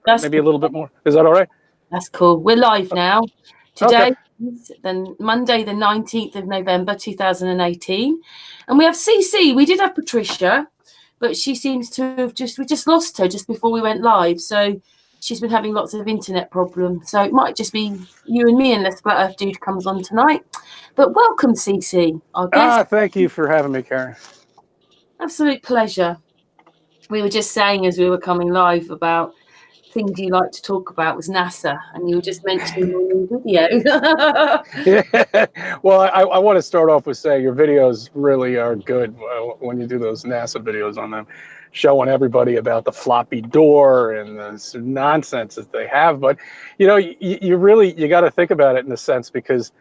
That's maybe a little bit more. Is that all right? That's cool. We're live now. Okay. Today is then Monday, the 19th of November, 2018. And we have CC. We did have Patricia, but she seems to have we just lost her just before we went live. So she's been having lots of internet problems. So it might just be you and me unless Flat Earth Dude comes on tonight. But welcome, CC, our guest. Thank you for having me, Karen. Absolute pleasure. We were just saying as we were coming live about things you like to talk about was NASA, and you were just mentioning your new video. Yeah. Well, I want to start off with saying your videos really are good when you do those NASA videos on them, showing everybody about the floppy door and the nonsense that they have. But you know, you got to think about it in a sense, because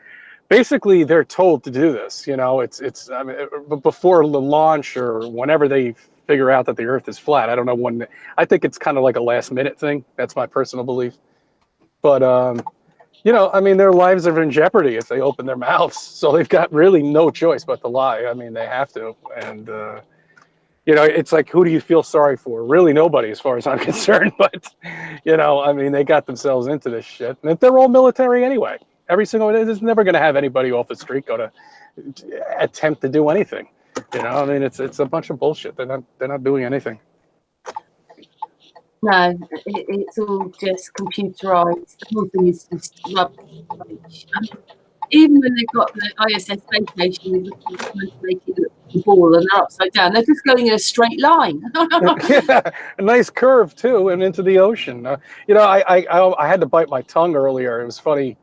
basically they're told to do this. You know, it's I mean, before the launch or whenever they figure out that the Earth is flat. I don't know when. I think it's kind of like a last minute thing. That's my personal belief. But you know, I mean, their lives are in jeopardy if they open their mouths. So they've got really no choice but to lie. I mean, they have to. And you know, it's like, who do you feel sorry for? Really, nobody, as far as I'm concerned. But you know, I mean, they got themselves into this shit, and they're all military anyway. Every single day, is never going to have anybody off the street go to attempt to do anything. You know, I mean, it's a bunch of bullshit. They're not doing anything. No, it's all just computerized. The whole thing is just rubbish. Even when they've got the ISS space station, they're trying to make it look like a ball and they're upside down. They're just going in a straight line. Yeah, a nice curve too, and into the ocean. You know, I had to bite my tongue earlier. It was funny.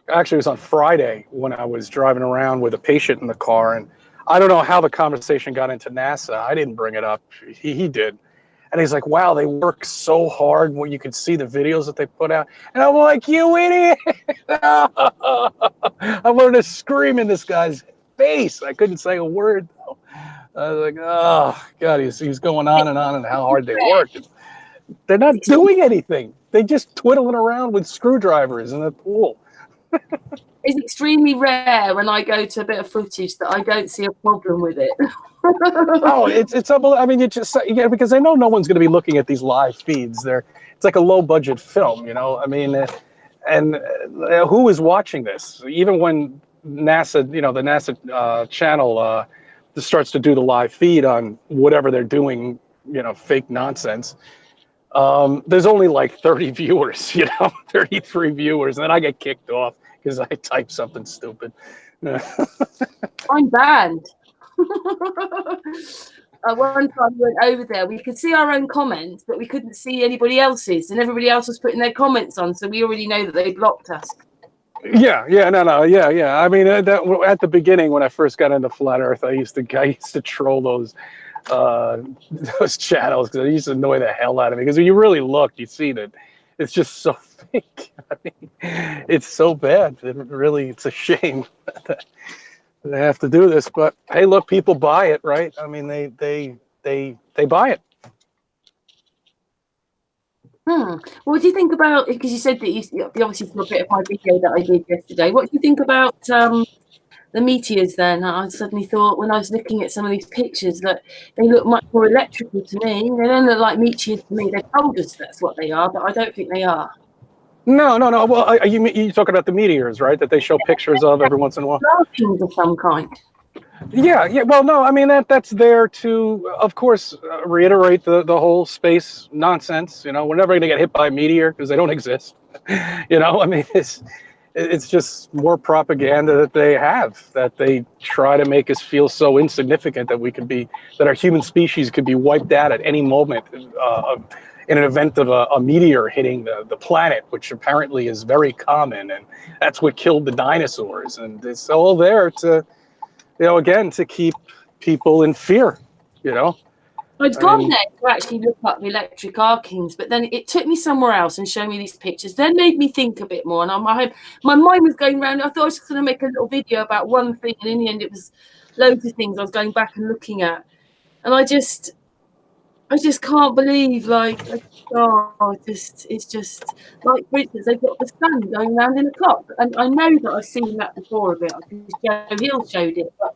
Actually, it was on Friday when I was driving around with a patient in the car, and I don't know how the conversation got into NASA. I didn't bring it up. He did. And he's like, wow, they work so hard when you could see the videos that they put out. And I'm like, you idiot. I wanted to scream in this guy's face. I couldn't say a word, though. I was like, oh, God, he's going on and how hard they work. They're not doing anything. They're just twiddling around with screwdrivers in the pool. It's extremely rare when I go to a bit of footage that I don't see a problem with it. Oh, it's I mean, because I know no one's going to be looking at these live feeds. It's like a low budget film, you know. I mean, and who is watching this? Even when NASA, you know, the NASA channel starts to do the live feed on whatever they're doing, you know, fake nonsense. There's only like 30 viewers, you know, 33 viewers, and then I get kicked off because I type something stupid. I'm banned. One time we went over there, we could see our own comments, but we couldn't see anybody else's, and everybody else was putting their comments on, so we already know that they blocked us. Yeah. I mean, that at the beginning when I first got into Flat Earth, I used to troll those channels because it used to annoy the hell out of me. Because when you really look, you see that it's just so fake. I mean, it's so bad. It's a shame that they have to do this. But hey, look, people buy it, right? I mean, they buy it. What do you think about, because you said that you obviously saw a bit of my video that I did yesterday. What do you think about the meteors then? I suddenly thought when I was looking at some of these pictures that they look much more electrical to me. They don't look like meteors to me. They told us that's what they are, but I don't think they are. No. Well, you talk about the meteors, right? That they show pictures of every once in a while. Markings of some kind. Yeah. Well, no, I mean that's there to, of course, reiterate the whole space nonsense. You know, we're never going to get hit by a meteor because they don't exist. You know, I mean, it's just more propaganda that they have, that they try to make us feel so insignificant that our human species could be wiped out at any moment in an event of a meteor hitting the planet, which apparently is very common, and that's what killed the dinosaurs. And it's all there to, you know, again, to keep people in fear, you know. I'd gone there to actually look up the electric arkings, but then it took me somewhere else and showed me these pictures. Then made me think a bit more, and my mind was going around. I thought I was just going to make a little video about one thing, and in the end, it was loads of things I was going back and looking at, and I just can't believe, like, it's just like, for instance, they've got the sun going round in a clock, and I know that I've seen that before a bit. Joe Hill showed it, but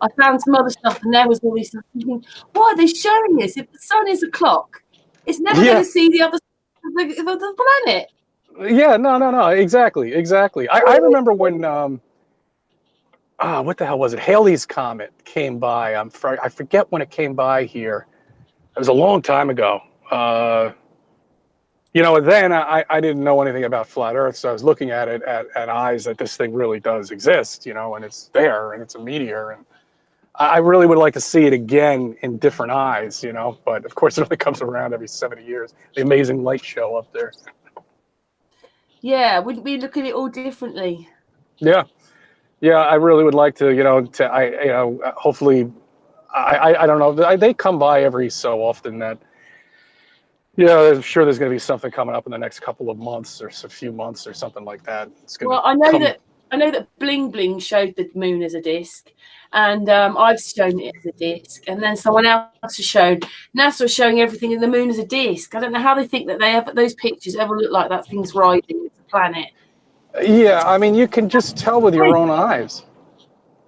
I found some other stuff, and there was all these stuff thinking, why are they showing this? If the sun is a clock, it's never going to see the other side of the planet. Yeah, no, exactly. I remember when what the hell was it? Halley's Comet came by. I forget when it came by here. It was a long time ago. Then I didn't know anything about flat Earth, so I was looking at it at eyes that this thing really does exist, and it's there, and it's a meteor, and I really would like to see it again in different eyes, but of course it only comes around every 70 years. The Amazing Light Show up there. Yeah, wouldn't we look at it all differently? Yeah, I really would like to, hopefully, I don't know, they come by every so often that, I'm sure there's going to be something coming up in the next couple of months or a few months or something like that. It's going Well, I know that Bling Bling showed the moon as a disc, and I've shown it as a disc, and then someone else has shown. NASA is showing everything in the moon as a disc. I don't know how they think that those pictures ever look like that thing's rising with the planet. Yeah, I mean, you can just tell with your own eyes.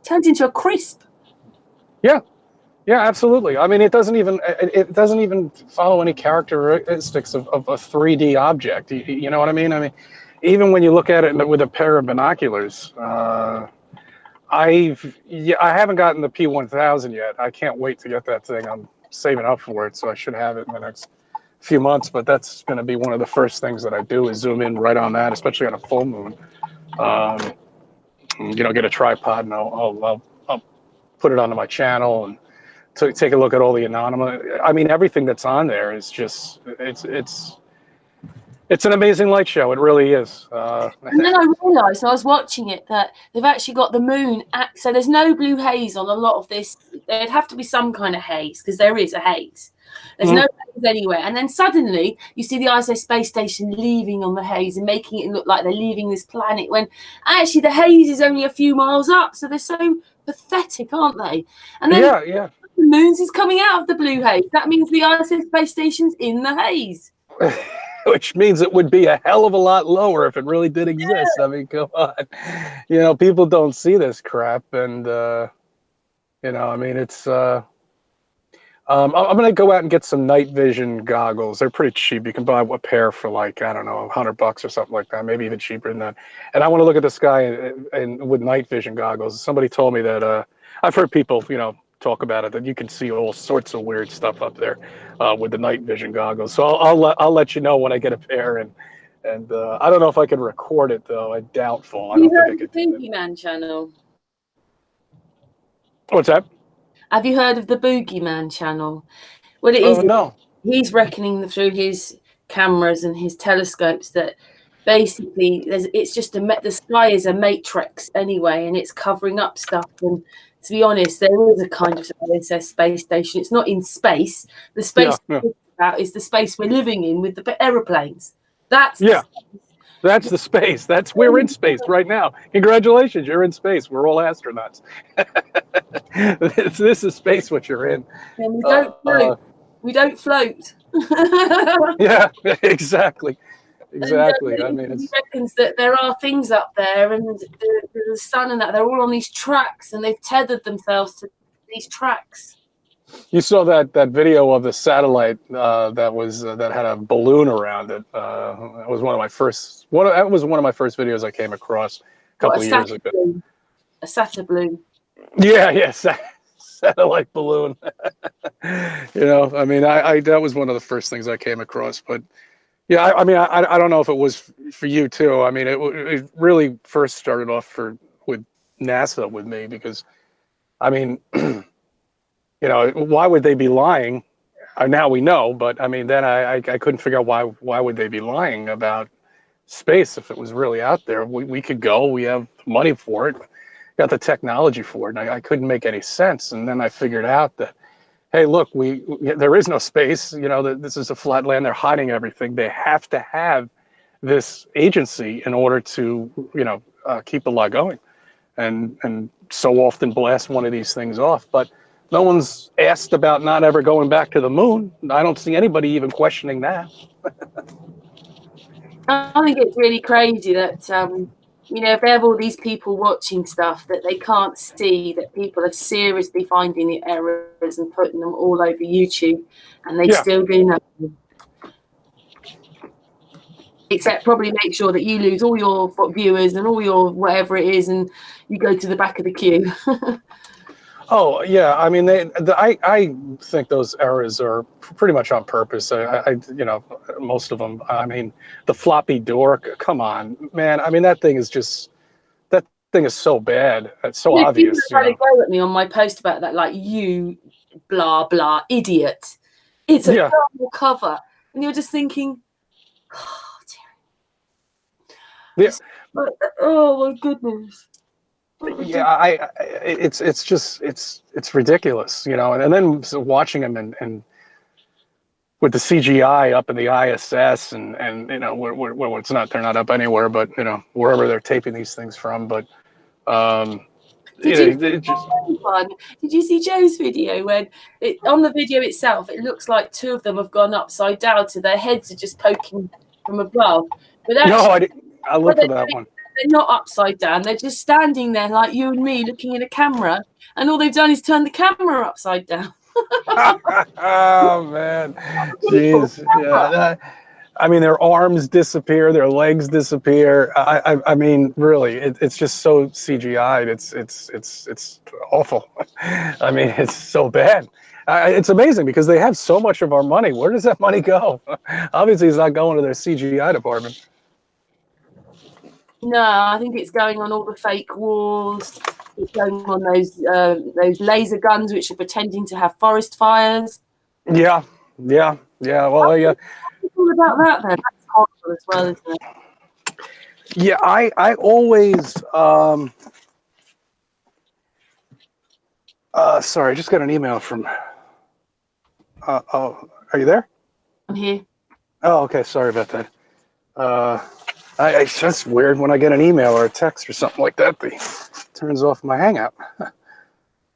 Turns into a crisp. Yeah, absolutely. I mean, it doesn't even follow any characteristics of a 3D object. You know what I mean? I mean, even when you look at it with a pair of binoculars, I haven't gotten the P1000 yet. I can't wait to get that thing. I'm saving up for it, so I should have it in the next few months. But that's going to be one of the first things that I do is zoom in right on that, especially on a full moon. Get a tripod and I'll put it onto my channel and to take a look at all the anonymous. I mean, everything that's on there is just it's an amazing light show. It really is. And then I realised, I was watching it, that they've actually got the moon. So there's no blue haze on a lot of this. There'd have to be some kind of haze, because there is a haze. There's no haze anywhere. And then suddenly you see the ISS space station leaving on the haze and making it look like they're leaving this planet, when actually the haze is only a few miles up. So they're so pathetic, aren't they? And then yeah. The moon's is coming out of the blue haze. That means the ISS space station's in the haze. Which means it would be a hell of a lot lower if it really did exist. Yeah. I mean, come on. People don't see this crap. And, I mean, it's... I'm going to go out and get some night vision goggles. They're pretty cheap. You can buy a pair for like, I don't know, $100 or something like that, maybe even cheaper than that. And I want to look at the sky and with night vision goggles. Somebody told me that I've heard people, talk about it, that you can see all sorts of weird stuff up there with the night vision goggles. So I'll let you know when I get a pair. And I don't know if I can record it though. I doubtful. I don't think I could. The Boogeyman channel. What's that? Have you heard of the Boogeyman channel? Well, it is. No. He's reckoning through his cameras and his telescopes that basically it's just the sky is a matrix anyway, and it's covering up stuff. And to be honest, there is a kind of ISS space station. It's not in space. The space we're talking about is the space we're living in with the aeroplanes. That's That's the space. We're in space right now. Congratulations, you're in space. We're all astronauts. This is space what you're in. And we don't float. We don't float. Yeah, exactly. Exactly. And, I mean, he reckons that there are things up there, and the sun and that they're all on these tracks, and they've tethered themselves to these tracks. You saw that video of the satellite that had a balloon around it. That was one of my first. That was one of my first videos I came across a couple of years ago. A SATA balloon. Yeah, satellite balloon. I mean, I that was one of the first things I came across. But yeah, I mean, I don't know if it was for you too. I mean, it really first started off with NASA with me, because, I mean. Why would they be lying? Now we know, but I mean, then I couldn't figure out why would they be lying about space if it was really out there. We could go. We have money for it. Got the technology for it. And I couldn't make any sense. And then I figured out that, hey, look, there is no space. That this is a flat land. They're hiding everything. They have to have this agency in order to keep the lie going, and so often blast one of these things off. But no one's asked about not ever going back to the moon. I don't see anybody even questioning that. I think it's really crazy that, if they have all these people watching stuff, that they can't see that people are seriously finding the errors and putting them all over YouTube, and they still do nothing. Except probably make sure that you lose all your viewers and all your whatever it is, and you go to the back of the queue. Oh yeah, I mean, I think those errors are pretty much on purpose. You know, most of them. I mean, the floppy door. Come on, man. I mean, that thing is so bad. It's so People obvious. have had a go at me on my post about that, like, you blah blah idiot. It's a Yeah. terrible cover, and you're just thinking, oh dear. Yeah. Oh my goodness. Yeah, it's ridiculous, you know. And then watching them and with the CGI up in the ISS and you know where they're not up anywhere, but you know wherever they're taping these things from. But Did you you know, it just Did you see Joe's video when on the video itself it looks like two of them have gone upside down, so their heads are just poking from above. But actually, I looked at that one. they're not upside down. They're just standing there like you and me looking at a camera, and all they've done is turn the camera upside down. Oh man, jeez, yeah. I mean, their arms disappear, their legs disappear. I mean, really, it's just so CGI'd. It's awful. I mean, it's so bad. It's amazing because they have so much of our money. Where does that money go? Obviously, it's not going to their CGI department. No, I think it's going on all the fake walls. It's going on those laser guns which are pretending to have forest fires. Yeah. Well, yeah. All about that then. That's horrible as well, isn't it? Yeah, I always sorry, I just got an email from oh, are you there? I'm here. Oh, okay, sorry about that. It's just weird when I get an email or a text or something like that, it turns off my Hangout.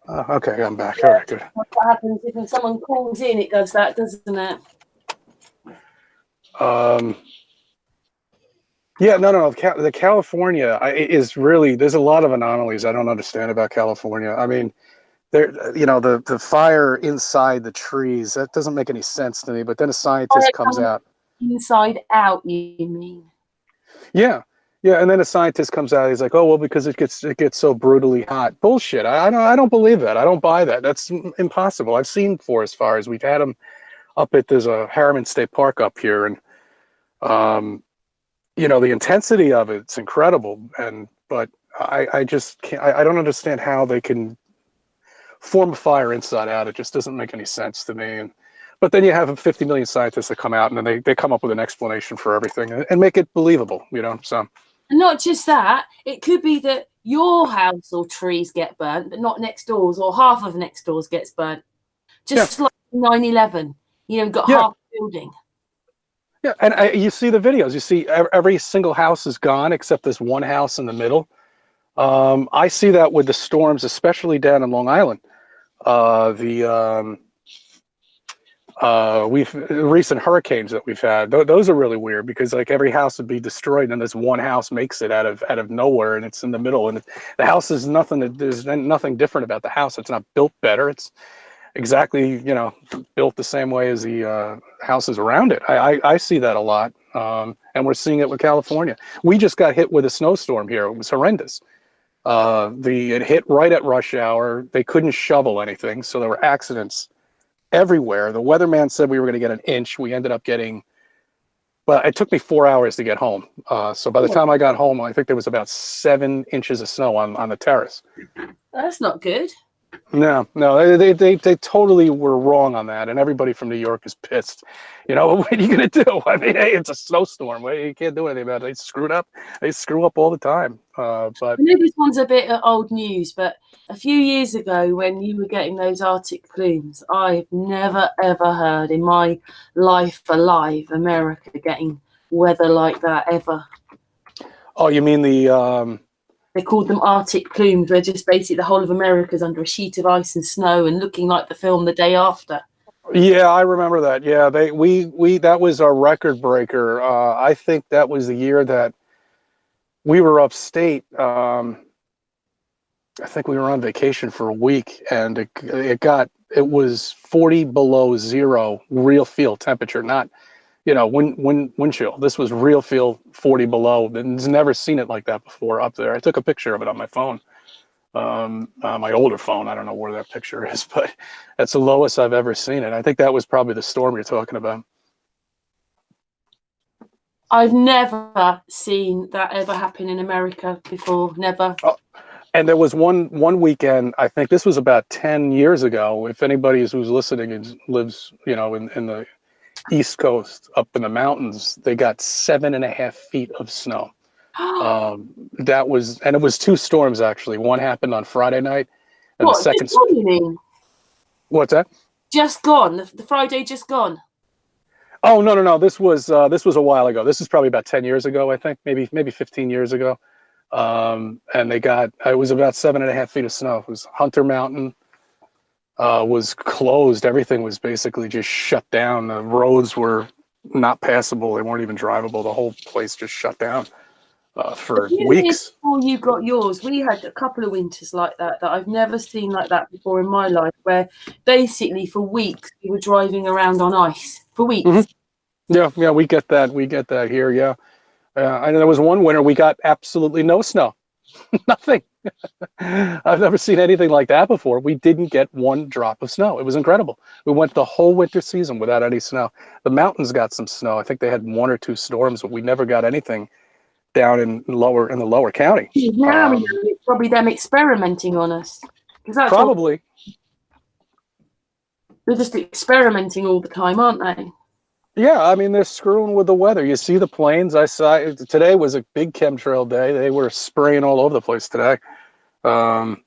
Okay, I'm back. All right, good. What happens if when someone calls in, it does that, doesn't it? Yeah, no. The California is really, there's a lot of anomalies I don't understand about California. I mean, there, you know, the fire inside the trees, that doesn't make any sense to me. But then a scientist comes out. Inside out, you mean? Yeah, and then a scientist comes out. He's like, "Oh well, because it gets so brutally hot." Bullshit. I don't believe that. I don't buy that. That's impossible. I've seen forest fires. We've had them up at there's a Harriman State Park up here, and you know, the intensity of it's incredible. But I just can't. I don't understand how they can form a fire inside out. It just doesn't make any sense to me. But then you have 50 million scientists that come out and then they come up with an explanation for everything and make it believable, you know. So, and not just that, it could be that your house or trees get burnt, but not next door's, or half of next door's gets burnt. Just like 9/11, you know, got half the building. Yeah, and you see the videos. You see every single house is gone except this one house in the middle. I see that with the storms, especially down in Long Island. Recent hurricanes that we've had, those are really weird because like every house would be destroyed and this one house makes it out of nowhere and it's in the middle and the house is there's nothing different about the house. It's not built better. It's exactly, you know, built the same way as the houses around it. I see that a lot, and we're seeing it with California. We just got hit with a snowstorm here. It was horrendous. It hit right at rush hour. They couldn't shovel anything, so there were accidents everywhere. The weatherman said we were going to get an inch. We ended up getting, but it took me 4 hours to get home. So by the time I got home, I think there was about 7 inches of snow on the terrace. That's not good. No, they totally were wrong on that, and everybody from New York is pissed. You know, what are you gonna do? I mean, hey, it's a snowstorm. You can't do anything about it. They screwed up. They screw up all the time. But I know this one's a bit old news, but a few years ago when you were getting those Arctic plumes, I've never ever heard in my life alive America getting weather like that ever. Oh, you mean the they called them Arctic plumes, where just basically the whole of America's under a sheet of ice and snow and looking like the film The Day After. Yeah, I remember that. Yeah, we that was our record breaker. I think that was the year that we were upstate. I think we were on vacation for a week, and it was 40 below zero real field temperature, not wind chill. This was real feel 40 below. It's never seen it like that before up there. I took a picture of it on my phone, my older phone. I don't know where that picture is, but that's the lowest I've ever seen it. I think that was probably the storm you're talking about. I've never seen that ever happen in America before. Never. Oh, and there was one weekend, I think this was about 10 years ago. If anybody who's listening and lives, in the East Coast, up in the mountains, they got 7.5 feet of snow. That was, and it was two storms actually. One happened on Friday night, and what, the second. Just gone, you mean? What's that? Just gone. The Friday just gone. Oh no! This was a while ago. This is probably about 10 years ago, I think, maybe 15 years ago. And it was about 7.5 feet of snow. It was Hunter Mountain. Was closed. Everything was basically just shut down. The roads were not passable. They weren't even drivable. The whole place just shut down for weeks. Before you got yours, we had a couple of winters like that I've never seen like that before in my life, where basically for weeks we were driving around on ice for weeks. Mm-hmm. Yeah, we get that. We get that here. Yeah, and there was one winter we got absolutely no snow, nothing. I've never seen anything like that before. We didn't get one drop of snow. It was incredible. We went the whole winter season without any snow. The mountains got some snow. I think they had 1 or 2 storms, but we never got anything down in the lower county. Yeah, it's probably them experimenting on us. Probably. They're just experimenting all the time, aren't they? Yeah, I mean, they're screwing with the weather. You see the planes. I saw today was a big chemtrail day. They were spraying all over the place today. And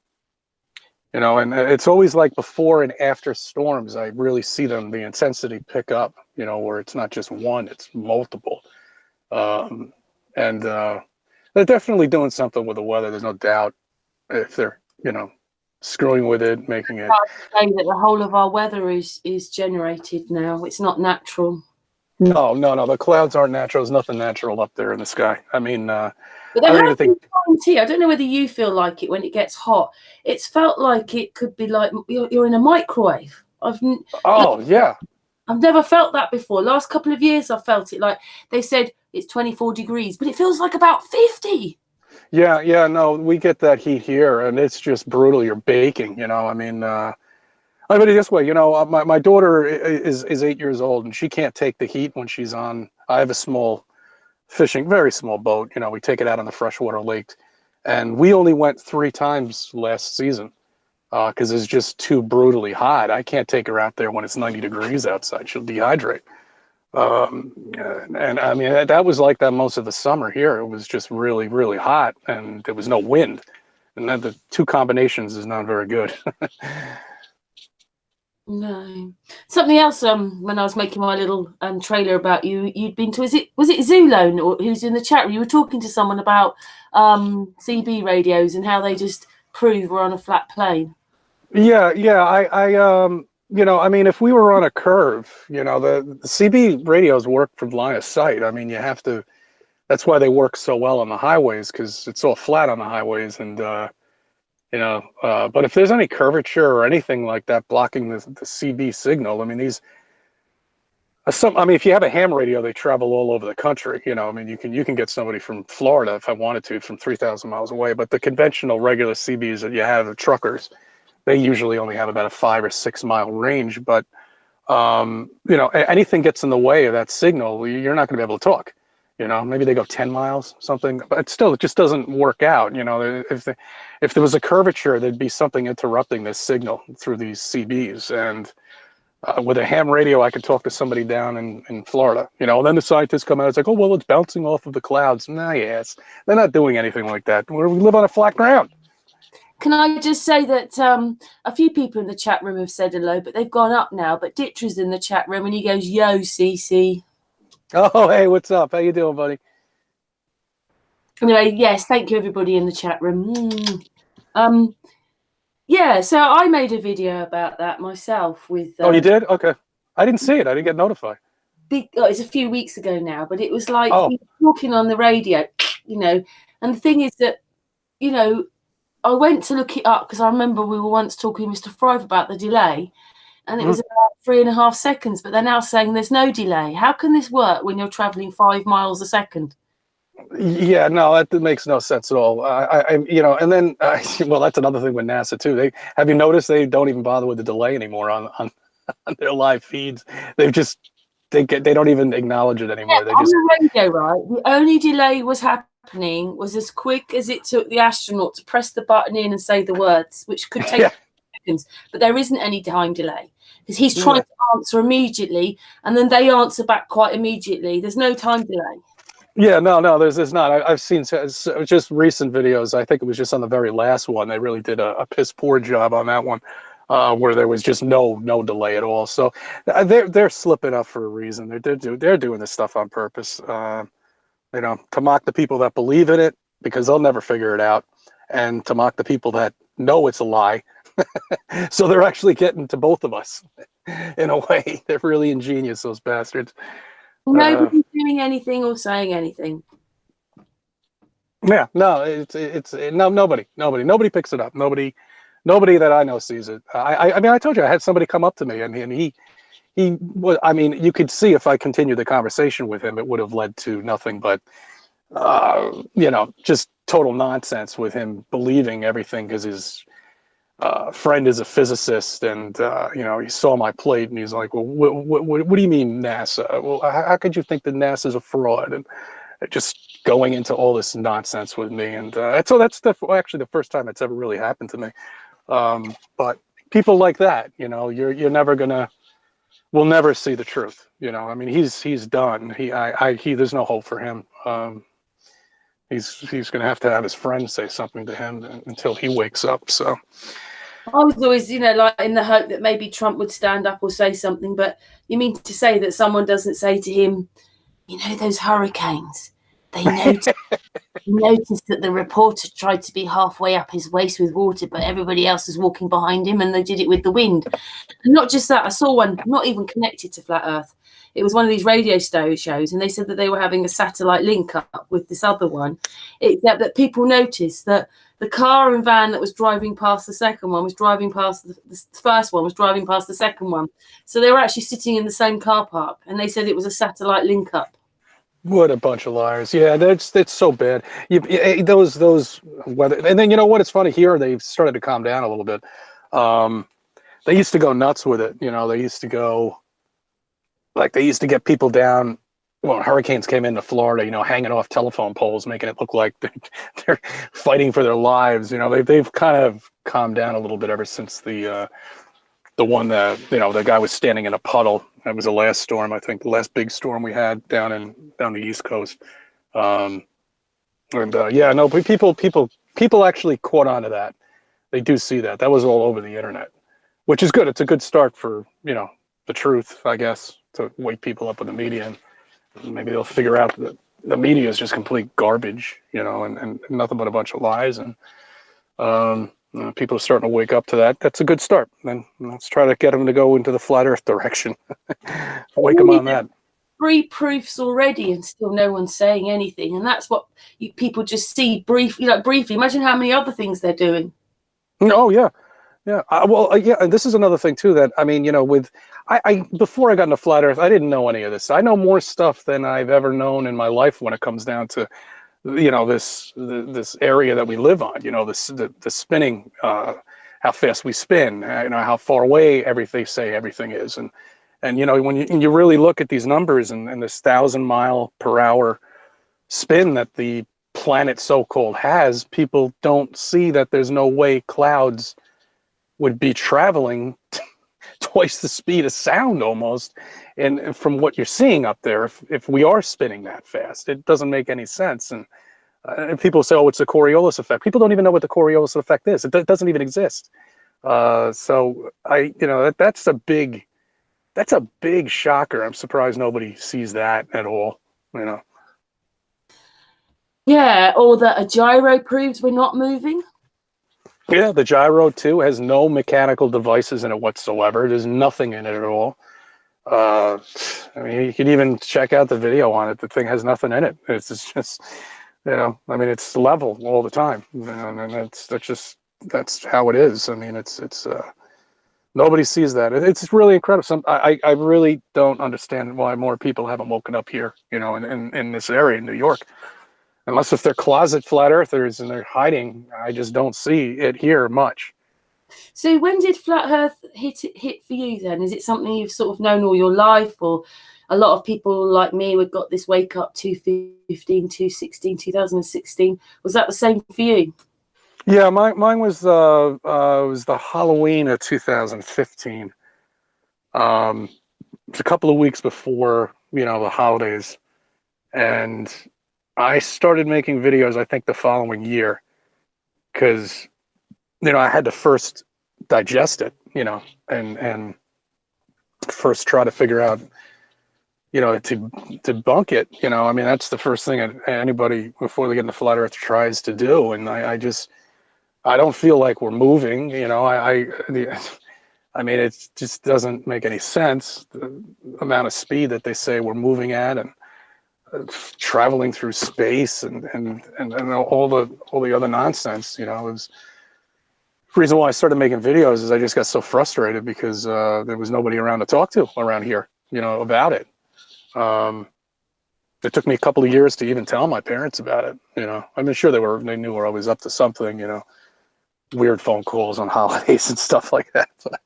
it's always like before and after storms, I really see the intensity pick up, where it's not just one, it's multiple. And they're definitely doing something with the weather. There's no doubt if they're, screwing with it, making it. I say that the whole of our weather is generated now. It's not natural. No. The clouds aren't natural. There's nothing natural up there in the sky. I mean, but there have been times here. I don't know whether you feel like it when it gets hot. It's felt like it could be like you're in a microwave. Yeah. I've never felt that before. Last couple of years, I've felt it like they said it's 24 degrees, but it feels like about 50. Yeah, no, we get that heat here, and it's just brutal. You're baking, I mean, I put it this way, my daughter is 8 years old, and she can't take the heat when she's on. I have a small very small boat. We take it out on the freshwater lake, and we only went 3 times last season because it's just too brutally hot. I can't take her out there when it's 90 degrees outside. She'll dehydrate. And I mean, that was like that most of the summer here. It was just really, really hot, and there was no wind. And then the 2 combinations is not very good. No. Something else, when I was making my little trailer about you'd been to, was it Zulone, or who's in the chat room? You were talking to someone about CB radios and how they just prove we're on a flat plane. Yeah, I mean, if we were on a curve, the CB radios work from line of sight. I mean, that's why they work so well on the highways, because it's all flat on the highways. And, but if there's any curvature or anything like that blocking the CB signal, I mean, if you have a ham radio, they travel all over the country. I mean, you can get somebody from Florida, if I wanted to, from 3,000 miles away. But the conventional regular CBs that you have, the truckers, they usually only have about a 5 or 6 mile range, but anything gets in the way of that signal, you're not going to be able to talk. Maybe they go 10 miles, something, but still, it just doesn't work out. If there was a curvature, there'd be something interrupting this signal through these CBs. And with a ham radio, I could talk to somebody down in Florida. And then the scientists come out. It's like, oh well, it's bouncing off of the clouds. Nah, yes, they're not doing anything like that. We live on a flat ground. Can I just say that a few people in the chat room have said hello, but they've gone up now. But Ditcher's in the chat room, and he goes, "Yo, CC." Oh, hey, what's up? How you doing, buddy? Anyway, yes, thank you, everybody in the chat room. Yeah, so I made a video about that myself with. Oh, you did? Okay, I didn't see it. I didn't get notified. It's a few weeks ago now, but it was like he was talking on the radio, and the thing is that, I went to look it up because I remember we were once talking to Mr. Thrive about the delay, and it was about 3.5 seconds, but they're now saying there's no delay. How can this work when you're traveling 5 miles a second? Yeah, no, that makes no sense at all. You know, and then, well, that's another thing with NASA too. Have you noticed they don't even bother with the delay anymore on their live feeds? They don't even acknowledge it anymore. They On just the radio, right? The only delay was happening was as quick as it took the astronaut to press the button in and say the words, which could take yeah. seconds. But there isn't any time delay because he's trying Yeah. to answer immediately, and then they answer back quite immediately. There's no time delay. Yeah, no, there's not. I've seen just recent videos. I think it was just on the very last one. They really did a piss poor job on that one, where there was just no delay at all. So they're slipping up for a reason. They're doing this stuff on purpose. You know, to mock the people that believe in it because they'll never figure it out, and to mock the people that know it's a lie. So they're actually getting to both of us in a way. They're really ingenious, those bastards. Nobody's doing anything or saying anything. Yeah, no, nobody picks it up. Nobody that I know sees it. I mean, I told you I had somebody come up to me, and he was. I mean, you could see if I continued the conversation with him, it would have led to nothing but, you know, just total nonsense with him believing everything because his friend is a physicist, and you know, he saw my plate, and he's like, "Well, what do you mean NASA? Well, how could you think that NASA's a fraud?" And just going into all this nonsense with me, and so that's actually the first time it's ever really happened to me. But people like that, you know, you're never gonna, we'll never see the truth. You know, I mean, he's done. There's no hope for him. He's gonna have to have his friends say something to him until he wakes up. So. I was always, you know, like in the hope that maybe Trump would stand up or say something. But you mean to say that someone doesn't say to him, you know, those hurricanes, they noticed that the reporter tried to be halfway up his waist with water, but everybody else was walking behind him, and they did it with the wind. And not just that, I saw one not even connected to Flat Earth. It was one of these radio shows, and they said that they were having a satellite link up with this other one, except that people noticed that the car and van that was driving past the second one was driving past the first one, was driving past the second one. So they were actually sitting in the same car park, and they said it was a satellite link up. What a bunch of liars! Yeah, it's so bad. Those weather, and then you know what? It's funny here. They've started to calm down a little bit. They used to go nuts with it. You know, they used to get people down. Well, hurricanes came into Florida, you know, hanging off telephone poles, making it look like they're fighting for their lives. You know, they've kind of calmed down a little bit ever since the one that, you know, the guy was standing in a puddle. That was the last storm, I think, the last big storm we had down the East Coast. Yeah, no, but people actually caught on to that. They do see that. That was all over the internet, which is good. It's a good start for, you know, the truth, I guess, to wake people up with the media, and maybe they'll figure out that the media is just complete garbage, you know, and nothing but a bunch of lies. And people are starting to wake up to that. That's a good start. Then let's try to get them to go into the flat Earth direction. Wake them on that. 3 proofs already, and still no one's saying anything. And that's what people just see briefly. Imagine how many other things they're doing. Oh yeah, yeah. Yeah. And this is another thing too. That I mean, you know, before I got into flat Earth, I didn't know any of this. I know more stuff than I've ever known in my life when it comes down to, you know, this area that we live on. You know, the spinning, how fast we spin. You know, how far away everything is, and you know, when you really look at these numbers and this 1,000-mile-per-hour spin that the planet so-called has, people don't see that there's no way clouds would be traveling twice the speed of sound almost, and from what you're seeing up there, if we are spinning that fast, it doesn't make any sense. And people say, oh, it's the Coriolis effect. People don't even know what the Coriolis effect is. It doesn't even exist. So you know, that's a big shocker. I'm surprised nobody sees that at all, you know. Yeah, or that a gyro proves we're not moving. Yeah, the gyro too has no mechanical devices in it whatsoever. There's nothing in it at all. I mean, you can even check out the video on it. The thing has nothing in it. It's just, you know, I mean, it's level all the time, and that's how it is. I mean, it's Nobody sees that. It's really incredible. I really don't understand why more people haven't woken up here, you know, in this area in New York. Unless if they're closet flat earthers and they're hiding, I just don't see it here much. So when did flat Earth hit for you then? Is it something you've sort of known all your life, or a lot of people like me would got this wake up 2015, 2016, 2016? Was that the same for you? Yeah, mine was the Halloween of 2015. It's a couple of weeks before, you know, the holidays, and I started making videos, I think, the following year, because, you know, I had to first digest it, you know, and first try to figure out, you know, to debunk it. You know, I mean, that's the first thing anybody before they get into flat Earth tries to do, and I don't feel like we're moving. You know, I mean, it just doesn't make any sense, the amount of speed that they say we're moving at, and traveling through space, and all the other nonsense. You know, it was the reason why I started making videos is I just got so frustrated because there was nobody around to talk to around here, you know, about it. It took me a couple of years to even tell my parents about it. You know, I mean, sure they knew we're always up to something. You know, weird phone calls on holidays and stuff like that. But,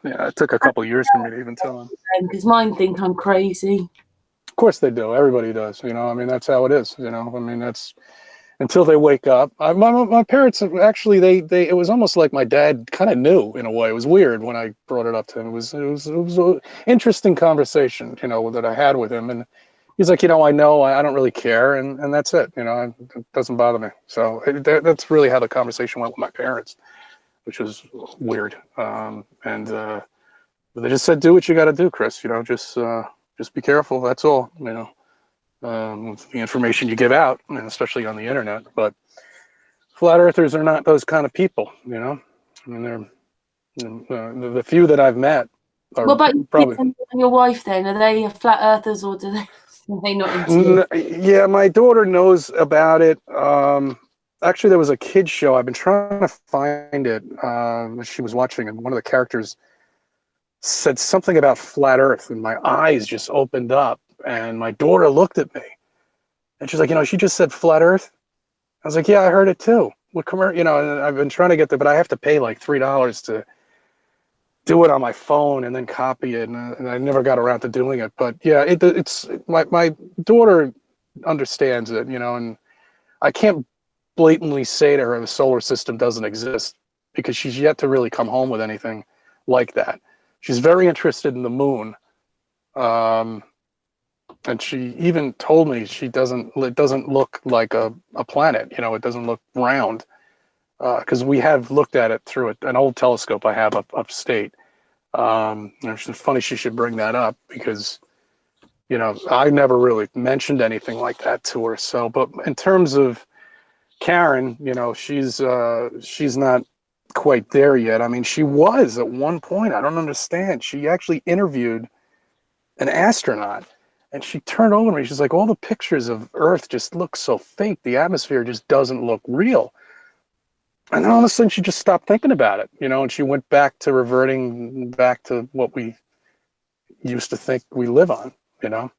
yeah, it took a couple of years for me to even tell them. Because mine think I'm crazy. Of course they do. Everybody does. You know, I mean, that's how it is. You know, I mean, that's until they wake up. My parents actually it was almost like my dad kind of knew in a way. It was weird when I brought it up to him. It was an interesting conversation, you know, that I had with him, and he's like, you know, I don't really care, and that's it. You know, it doesn't bother me. So that's really how the conversation went with my parents, which was weird. They just said, do what you got to do, Chris. You know, just be careful. That's all. You know. The information you give out, and especially on the internet. But flat earthers are not those kind of people, you know. I mean, the few that I've met are What about your probably. kids and your wife then? Are they flat earthers, or are they not into it? Yeah, my daughter knows about it. Actually, there was a kids show. I've been trying to find it. She was watching, and one of the characters said something about flat Earth, and my eyes just opened up. And my daughter looked at me, and she's like, you know, she just said flat Earth. I was like, yeah, I heard it too. What you know, and I've been trying to get there, but I have to pay like $3 to do it on my phone and then copy it, and I never got around to doing it. But yeah, it's my daughter understands it, you know, and I can't blatantly say to her the solar system doesn't exist because she's yet to really come home with anything like that. She's very interested in the moon. And she even told me it doesn't look like a planet, you know, it doesn't look round. Because we have looked at it through an old telescope I have upstate. It's funny she should bring that up because, you know, I never really mentioned anything like that to her. So, but in terms of Karen, you know, she's not quite there yet. I mean, she was at one point. I don't understand. She actually interviewed an astronaut. And she turned over to me. She's like, all the pictures of Earth just look so fake. The atmosphere just doesn't look real. And then all of a sudden, she just stopped thinking about it, you know, and she went back to reverting back to what we used to think we live on, you know.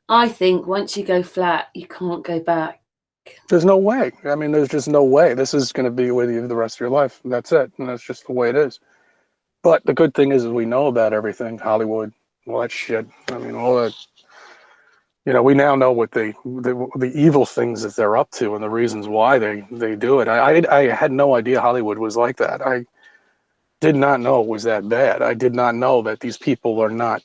I think once you go flat, you can't go back. There's no way. I mean, there's just no way. This is going to be with you the rest of your life. And that's it. And that's just the way it is. But the good thing is we know about everything, Hollywood, all that shit. I mean, all that. You know, we now know what the evil things that they're up to and the reasons why they do it. I had no idea Hollywood was like that. I did not know it was that bad. I did not know that these people are not,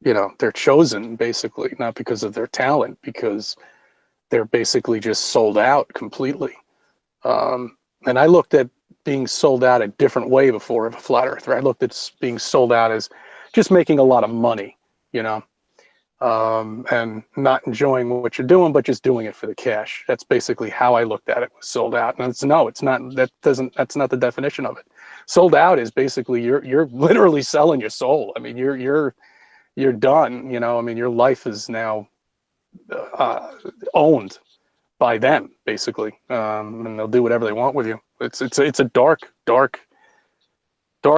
you know, they're chosen basically, not because of their talent, because they're basically just sold out completely. And I looked at being sold out a different way before of a flat earther. I looked at being sold out as just making a lot of money, you know. And not enjoying what you're doing, but just doing it for the cash. That's basically how I looked at it. Was sold out, and it's not. That's not the definition of it. Sold out is basically you're literally selling your soul. I mean, you're done. You know, I mean, your life is now owned by them basically, and they'll do whatever they want with you. it's a dark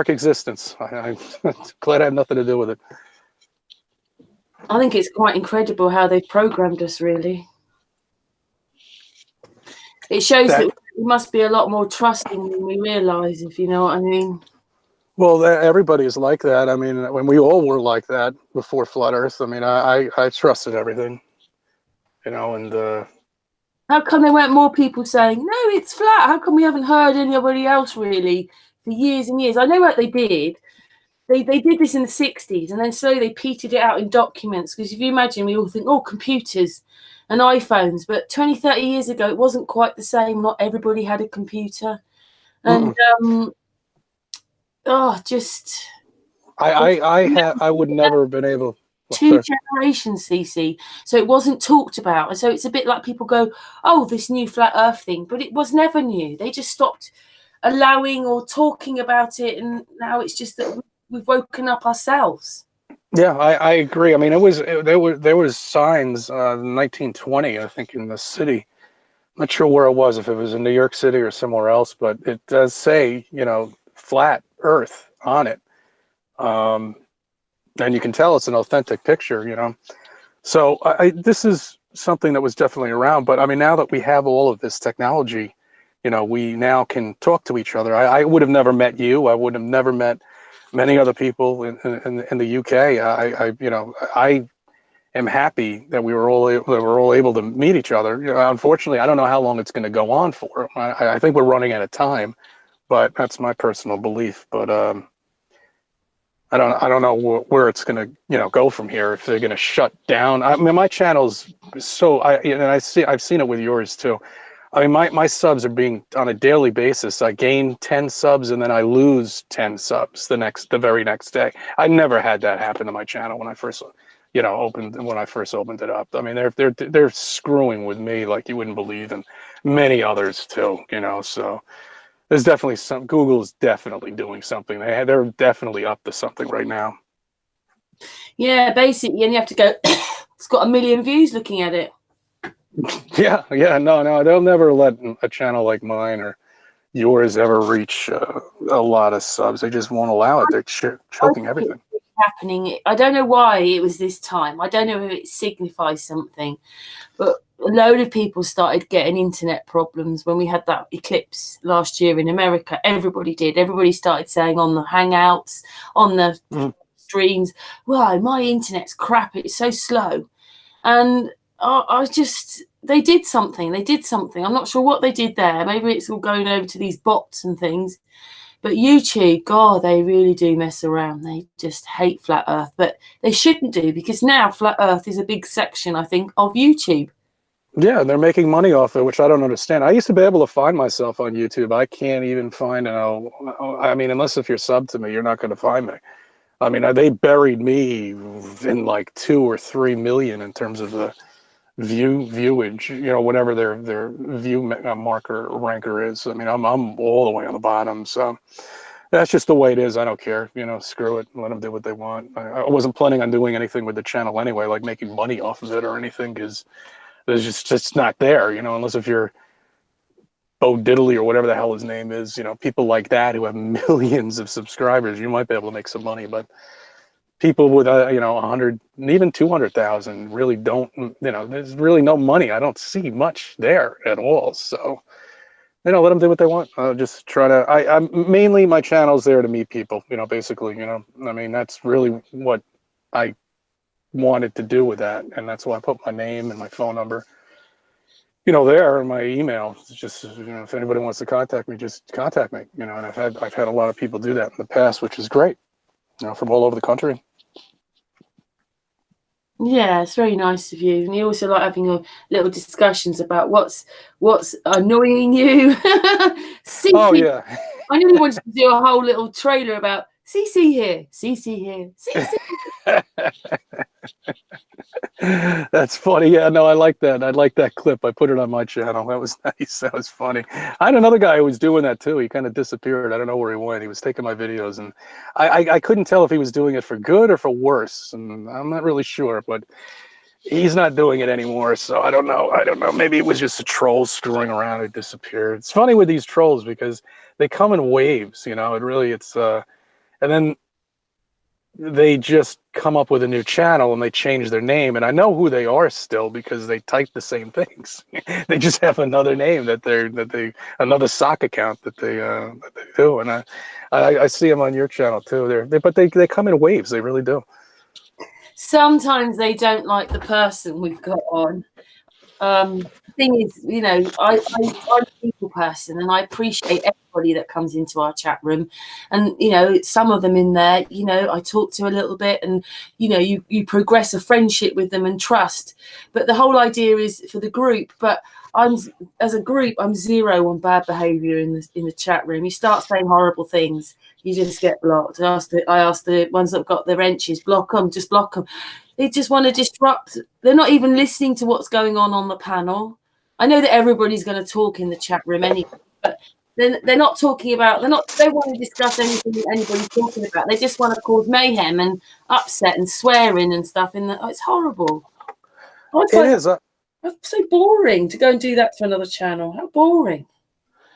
existence. I'm glad I had nothing to do with it. I think it's quite incredible how they've programmed us, really. It shows that we must be a lot more trusting than we realise, if you know what I mean. Well, everybody is like that. I mean, when we all were like that before Flat Earth, I mean, I trusted everything, you know, and how come there weren't more people saying, no, it's flat? How come we haven't heard anybody else really for years and years? I know what they did. They did this in the 60s, and then slowly they petered it out in documents. Because if you imagine, we all think, oh, computers and iPhones. But 20, 30 years ago, it wasn't quite the same. Not everybody had a computer. And, just... I would never have been able... Two generations, CC. So it wasn't talked about. And so it's a bit like people go, oh, this new flat earth thing. But it was never new. They just stopped allowing or talking about it. And now it's just that we've woken up ourselves. Yeah, I agree. I mean, there was signs in 1920, I think, in the city. I'm not sure where it was, if it was in New York City or somewhere else, but it does say, you know, flat earth on it. And you can tell it's an authentic picture, you know. So this is something that was definitely around. But I mean, now that we have all of this technology, you know, we now can talk to each other. I would have never met you. I would have never met many other people in the UK. I am happy that we were all able to meet each other. You know, unfortunately, I don't know how long it's going to go on for. I think we're running out of time, but that's my personal belief. But I don't know where it's going to, you know, go from here. If they're going to shut down. I mean, my channel's so I've seen it with yours too. I mean, my subs are being on a daily basis. I gain 10 subs and then I lose 10 subs the very next day. I never had that happen to my channel when I first, you know, opened it up. I mean, they're screwing with me like you wouldn't believe, and many others too, you know. So there's definitely Google's definitely doing something. They're definitely up to something right now. Yeah, basically, and you have to go, it's got 1 million views looking at it. Yeah, no, they'll never let a channel like mine or yours ever reach a lot of subs. They just won't allow it. They're choking everything. Happening. I don't know why it was this time. I don't know if it signifies something, but a load of people started getting internet problems when we had that eclipse last year in America. Everybody did. Everybody started saying on the Hangouts, on the streams, well, my internet's crap. It's so slow. And they did something. I'm not sure what they did there. Maybe it's all going over to these bots and things. But YouTube, God, they really do mess around. They just hate Flat Earth. But they shouldn't do, because now Flat Earth is a big section, I think, of YouTube. Yeah, and they're making money off it, which I don't understand. I used to be able to find myself on YouTube. I can't even find, I mean, unless if you're subbed to me, you're not going to find me. I mean, they buried me in like 2 or 3 million in terms of the viewage, you know, whatever their view marker ranker is. I mean, I'm all the way on the bottom, so that's just the way it is. I don't care, you know, screw it, let them do what they want. I wasn't planning on doing anything with the channel anyway, like making money off of it or anything, because there's just not there, you know, unless if you're Bo Diddley or whatever the hell his name is, you know, people like that who have millions of subscribers, you might be able to make some money, but people with, you know, 100 and even 200,000 really don't, you know, there's really no money. I don't see much there at all. So, you know, let them do what they want. Just try to, I'm mainly, my channel's there to meet people, you know, basically, you know, I mean, that's really what I wanted to do with that. And that's why I put my name and my phone number, you know, there, and my email. It's just, you know, if anybody wants to contact me, just contact me, you know, and I've had a lot of people do that in the past, which is great, you know, from all over the country. Yeah, it's very nice of you. And you also like having a little discussions about what's annoying you. CC, oh yeah. I really wanted to do a whole little trailer about CC here, CC here, CC. That's funny. Yeah, no, I like that. I like that clip. I put it on my channel. That was nice. That was funny. I had another guy who was doing that too. He kind of disappeared. I don't know where he went. He was taking my videos, and I couldn't tell if he was doing it for good or for worse. And I'm not really sure, but he's not doing it anymore, so I don't know. I don't know. Maybe it was just a troll screwing around. It disappeared. It's funny with these trolls because they come in waves. You know, and then they just come up with a new channel and they change their name, and I know who they are still because they type the same things. They just have another name another sock account that they do, and I see them on your channel too. But they come in waves. They really do. Sometimes they don't like the person we've got on. Thing is, you know, I'm a people person, and I appreciate everybody that comes into our chat room. And you know, some of them in there, you know, I talk to a little bit, and you know, you progress a friendship with them and trust. But the whole idea is for the group. But as a group, I'm zero on bad behaviour in the chat room. You start saying horrible things, you just get blocked. I asked the ones that have got the wrenches, block them, just block them. They just want to disrupt. They're not even listening to what's going on the panel. I know that everybody's going to talk in the chat room anyway, but they're not talking about. They don't want to discuss anything that anybody's talking about. They just want to cause mayhem and upset and swearing and stuff. It's horrible. It is. It's so boring to go and do that to another channel. How boring.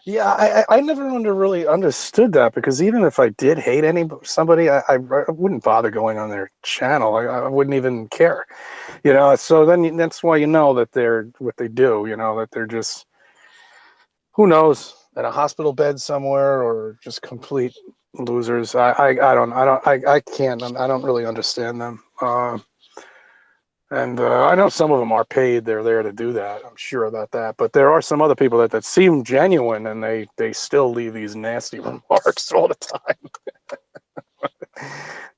Yeah, I never really understood that, because even if I did hate somebody, I wouldn't bother going on their channel. I wouldn't even care, you know. So then that's why you know that they're what they do, you know, that they're just, who knows, in a hospital bed somewhere, or just complete losers. I don't really understand them. And I know some of them are paid. They're there to do that. I'm sure about that. But there are some other people that seem genuine, and they still leave these nasty remarks all the time.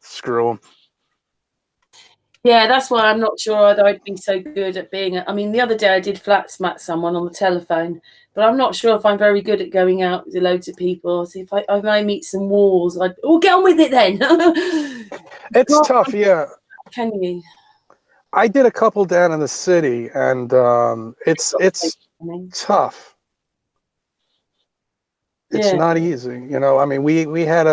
Screw them. Yeah, that's why I'm not sure that I'd be so good at being. I mean, the other day I did flat smack someone on the telephone, but I'm not sure if I'm very good at going out with loads of people. So if I may meet some walls, get on with it then. It's tough, yeah. Can you? I did a couple down in the city, and it's tough. It's not easy, you know. I mean, we had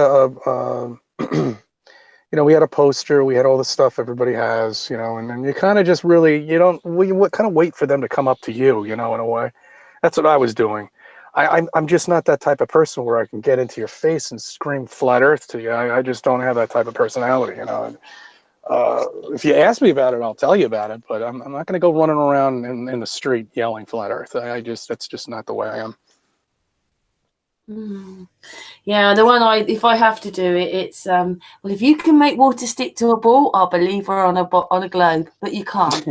you know, we had a poster, we had all the stuff everybody has, you know, and then you kind of just really, you kind of wait for them to come up to you, you know, in a way. That's what I was doing. I'm just not that type of person where I can get into your face and scream flat earth to you. I just don't have that type of personality, you know. If you ask me about it, I'll tell you about it, but I'm not going to go running around in the street yelling flat earth. That's just not the way I am. Yeah, the one if I have to do it, it's well, if you can make water stick to a ball, I'll believe we're on a globe, but you can't.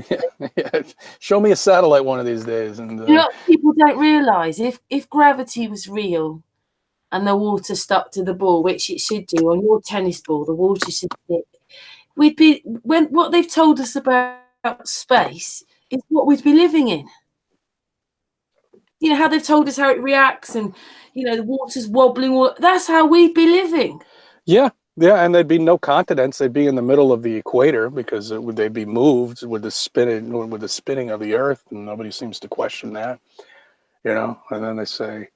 Yeah. Show me a satellite one of these days. And you know, people don't realise if gravity was real and the water stuck to the ball, which it should do on your tennis ball, the water should stick. What they've told us about space is what we'd be living in. You know how they've told us how it reacts, and you know the water's wobbling. That's how we'd be living. Yeah, and there'd be no continents. They'd be in the middle of the equator, because they'd be moved with the spinning of the Earth, and nobody seems to question that. You know, and then they say,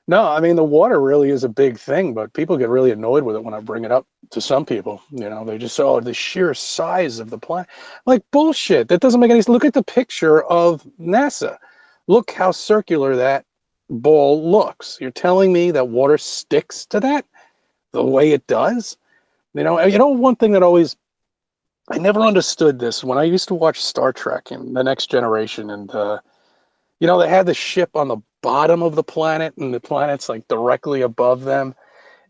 no, I mean, the water really is a big thing, but people get really annoyed with it when I bring it up to some people. You know, they just say, oh, the sheer size of the planet. Like, bullshit. That doesn't make any sense. Look at the picture of NASA. Look how circular that ball looks. You're telling me that water sticks to that the way it does? You know, one thing that I never understood this when I used to watch Star Trek and The Next Generation, and you know, they had the ship on the bottom of the planet, and the planet's like directly above them.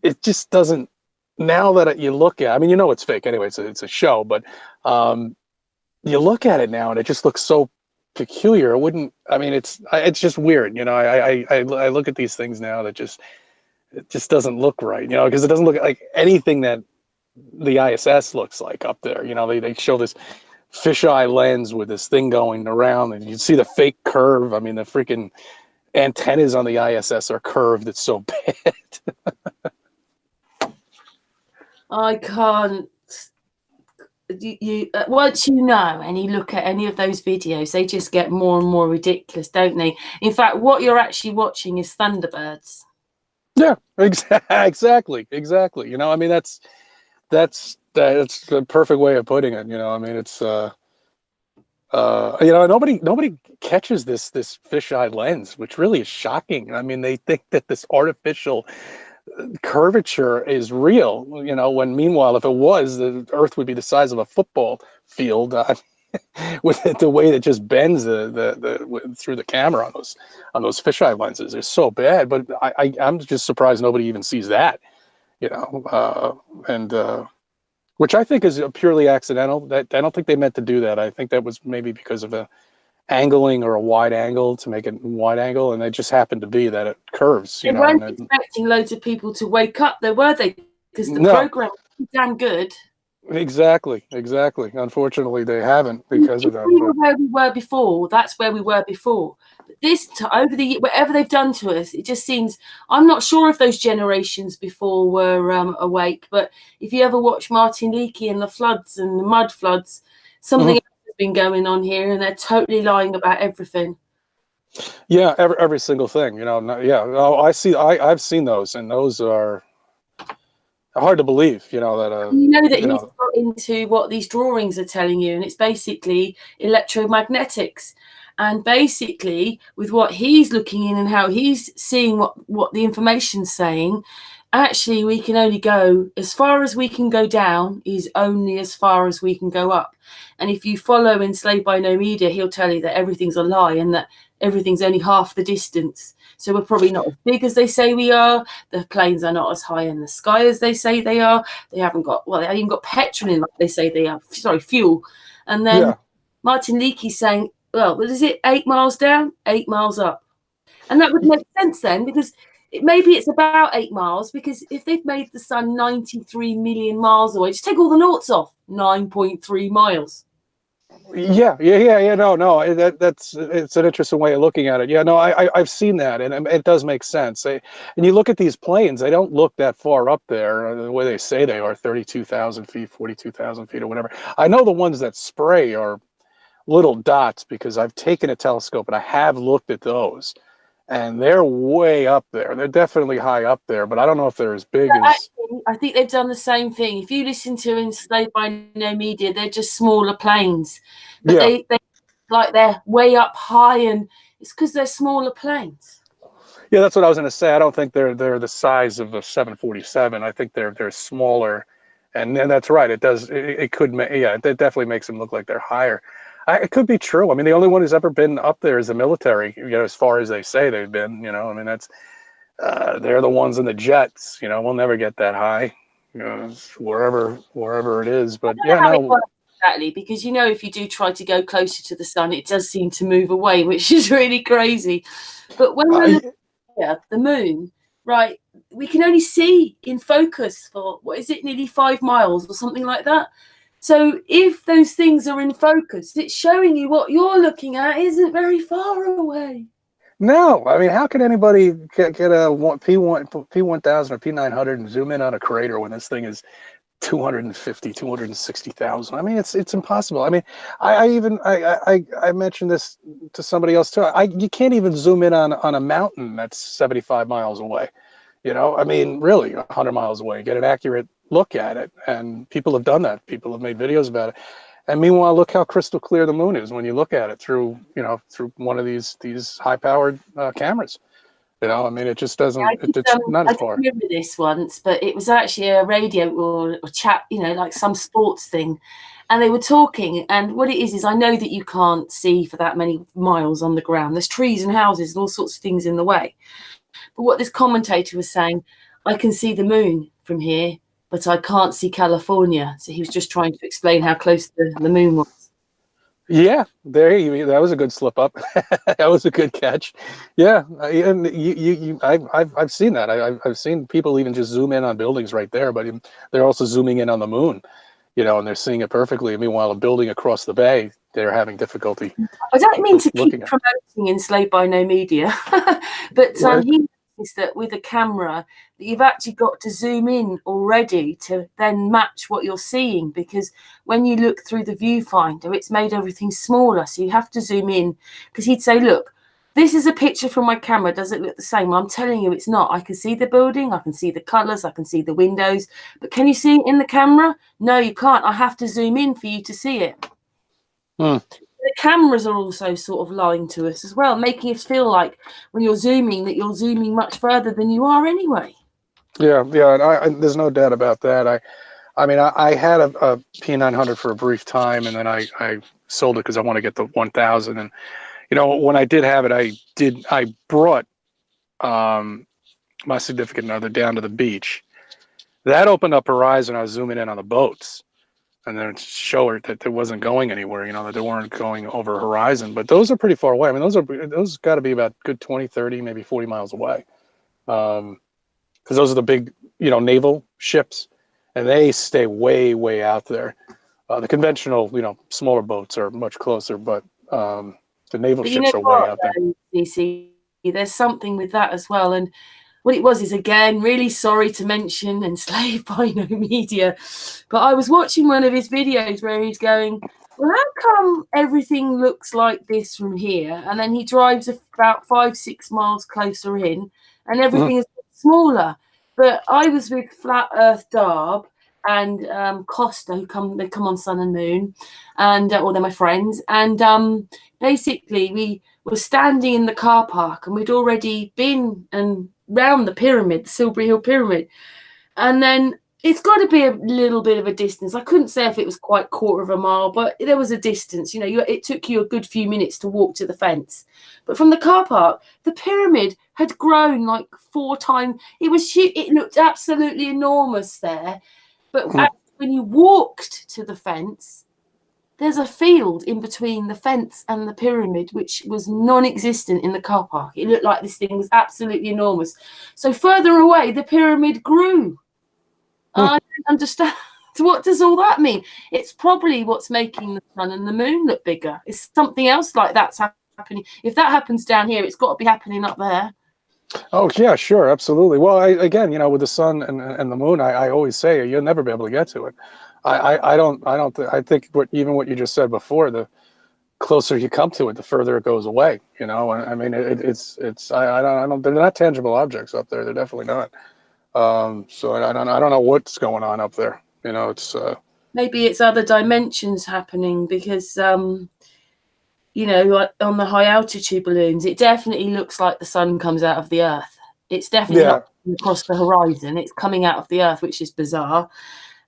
It just doesn't. Now that you look at, I mean, you know, it's fake anyway. It's a show, but you look at it now, and it just looks so peculiar. It wouldn't. I mean, it's just weird. You know, I look at these things now that it just doesn't look right. You know, because it doesn't look like anything that the ISS looks like up there. You know, they show this fisheye lens with this thing going around, and you see the fake curve. I mean, the freaking antennas on the ISS are curved. It's so bad. I can't. Once you know and you look at any of those videos, they just get more and more ridiculous, don't they? In fact, what you're actually watching is Thunderbirds. Yeah, exactly. You know, I mean, that's the perfect way of putting it. You know, I mean, it's You know, nobody catches this fisheye lens, which really is shocking. I mean, they think that this artificial curvature is real, you know, when meanwhile, if it was, the Earth would be the size of a football field, with the way that just bends through the camera on those fisheye lenses is so bad. But I'm just surprised nobody even sees that, you know, and which I think is purely accidental. That I don't think they meant to do that. I think that was maybe because of a angling or a wide angle to make it wide angle, and it just happened to be that it curves, you They know. weren't And expecting loads of people to wake up, though, were they? Because the no, program was damn good. exactly. Unfortunately, they haven't because of If that. we But were where we were before, that's where we were before. But this, over the whatever they've done to us, it just seems. I'm not sure if those generations before were awake, but if you ever watch Martin Leakey and the floods and the mud floods, something else has been going on here, and they're totally lying about everything. yeah, every single thing, you know. Yeah, oh, I've seen those, and those are hard to believe, you know, that You know that you he's know. got into what these drawings are telling you, and it's basically electromagnetics. And basically, with what he's looking in and how he's seeing what the information's saying, actually, we can only go as far as we can go down is only as far as we can go up. And if you follow Enslaved by No Media, he'll tell you that everything's a lie and that everything's only half the distance. So we're probably not as big as they say we are. The planes are not as high in the sky as they say they are. They haven't got, well, they haven't even got petrol in like they say they are. Sorry, fuel. And then Yeah, Martin Leakey's saying, well, what is it? 8 miles down, 8 miles up. And that would make sense then, because maybe it's about 8 miles, because if they've made the sun 93 million miles away, just take all the noughts off, 9.3 miles. yeah. No. That's it's an interesting way of looking at it. Yeah, no, I've seen that, and it does make sense. And you look at these planes; they don't look that far up there. The way they say they are, 32,000 feet, 42,000 feet, or whatever. I know the ones that spray are little dots because I've taken a telescope and I have looked at those, and they're way up there. They're definitely high up there, but I don't know if they're as big as. Actually, I think they've done the same thing. If you listen to Enslaved by No Media, they're just smaller planes, but Yeah, they're way up high, and it's because they're smaller planes. yeah, that's what I was going to say. I don't think they're the size of a 747. I think they're smaller, and that's right. It could yeah, it definitely makes them look like they're higher. It could be true. I mean, the only one who's ever been up there is the military. You know, as far as they say they've been. You know, I mean that's they're the ones in the jets. You know, we'll never get that high. You know, wherever it is. But I don't yeah, know how it no, works exactly, because you know if you do try to go closer to the sun, it does seem to move away, which is really crazy. But when we're looking at the moon, right, we can only see in focus for what is it, nearly 5 miles or something like that. So if those things are in focus, it's showing you what you're looking at isn't very far away. no. I mean, how can anybody get a P1000 or P900 and zoom in on a crater when this thing is 250, 260,000? I mean, it's impossible. I mean, I mentioned this to somebody else too. You can't even zoom in on a mountain that's 75 miles away. You know, I mean, really 100 miles away, get an accurate look at it. And people have done that. People have made videos about it. And meanwhile, look how crystal clear the moon is when you look at it through, you know, through one of these high powered cameras. You know, I mean, it just doesn't, it's not I as did far. remember this once, but it was actually a radio or a chat, you know, like some sports thing. And they were talking. And what it is I know that you can't see for that many miles on the ground. There's trees and houses and all sorts of things in the way. But what this commentator was saying, I can see the moon from here, but I can't see California. So he was just trying to explain how close the moon was. Yeah, that was a good slip up. That was a good catch. Yeah, and I've seen that. I've seen people even just zoom in on buildings right there, but they're also zooming in on the moon, you know, and they're seeing it perfectly. Meanwhile, a building across the bay, they're having difficulty I don't mean to keep looking at. promoting Enslaved by No Media, but Right. he noticed that with a camera that you've actually got to zoom in already to then match what you're seeing, because when you look through the viewfinder, it's made everything smaller. So you have to zoom in, because he'd say, look, this is a picture from my camera. Does it look the same? Well, I'm telling you, it's not. I can see the building. I can see the colours. I can see the windows. But can you see it in the camera? No, you can't. I have to zoom in for you to see it. Hmm. The cameras are also sort of lying to us as well, making us feel like when you're zooming that you're zooming much further than you are anyway. Yeah, yeah, and there's no doubt about that. I mean, I had a P900 for a brief time, and then I sold it because I want to get the 1000. And you know, when I did have it, I brought my significant other down to the beach. That opened up her eyes, and I was zooming in on the boats, and then show her that it wasn't going anywhere. You know, that they weren't going over horizon. But those are pretty far away. I mean, those got to be about good 20, 30, maybe 40 miles away. Because those are the big, you know, naval ships, and they stay way, way out there. The conventional, you know, smaller boats are much closer, but the naval ships are way out there. You see, there's something with that as well. And what it was is, again, really sorry to mention enslaved by no media, but I was watching one of his videos where he's going, well, how come everything looks like this from here? And then he drives about 5-6 miles closer in, and everything is smaller. But I was with Flat Earth Darb and Costa, who come on Sun and Moon, and well, they're my friends. And basically, we were standing in the car park, and we'd already been and round the pyramid, the Silbury Hill Pyramid, and then it's got to be a little bit of a distance. I couldn't say if it was quite 1/4 mile, but there was a distance. You know, it took you a good few minutes to walk to the fence. But from the car park, the pyramid had grown like 4 times. It was huge. It looked absolutely enormous there. But when you walked to the fence, there's a field in between the fence and the pyramid, which was non-existent in the car park. It looked like this thing was absolutely enormous. So further away, the pyramid grew. I don't understand. What does all that mean? It's probably what's making the sun and the moon look bigger. It's something else like that's happening. If that happens down here, it's got to be happening up there. Oh yeah, sure, absolutely. Well, again, you know, with the sun and the moon, I always say you'll never be able to get to it. I think what you just said before, the closer you come to it, the further it goes away. You know, I mean, I don't. They're not tangible objects up there. They're definitely not. So I don't know what's going on up there. You know, it's maybe it's other dimensions happening because you know, on the high altitude balloons, it definitely looks like the sun comes out of the earth. It's definitely not across the horizon. It's coming out of the earth, which is bizarre.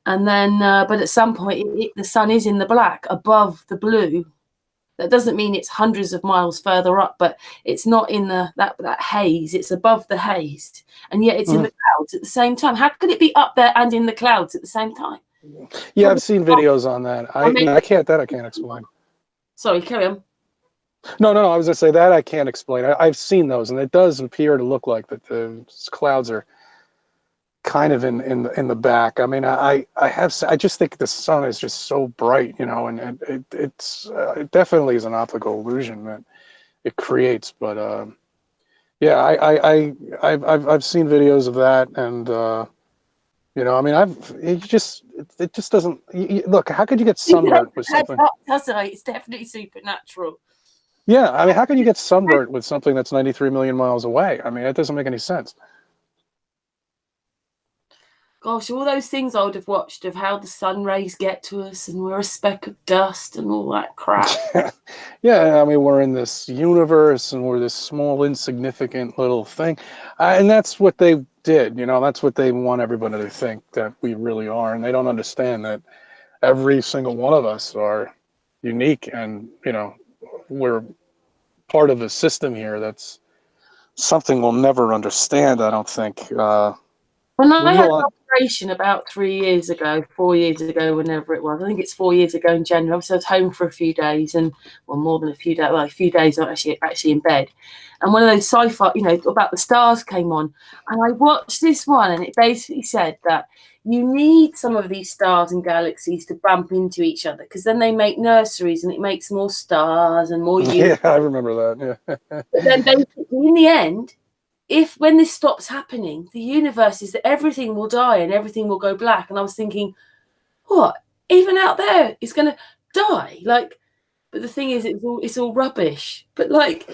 And then, but at some point, the sun is in the black above the blue. That doesn't mean it's hundreds of miles further up, but it's not in that haze. It's above the haze, and yet it's in the clouds at the same time. How could it be up there and in the clouds at the same time? Yeah, I've seen videos on that. I can't explain. Sorry, carry on. No. I was gonna say that I can't explain. I've seen those, and it does appear to look like that the clouds are kind of in the back. I mean, I just think the sun is just so bright, you know, and it definitely is an optical illusion that it creates. But yeah, I've seen videos of that, and you know, I mean, it just doesn't look. How could you get sunburnt with something? It's definitely supernatural. Yeah, I mean, how can you get sunburnt with something that's 93 million miles away? I mean, that doesn't make any sense. Gosh, all those things I would have watched of how the sun rays get to us and we're a speck of dust and all that crap. Yeah, I mean, we're in this universe and we're this small, insignificant little thing. And that's what they did, you know, that's what they want everybody to think that we really are. And they don't understand that every single one of us are unique and, you know, we're part of a system here that's something we'll never understand, I don't think. When I had an operation about 3 years ago, 4 years ago, whenever it was, I think it's 4 years ago in January. So I was home for a few days, and well, more than a few days. Well, a few days actually in bed. And one of those sci-fi, you know, about the stars came on, and I watched this one, and it basically said that you need some of these stars and galaxies to bump into each other because then they make nurseries, and it makes more stars and more. Yeah, I remember that. Yeah. But then basically, in the end, when this stops happening, the universe is that everything will die and everything will go black. And I was thinking, what? Even out there, it's going to die. Like, but the thing is, it's all rubbish. But like,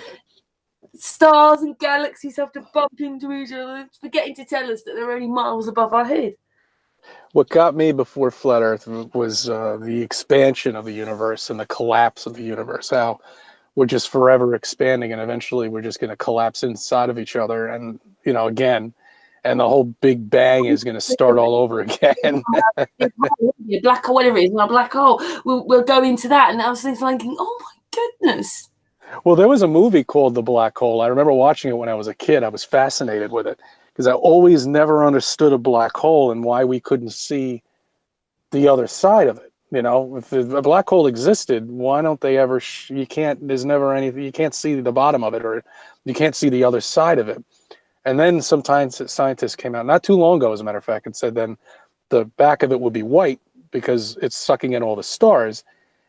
stars and galaxies have to bump into each other, forgetting to tell us that they're only miles above our head. What got me before flat Earth was the expansion of the universe and the collapse of the universe. How we're just forever expanding, and eventually we're just going to collapse inside of each other, and again, and the whole Big Bang is going to start all over again. A black hole, whatever it is, a black hole. We'll go into that, and I was thinking, oh my goodness. Well, there was a movie called The Black Hole. I remember watching it when I was a kid. I was fascinated with it because I always never understood a black hole and why we couldn't see the other side of it. If a black hole existed, why don't they ever? You can't. There's never anything. You can't see the bottom of it, or you can't see the other side of it. And then sometimes scientists came out not too long ago, as a matter of fact, and said then the back of it would be white because it's sucking in all the stars.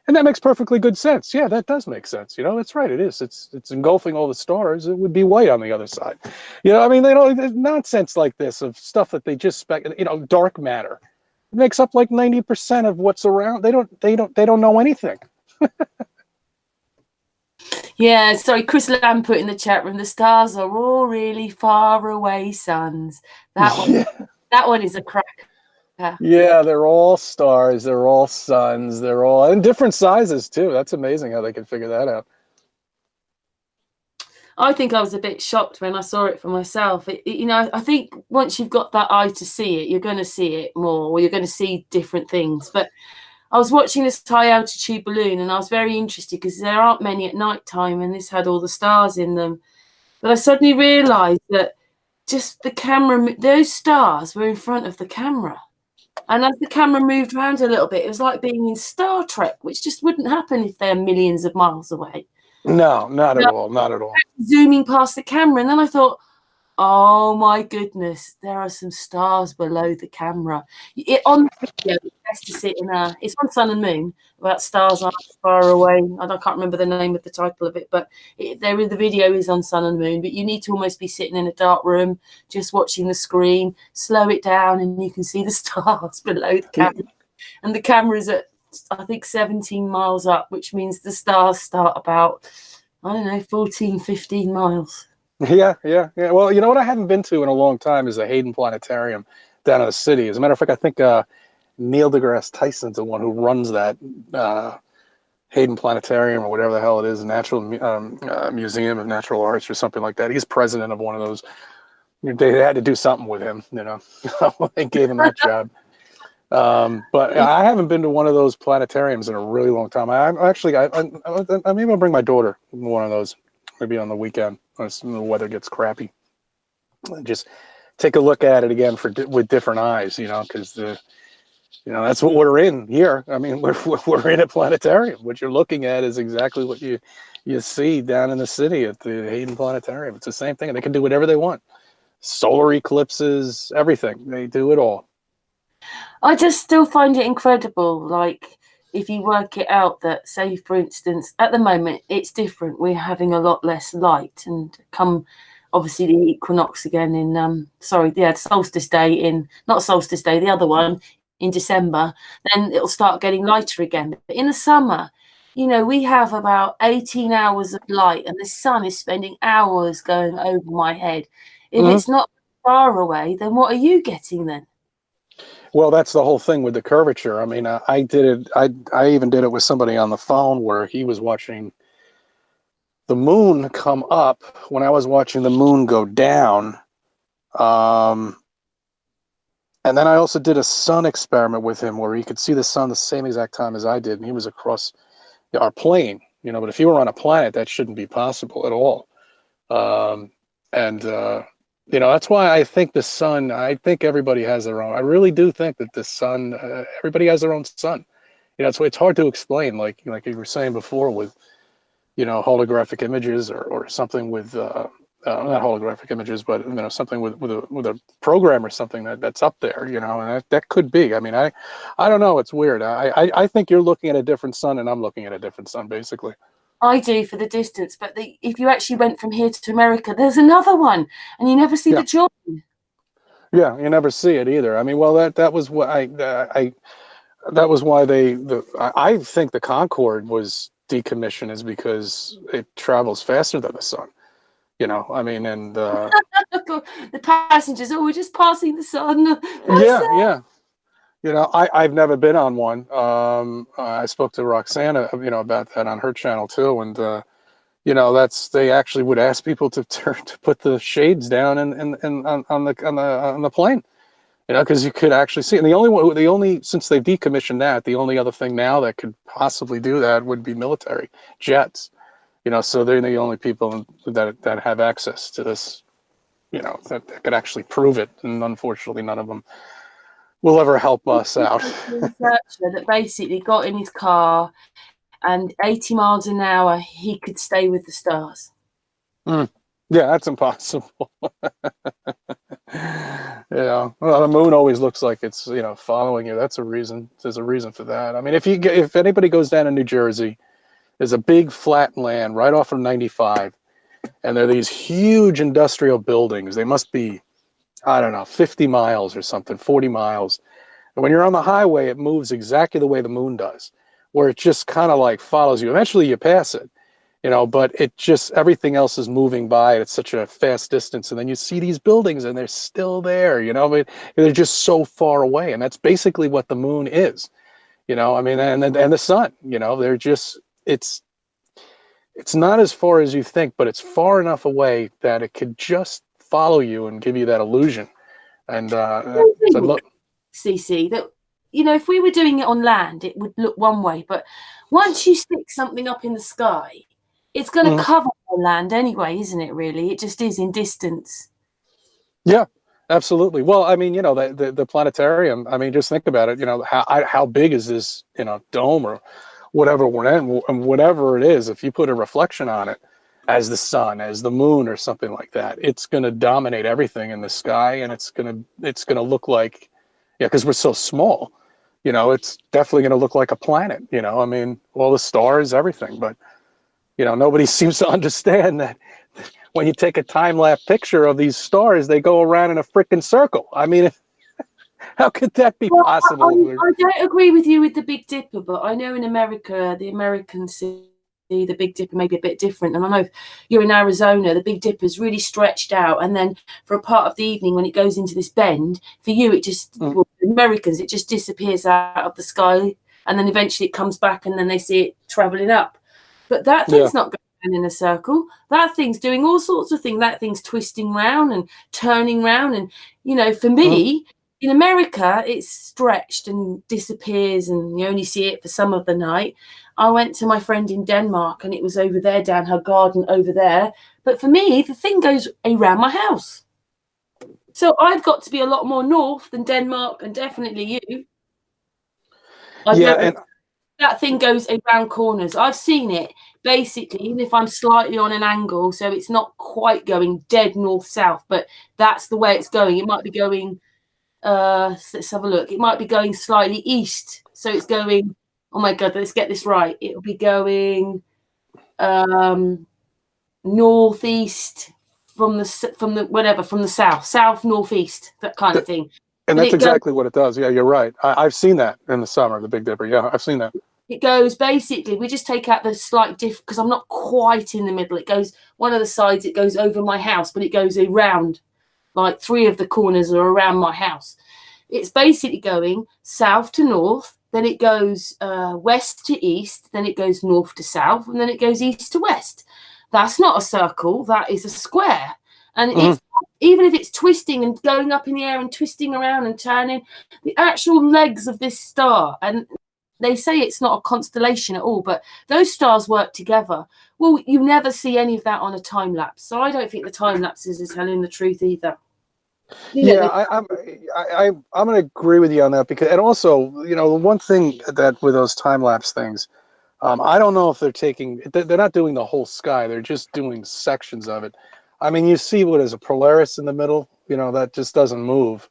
And that makes perfectly good sense. Yeah, that does make sense. That's right. It is. It's engulfing all the stars. It would be white on the other side. I mean, there's nonsense like this of stuff that they just dark matter. It makes up like 90% of what's around. They don't know anything. Yeah, sorry, Chris Lamb put in the chat room, the stars are all really far away suns. That one is a cracker. Yeah, they're all stars, they're all suns, they're all in different sizes too. That's amazing how they can figure that out. I think I was a bit shocked when I saw it for myself. I think once you've got that eye to see it, you're going to see it more, or you're going to see different things. But I was watching this high altitude balloon, and I was very interested because there aren't many at night time, and this had all the stars in them. But I suddenly realised that just the camera, those stars were in front of the camera. And as the camera moved around a little bit, it was like being in Star Trek, which just wouldn't happen if they're millions of miles away. No, not at all. Not at all. Zooming past the camera. And then I thought, oh my goodness, there are some stars below the camera. On the video, it's best to sit in it's on Sun and Moon, about stars aren't far away. I can't remember the name of the title of it, but the video is on Sun and Moon, but you need to almost be sitting in a dark room, just watching the screen, slow it down, and you can see the stars below the camera. And the camera is at, I think, 17 miles up, which means the stars start about, 14, 15 miles. Yeah. Well, you know what I haven't been to in a long time is the Hayden Planetarium down in the city. As a matter of fact, I think Neil deGrasse Tyson's the one who runs that Hayden Planetarium, or whatever the hell it is, Natural Museum of Natural Arts or something like that. He's president of one of those. They had to do something with him, They gave him that job. But I haven't been to one of those planetariums in a really long time. I maybe I'll bring my daughter to one of those, maybe on the weekend when the weather gets crappy. Just take a look at it again with different eyes, because that's what we're in here. I mean, we're in a planetarium. What you're looking at is exactly what you see down in the city at the Hayden Planetarium. It's the same thing, and they can do whatever they want. Solar eclipses, everything. They do it all. I just still find it incredible. Like, if you work it out, that, say, for instance, at the moment, it's different. We're having a lot less light, and come, obviously, the equinox again in, solstice day not solstice day, the other one in December, then it'll start getting lighter again. But in the summer, we have about 18 hours of light, and the sun is spending hours going over my head. If it's not far away, then what are you getting then? Well, that's the whole thing with the curvature. I mean, I did it. I even did it with somebody on the phone where he was watching the moon come up when I was watching the moon go down. And then I also did a sun experiment with him where he could see the sun the same exact time as I did, and he was across our plane. But if you were on a planet, that shouldn't be possible at all. That's why I think the sun, I think everybody has their own. I really do think that the sun, everybody has their own sun. It's hard to explain, like you were saying before with, holographic images or something with, not holographic images, but, something with a program or something that's up there, and that could be. I mean, I don't know. It's weird. I think you're looking at a different sun and I'm looking at a different sun, basically. I do for the distance, but if you actually went from here to America, there's another one, and you never see the join. Yeah, you never see it either. I mean, well, that was what that was why I think the Concorde was decommissioned, is because it travels faster than the sun. I mean, and the passengers, we're just passing the sun. Yeah. You know, I've never been on one. I spoke to Roxana, you know, about that on her channel too, and you know, they actually would ask people to put the shades down and on the plane, you know, because you could actually see. And the only since they've decommissioned that, the only other thing now that could possibly do that would be military jets, you know. So they're the only people that have access to this, you know, that could actually prove it. And unfortunately, none of them will ever help us out. Researcher that basically got in his car and 80 miles an hour, he could stay with the stars. Mm. Yeah, that's impossible. Yeah, well, the moon always looks like it's, you know, following you. That's a reason. There's a reason for that. I mean, if anybody goes down to New Jersey, there's a big flat land right off of 95, and there are these huge industrial buildings. They must be, I don't know, 50 miles or something, 40 miles. And when you're on the highway, it moves exactly the way the moon does, where it just kind of like follows you. Eventually you pass it, you know, but it just, everything else is moving by at such a fast distance. And then you see these buildings and they're still there, you know, but they're just so far away. And that's basically what the moon is, you know, I mean, and the sun, you know, they're just, it's not as far as you think, but it's far enough away that it could just follow you and give you that illusion. And so look, CC, that, you know, if we were doing it on land, it would look one way, but once you stick something up in the sky, it's going to cover the land anyway, isn't it? Really, it just is in distance. Yeah, absolutely. Well, I mean, you know, the planetarium. I mean, just think about it. You know, how big is this, you know, dome or whatever we're in, and whatever it is, if you put a reflection on it, as the sun, as the moon, or something like that, it's going to dominate everything in the sky, and it's gonna look like, yeah, because we're so small. You know, it's definitely going to look like a planet. You know, I mean, all the stars, everything, but you know, nobody seems to understand that when you take a time-lapse picture of these stars, they go around in a freaking circle. I mean, how could that be possible? I don't agree with you with the Big Dipper, but I know in America, the Americans see the Big Dipper maybe a bit different. And I know if you're in Arizona, the Big Dipper's really stretched out. And then for a part of the evening, when it goes into this bend, for you, it just, well, Americans, it just disappears out of the sky. And then eventually it comes back and then they see it traveling up. But that thing's not going in a circle. That thing's doing all sorts of things. That thing's twisting round and turning round. And, you know, for me, in America, it's stretched and disappears and you only see it for some of the night. I went to my friend in Denmark and it was over there, down her garden over there. But for me, the thing goes around my house. So I've got to be a lot more north than Denmark and definitely you. That thing goes around corners. I've seen it basically, even if I'm slightly on an angle, so it's not quite going dead north-south, but that's the way it's going. It might be going, let's have a look. It might be going slightly east. So it's going, oh my God, let's get this right. It'll be going northeast from the south, northeast, that kind of thing. And that's exactly what it does. Yeah, you're right. I've seen that in the summer, the Big Dipper. Yeah, I've seen that. It goes basically, we just take out the slight diff because I'm not quite in the middle. It goes one of the sides, it goes over my house, but it goes around, like 3 of the corners are around my house. It's basically going south to north, then it goes west to east, then it goes north to south, and then it goes east to west. That's not a circle, that is a square. And it's, even if it's twisting and going up in the air and twisting around and turning, the actual legs of this star, and they say it's not a constellation at all, but those stars work together. Well, you never see any of that on a time lapse. So I don't think the time lapses are telling the truth either. I'm going to agree with you on that because, and also, you know, one thing that with those time lapse things, I don't know if they're not doing the whole sky. They're just doing sections of it. I mean, you see what is a Polaris in the middle, you know, that just doesn't move.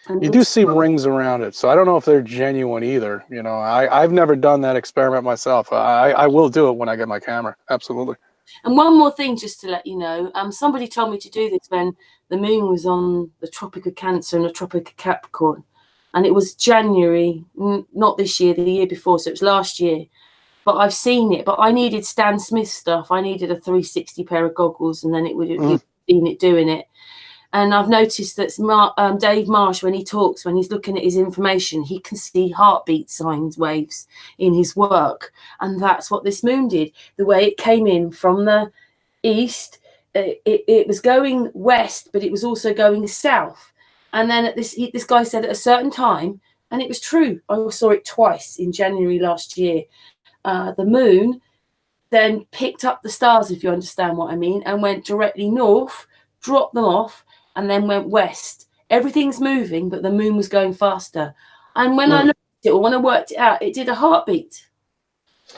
You do see rings around it, so I don't know if they're genuine either. You know, I've never done that experiment myself. I will do it when I get my camera. Absolutely. And one more thing, just to let you know, somebody told me to do this when the moon was on the Tropic of Cancer and the Tropic of Capricorn, and it was January, not this year, the year before, so it was last year. But I've seen it. But I needed Stan Smith stuff. I needed a 360 pair of goggles, and then it would have seen it doing it. And I've noticed that Dave Marsh, when he talks, when he's looking at his information, he can see heartbeat signs, waves in his work. And that's what this moon did. The way it came in from the east, it was going west, but it was also going south. And then this guy said at a certain time, and it was true, I saw it twice in January last year, the moon then picked up the stars, if you understand what I mean, and went directly north, dropped them off, and then went west. Everything's moving, but the moon was going faster. And when I looked at it, or when I worked it out, it did a heartbeat.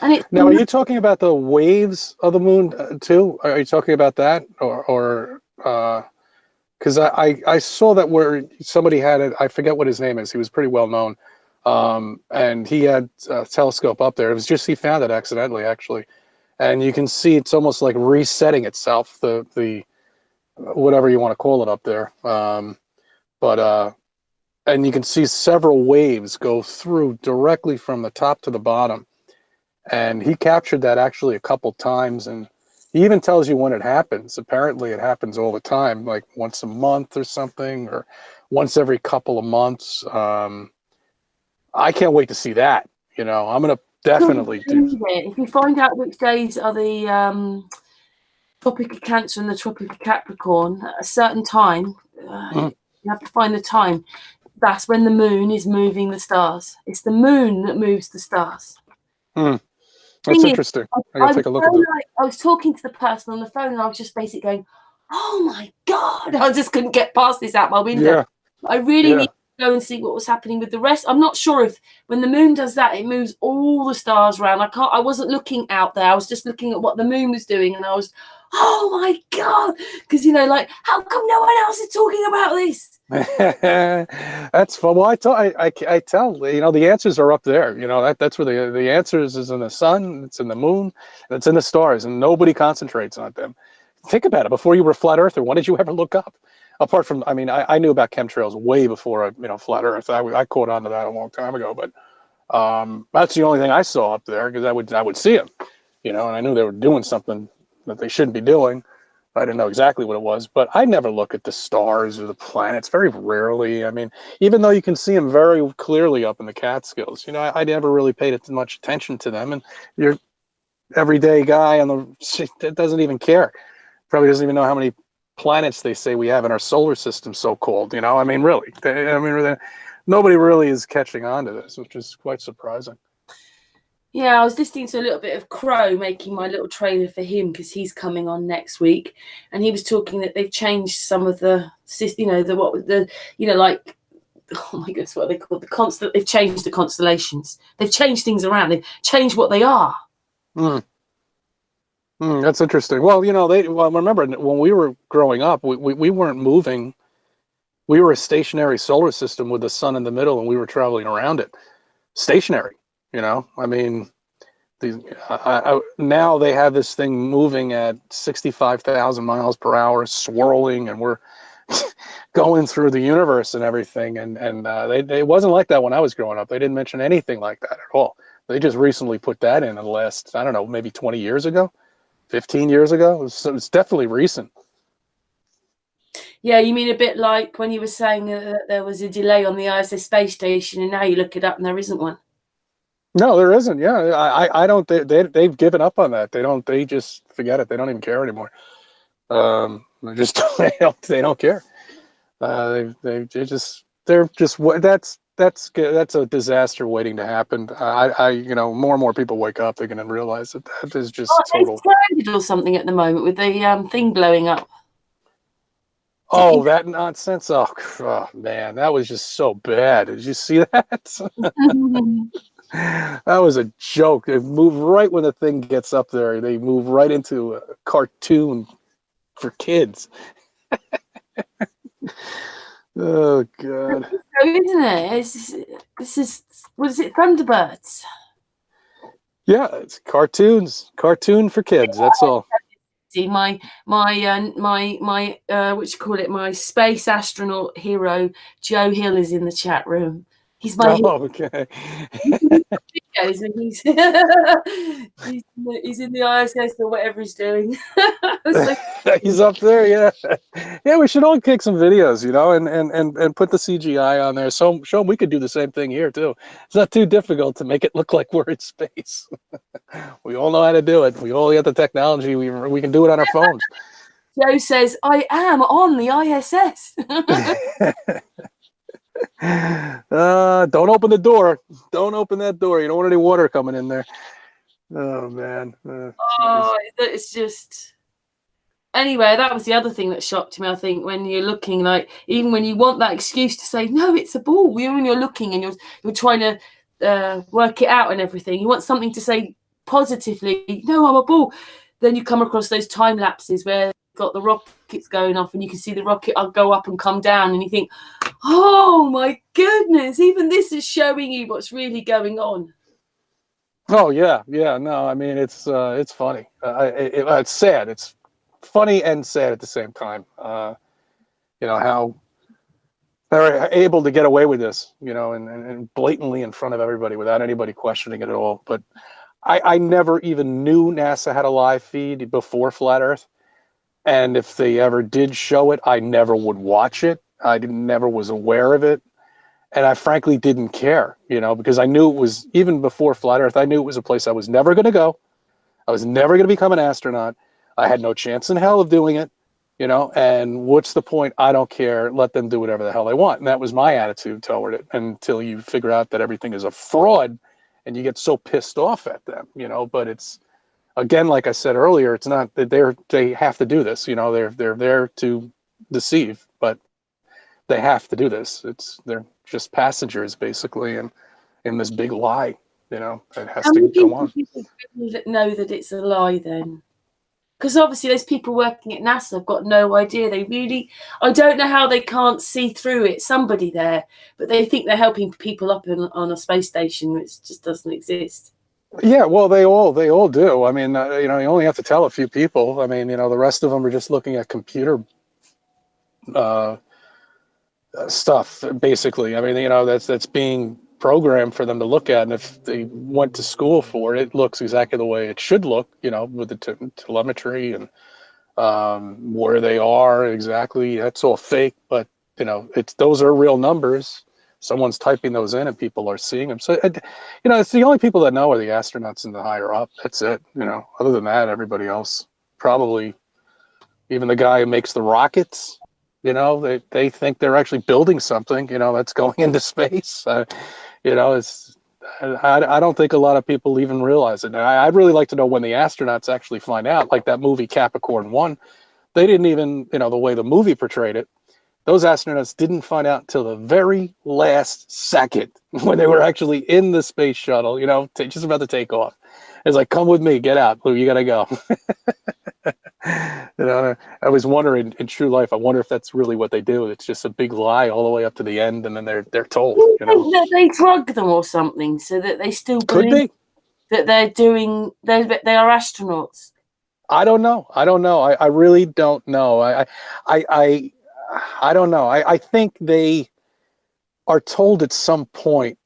And now, are you talking about the waves of the moon too? Are you talking about that, or because I saw that where somebody had it, I forget what his name is. He was pretty well known, and he had a telescope up there. It was just he found it accidentally, actually, and you can see it's almost like resetting itself. The whatever you want to call it up there, and you can see several waves go through directly from the top to the bottom. And he captured that actually a couple times, and he even tells you when it happens. Apparently it happens all the time, like once a month or something, or once every couple of months. I can't wait to see that. You know, I'm going to definitely do it. If you find out which days are the Tropic of Cancer and the Tropic of Capricorn at a certain time, you have to find the time. That's when the moon is moving the stars. It's the moon that moves the stars. That's interesting. I gotta take a look at that. I was talking to the person on the phone, and I was just basically going, "Oh my God!" I just couldn't get past this out my window. Yeah. I really need to go and see what was happening with the rest. I'm not sure if when the moon does that, it moves all the stars around. I wasn't looking out there. I was just looking at what the moon was doing, and I was, oh my God, because like, how come no one else is talking about this? That's fun. Well, I tell the answers are up there. That's where the answers is in the sun, it's in the moon, and it's in the stars, and nobody concentrates on them. Think about it. Before you were a flat earther, what did you ever look up? Apart from, I knew about chemtrails way before flat earth. I caught on to that a long time ago, but that's the only thing I saw up there, because I would see them, and I knew they were doing something that they shouldn't be doing. I didn't know exactly what it was, but I never look at the stars or the planets, very rarely. Even though you can see them very clearly up in the Catskills, I never really paid much attention to them. And your everyday guy that doesn't even care, probably doesn't even know how many planets they say we have in our solar system, so-called. Really, nobody really is catching on to this, which is quite surprising. Yeah, I was listening to a little bit of Crow making my little trailer for him, because he's coming on next week, and he was talking that they've changed some of the, like, oh my goodness, what are they called? They've changed the constellations. They've changed things around. They've changed what they are. That's interesting. Well, remember when we were growing up, we weren't moving. We were a stationary solar system with the sun in the middle, and we were traveling around it, stationary. Now they have this thing moving at 65,000 miles per hour, swirling, and we're going through the universe and everything. And it wasn't like that when I was growing up. They didn't mention anything like that at all. They just recently put that in the last, I don't know, maybe 20 years ago, 15 years ago. It's definitely recent. Yeah, you mean a bit like when you were saying that there was a delay on the ISS space station, and now you look it up and there isn't one. No, there isn't. Yeah, I don't. They've given up on that. They just forget it. They don't even care anymore. They don't care. That's a disaster waiting to happen. More and more people wake up, they're going to realize that is just total. It's or something at the moment with the thing blowing up. Oh, that nonsense! Oh man, that was just so bad. Did you see that? That was a joke. They move right when the thing gets up there. They move right into a cartoon for kids. Oh God! So, isn't it? What is it? Thunderbirds. Yeah, it's cartoon for kids. That's all. My what you call it? My space astronaut hero Joe Hill is in the chat room. He's my okay. he's in the ISS or whatever he's doing. So He's up there, yeah. Yeah, we should all kick some videos, and put the CGI on there. So show them we could do the same thing here too. It's not too difficult to make it look like we're in space. We all know how to do it. We all get the technology. We can do it on our phones. Joe says, I am on the ISS. Don't open the door. Don't open that door. You don't want any water coming in there. Oh man. Oh, it's just. Anyway, that was the other thing that shocked me. I think when you're looking, like, even when you want that excuse to say no, it's a ball. When you're looking and you're trying to work it out and everything, you want something to say positively. No, I'm a ball. Then you come across those time lapses where you've got the rockets going off and you can see the rocket go up and come down, and you think, oh my goodness, even this is showing you what's really going on. Oh yeah, yeah. No, I mean it's funny. It's sad. It's funny and sad at the same time. How they're able to get away with this, and blatantly in front of everybody without anybody questioning it at all. But I never even knew NASA had a live feed before Flat Earth. And if they ever did show it, I never would watch it. Never was aware of it. And I frankly didn't care, because I knew it was, even before Flat Earth, I knew it was a place I was never going to go. I was never going to become an astronaut. I had no chance in hell of doing it, and what's the point? I don't care. Let them do whatever the hell they want. And that was my attitude toward it until you figure out that everything is a fraud and you get so pissed off at them, but it's, again, like I said earlier, it's not that they have to do this, they're there to deceive, but they have to do this. They're just passengers basically in this big lie, that has to go on. People know that it's a lie then? Because obviously those people working at NASA have got no idea. I don't know how they can't see through it. Somebody there, but they think they're helping people up on a space station, which just doesn't exist. Yeah, well, they all do. I mean, you only have to tell a few people. I mean, the rest of them are just looking at computer stuff, basically. I mean, that's being programmed for them to look at, and if they went to school for it, it looks exactly the way it should look, with the telemetry and where they are exactly. That's all fake, but those are real numbers. Someone's typing those in, and people are seeing them. So, it's the only people that know are the astronauts and the higher up. That's it. Other than that, everybody else, probably even the guy who makes the rockets. They think they're actually building something, that's going into space. It's, I don't think a lot of people even realize it. I'd really like to know when the astronauts actually find out, like that movie Capricorn 1. They didn't even, the way the movie portrayed it, those astronauts didn't find out until the very last second when they were actually in the space shuttle, just about to take off. It's like, come with me, get out, Lou, you gotta go. I was wondering in true life, I wonder if that's really what they do. It's just a big lie all the way up to the end, and then they're told. That they drug them or something, so that they still believe that they are astronauts. I don't know. I really don't know. I don't know. I think they are told at some point,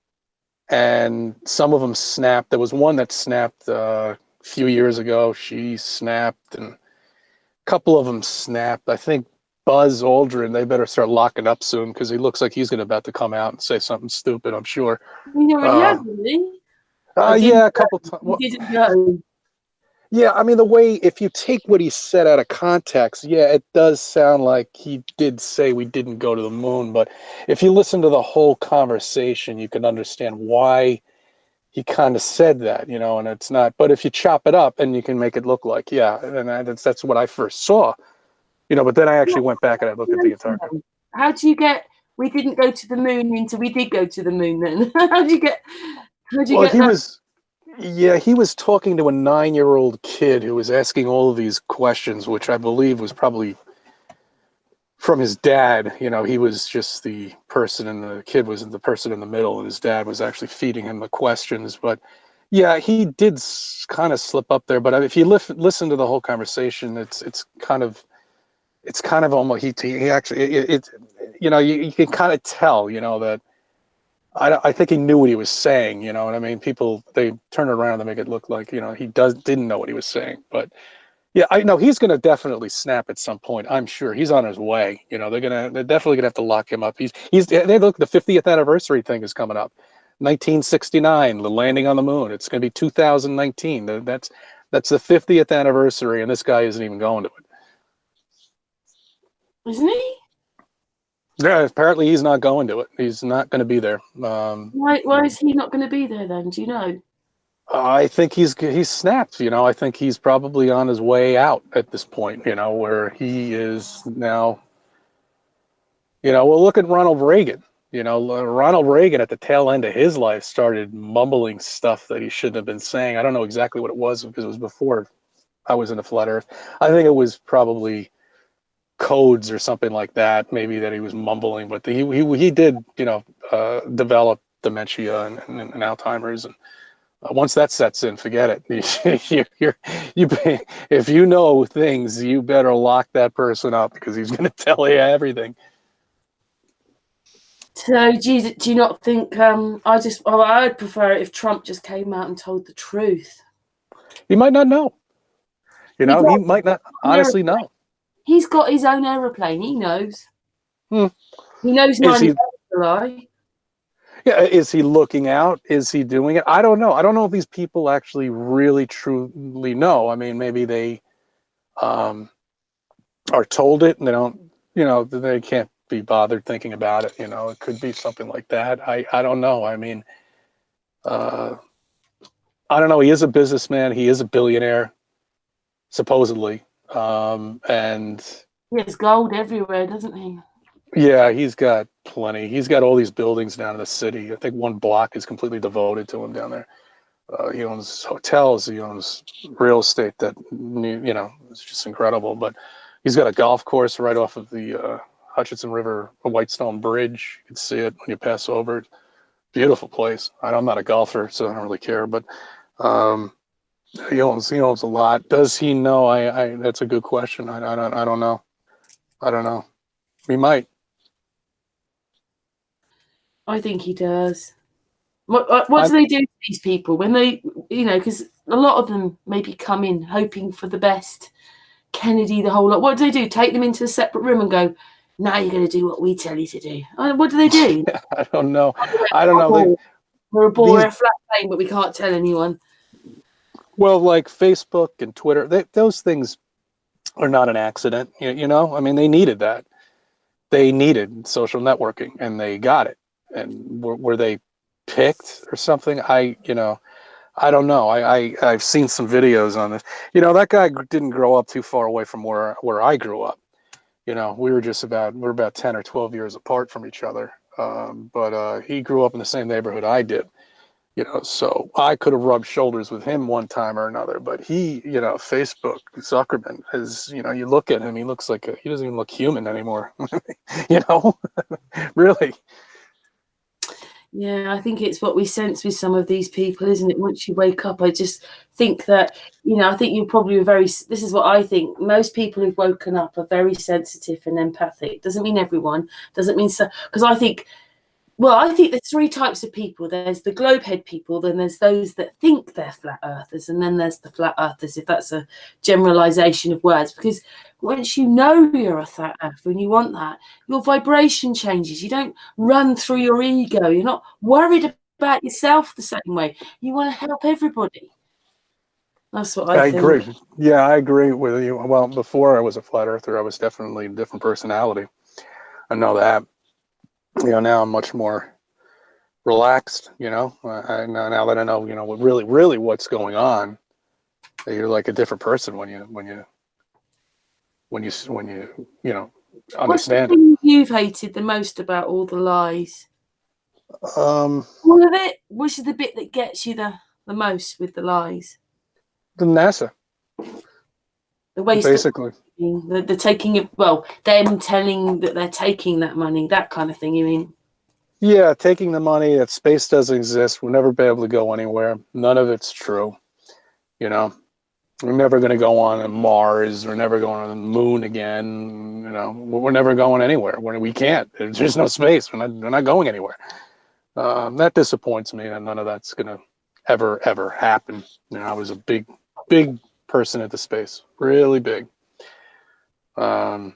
and some of them snapped. There was one that snapped a few years ago. She snapped, and a couple of them snapped. I think Buzz Aldrin, they better start locking up soon, because he looks like he's about to come out and say something stupid, I'm sure. Really? Yeah, a couple times. Well, didn't go. Yeah, I mean, if you take what he said out of context, yeah, it does sound like he did say we didn't go to the moon. But if you listen to the whole conversation, you can understand why he kind of said that, and it's not. But if you chop it up, and you can make it look like, yeah, and that's what I first saw, but then I actually went back and I looked at the entire. How do you get, we didn't go to the moon into we did go to the moon then? How do you get that? He was talking to a 9-year-old kid who was asking all of these questions, which I believe was probably from his dad. He was just the person, and the kid was the person in the middle, and his dad was actually feeding him the questions. But yeah, he did kind of slip up there. But if you listen to the whole conversation, it's kind of almost he actually you can kind of tell that. I think he knew what he was saying, what I mean? People, they turn it around and make it look like, he didn't know what he was saying. But Yeah, I know he's going to definitely snap at some point. I'm sure he's on his way. You know, they're definitely going to have to lock him up. They look, the 50th anniversary thing is coming up. 1969, the landing on the moon. It's going to be 2019. That's the 50th anniversary, and this guy isn't even going to it. Isn't he? Yeah, apparently he's not going to it. He's not going to be there. Why is he not going to be there then? Do you know? I think he's snapped. You know, I think he's probably on his way out at this point. You know, where he is now. You know, well, look at Ronald Reagan. You know, Ronald Reagan at the tail end of his life started mumbling stuff that he shouldn't have been saying. I don't know exactly what it was because it was before I was into flat Earth. I think it was probably codes or something like that, maybe that he was mumbling. But he did, you know, develop dementia and Alzheimer's, and once that sets in, forget it. If you know things, you better lock that person up because he's going to tell you everything. So do you not think? I'd prefer it if Trump just came out and told the truth. He might not know. You know, he might not honestly know. He's got his own aeroplane. He knows. Hmm. He knows 90% is a lie. Yeah, is he looking out? Is he doing it? I don't know. I don't know if these people actually really truly know. I mean, maybe they are told it and they don't, you know, they can't be bothered thinking about it. You know, it could be something like that. I don't know. I mean, I don't know. He is a businessman. He is a billionaire, supposedly. And he has gold everywhere, doesn't he? Yeah, he's got plenty. He's got all these buildings down in the city. I think one block is completely devoted to him down there. He owns hotels. He owns real estate that, you know, it's just incredible. But he's got a golf course right off of the Hutchinson River, a Whitestone Bridge. You can see it when you pass over. Beautiful place. I'm not a golfer, so I don't really care. But he owns a lot. Does he know? That's a good question. I don't know. I don't know. He might. I think he does. What do they do to these people when they, you know, because a lot of them maybe come in hoping for the best. Kennedy, the whole lot. What do they do? Take them into a separate room and go, now you're going to do what we tell you to do. What do they do? I don't know. I don't know. We're a ball, we're a flat plane, but we can't tell anyone. Well, like Facebook and Twitter, those things are not an accident. You know, I mean, they needed that. They needed social networking, and they got it. And were they picked or something? I don't know. I've seen some videos on this. You know, that guy didn't grow up too far away from where I grew up. You know, we're about 10 or 12 years apart from each other. But he grew up in the same neighborhood I did. You know, so I could have rubbed shoulders with him one time or another. But he, you know, Facebook Zuckerman is, you know, you look at him, he looks like he doesn't even look human anymore. You know, really. Yeah, I think it's what we sense with some of these people, isn't it? Once you wake up, I just think that, you know, I think you probably were this is what I think. Most people who've woken up are very sensitive and empathic. Doesn't mean everyone, doesn't mean so, because I think there's three types of people. There's the globehead people, then there's those that think they're flat earthers, and then there's the flat earthers, if that's a generalization of words. Because once you know you're a flat earther and you want that, your vibration changes. You don't run through your ego. You're not worried about yourself the same way. You want to help everybody. That's what I think. Agree. Yeah, I agree with you. Well, before I was a flat earther, I was definitely a different personality. I know that. You know, now I'm much more relaxed. You know, now that I know, you know, what really what's going on, you're like a different person when you understand What's the thing you've hated the most about all the lies? All of it. Which is the bit that gets you the most with the lies? the NASA. The waste, basically. The taking of, them telling that they're taking that money, that kind of thing. You mean? Yeah, taking the money, that space doesn't exist. We'll never be able to go anywhere. None of it's true. You know, we're never going to go on Mars. We're never going on the moon again. You know, we're never going anywhere. We can't. There's no space. We're not going anywhere. That disappoints me, and none of that's going to ever happen. You know, I was a big person into space. Really big. That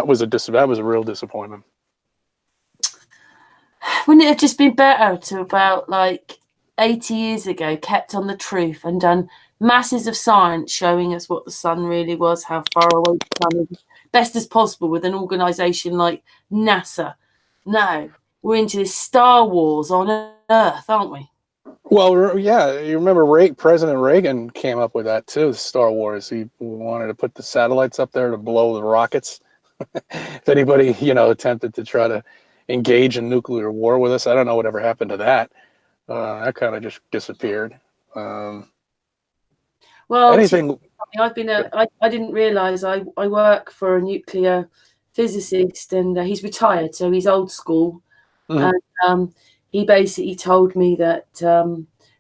was a real disappointment. Wouldn't it have just been better to about like 80 years ago kept on the truth and done masses of science showing us what the sun really was, how far away the sun is, best as possible with an organisation like NASA? No, we're into this Star Wars on Earth, aren't we? Well, yeah, you remember President Reagan came up with that too, Star Wars. He wanted to put the satellites up there to blow the rockets. If anybody, attempted to try to engage in nuclear war with us, I don't know whatever happened to that. That kind of just disappeared. Well, anything. I didn't realise I work for a nuclear physicist, and he's retired, so he's old school. Mhm. And he basically told me that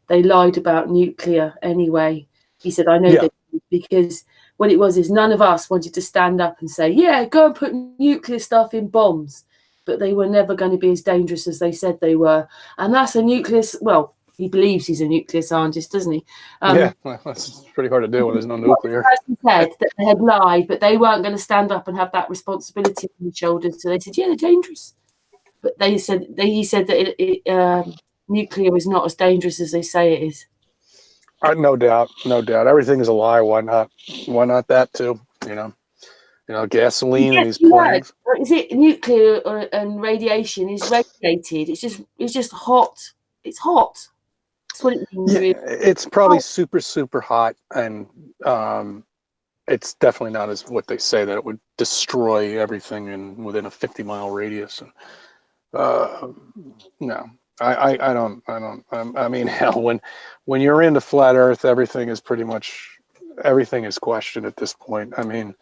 they lied about nuclear anyway. He said, I know Yeah. they did, because what it was is none of us wanted to stand up and say, yeah, go and put nuclear stuff in bombs. But they were never going to be as dangerous as they said they were. And that's a nuclear, well, he believes he's a nuclear scientist, doesn't he? Yeah, well, that's pretty hard to do when there's no nuclear. The person said that they had lied, but they weren't going to stand up and have that responsibility on their shoulders. So they said, yeah, they're dangerous. But he said that nuclear is not as dangerous as they say it is. No doubt. Everything is a lie. Why not? Why not that too? Gasoline and these planes. Is it nuclear and radiation is radiated? It's just hot. It's hot. That's what it means. Yeah, really. it's probably super, super hot, and it's definitely not as what they say, that it would destroy everything within a 50-mile radius. And no, I don't. I mean, hell, when you're into flat Earth, everything is questioned at this point. I mean,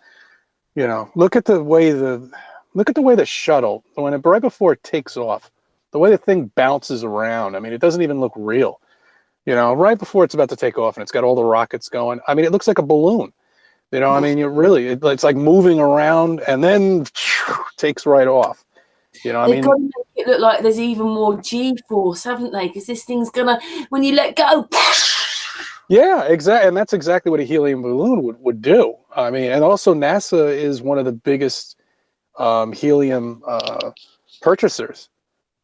look at the way the shuttle, right before it takes off, the way the thing bounces around. I mean, it doesn't even look real. Right before it's about to take off and it's got all the rockets going. I mean, it looks like a balloon. I mean, it's like moving around and then takes right off. They've got to make it look like there's even more G-force, haven't they? Because this thing's gonna, when you let go. Yeah, exactly, and that's exactly what a helium balloon would do. I mean, and also NASA is one of the biggest helium purchasers.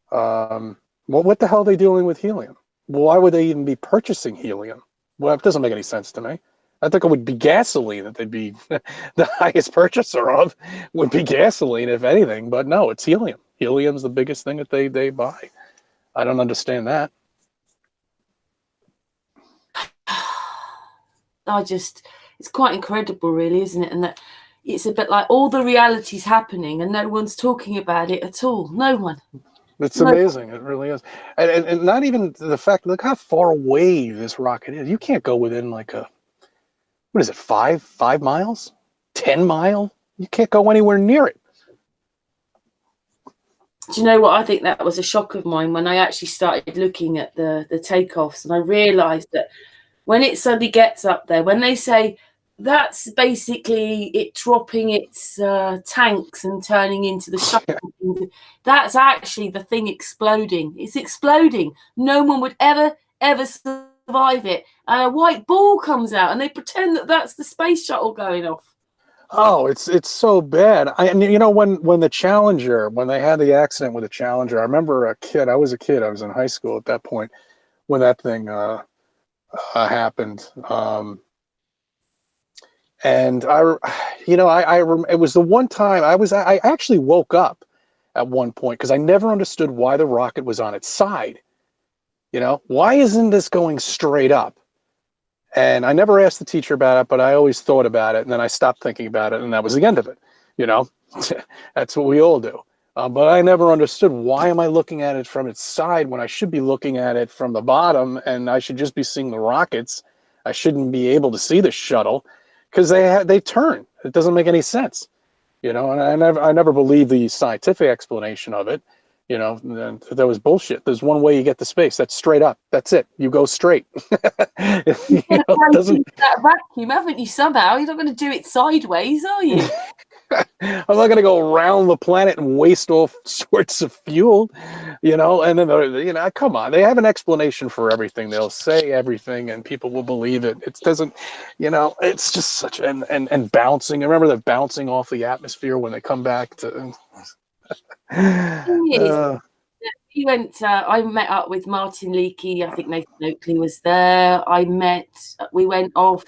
What the hell are they doing with helium? Why would they even be purchasing helium? Well, it doesn't make any sense to me. I think it would be gasoline that they'd be the highest purchaser of, would be gasoline, if anything. But no, it's helium. Helium's the biggest thing that they buy. I don't understand that. It's quite incredible, really, isn't it? And that it's a bit like all the reality's happening and no one's talking about it at all. No one. It's amazing. It really is. And not even the fact, look how far away this rocket is. You can't go within like what is it, 5 miles? 10 mile? You can't go anywhere near it. Do you know what? I think that was a shock of mine when I actually started looking at the takeoffs, and I realised that when it suddenly gets up there, when they say that's basically it dropping its tanks and turning into the shuttle, that's actually the thing exploding. It's exploding. No one would ever survive it. And a white ball comes out and they pretend that that's the space shuttle going off. Oh, it's so bad. When the Challenger, when they had the accident with the Challenger, I remember I was in high school at that point when that thing happened. And it was the one time I actually woke up at one point because I never understood why the rocket was on its side. Why isn't this going straight up? And I never asked the teacher about it, but I always thought about it, and then I stopped thinking about it, and that was the end of it. That's what we all do. But I never understood, why am I looking at it from its side when I should be looking at it from the bottom, and I should just be seeing the rockets? I shouldn't be able to see the shuttle because they turn. It doesn't make any sense. And I never believed the scientific explanation of it. That was bullshit. There's one way you get to space. That's straight up. That's it. You go straight. Doesn't that vacuum, haven't you? Somehow you're not going to do it sideways, are you? I'm not going to go around the planet and waste all sorts of fuel, you know. And then, you know, come on, they have an explanation for everything. They'll say everything, and people will believe it. It doesn't, you know. It's just such and bouncing. Remember the bouncing off the atmosphere when they come back to. We went. I met up with Martin Leakey. I think Nathan Oakley was there. We went off.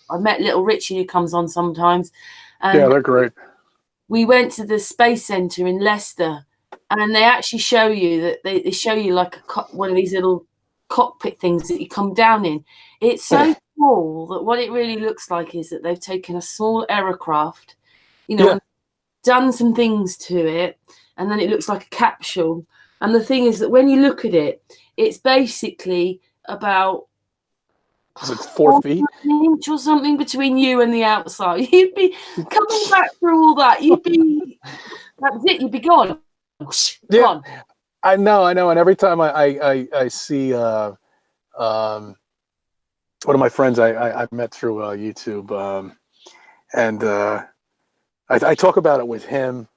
I met Little Richie, who comes on sometimes. And yeah, they're great. we went to the Space Centre in Leicester, and they actually show you that they show you like one of these little cockpit things that you come down in. It's so small that what it really looks like is that they've taken a small aircraft, you know, and done some things to it, and then it looks like a capsule. And the thing is that when you look at it, it's basically about Is it 4 feet? An inch or something between you and the outside. You'd be coming back through all that. That's it. You'd be gone. Yeah, gone. I know. And every time I see one of my friends I met through YouTube, and I talk about it with him.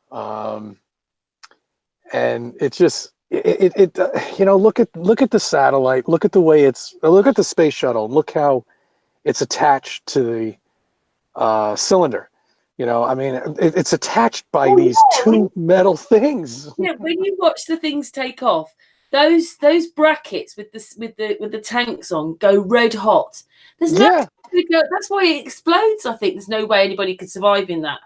And it's just you know, look at the satellite, look at the way look at the space shuttle, look how it's attached to the cylinder. You know, I mean, it's attached by these two metal things. Yeah, when you watch the things take off, those brackets with the tanks on go red hot. There's no that's why it explodes. I think there's no way anybody could survive in that.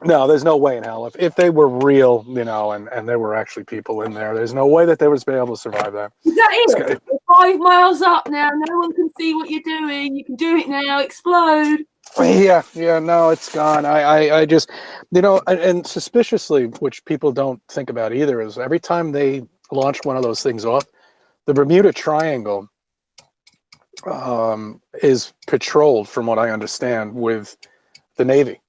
No, there's no way in hell. If they were real, you know, and there were actually people in there, there's no way that they would be able to survive that. Is that it? We're 5 miles up now. No one can see what you're doing. You can do it now. Explode. Yeah, no, it's gone. I just, you know, and suspiciously, which people don't think about either, is every time they launch one of those things off, the Bermuda Triangle is patrolled, from what I understand, with the Navy.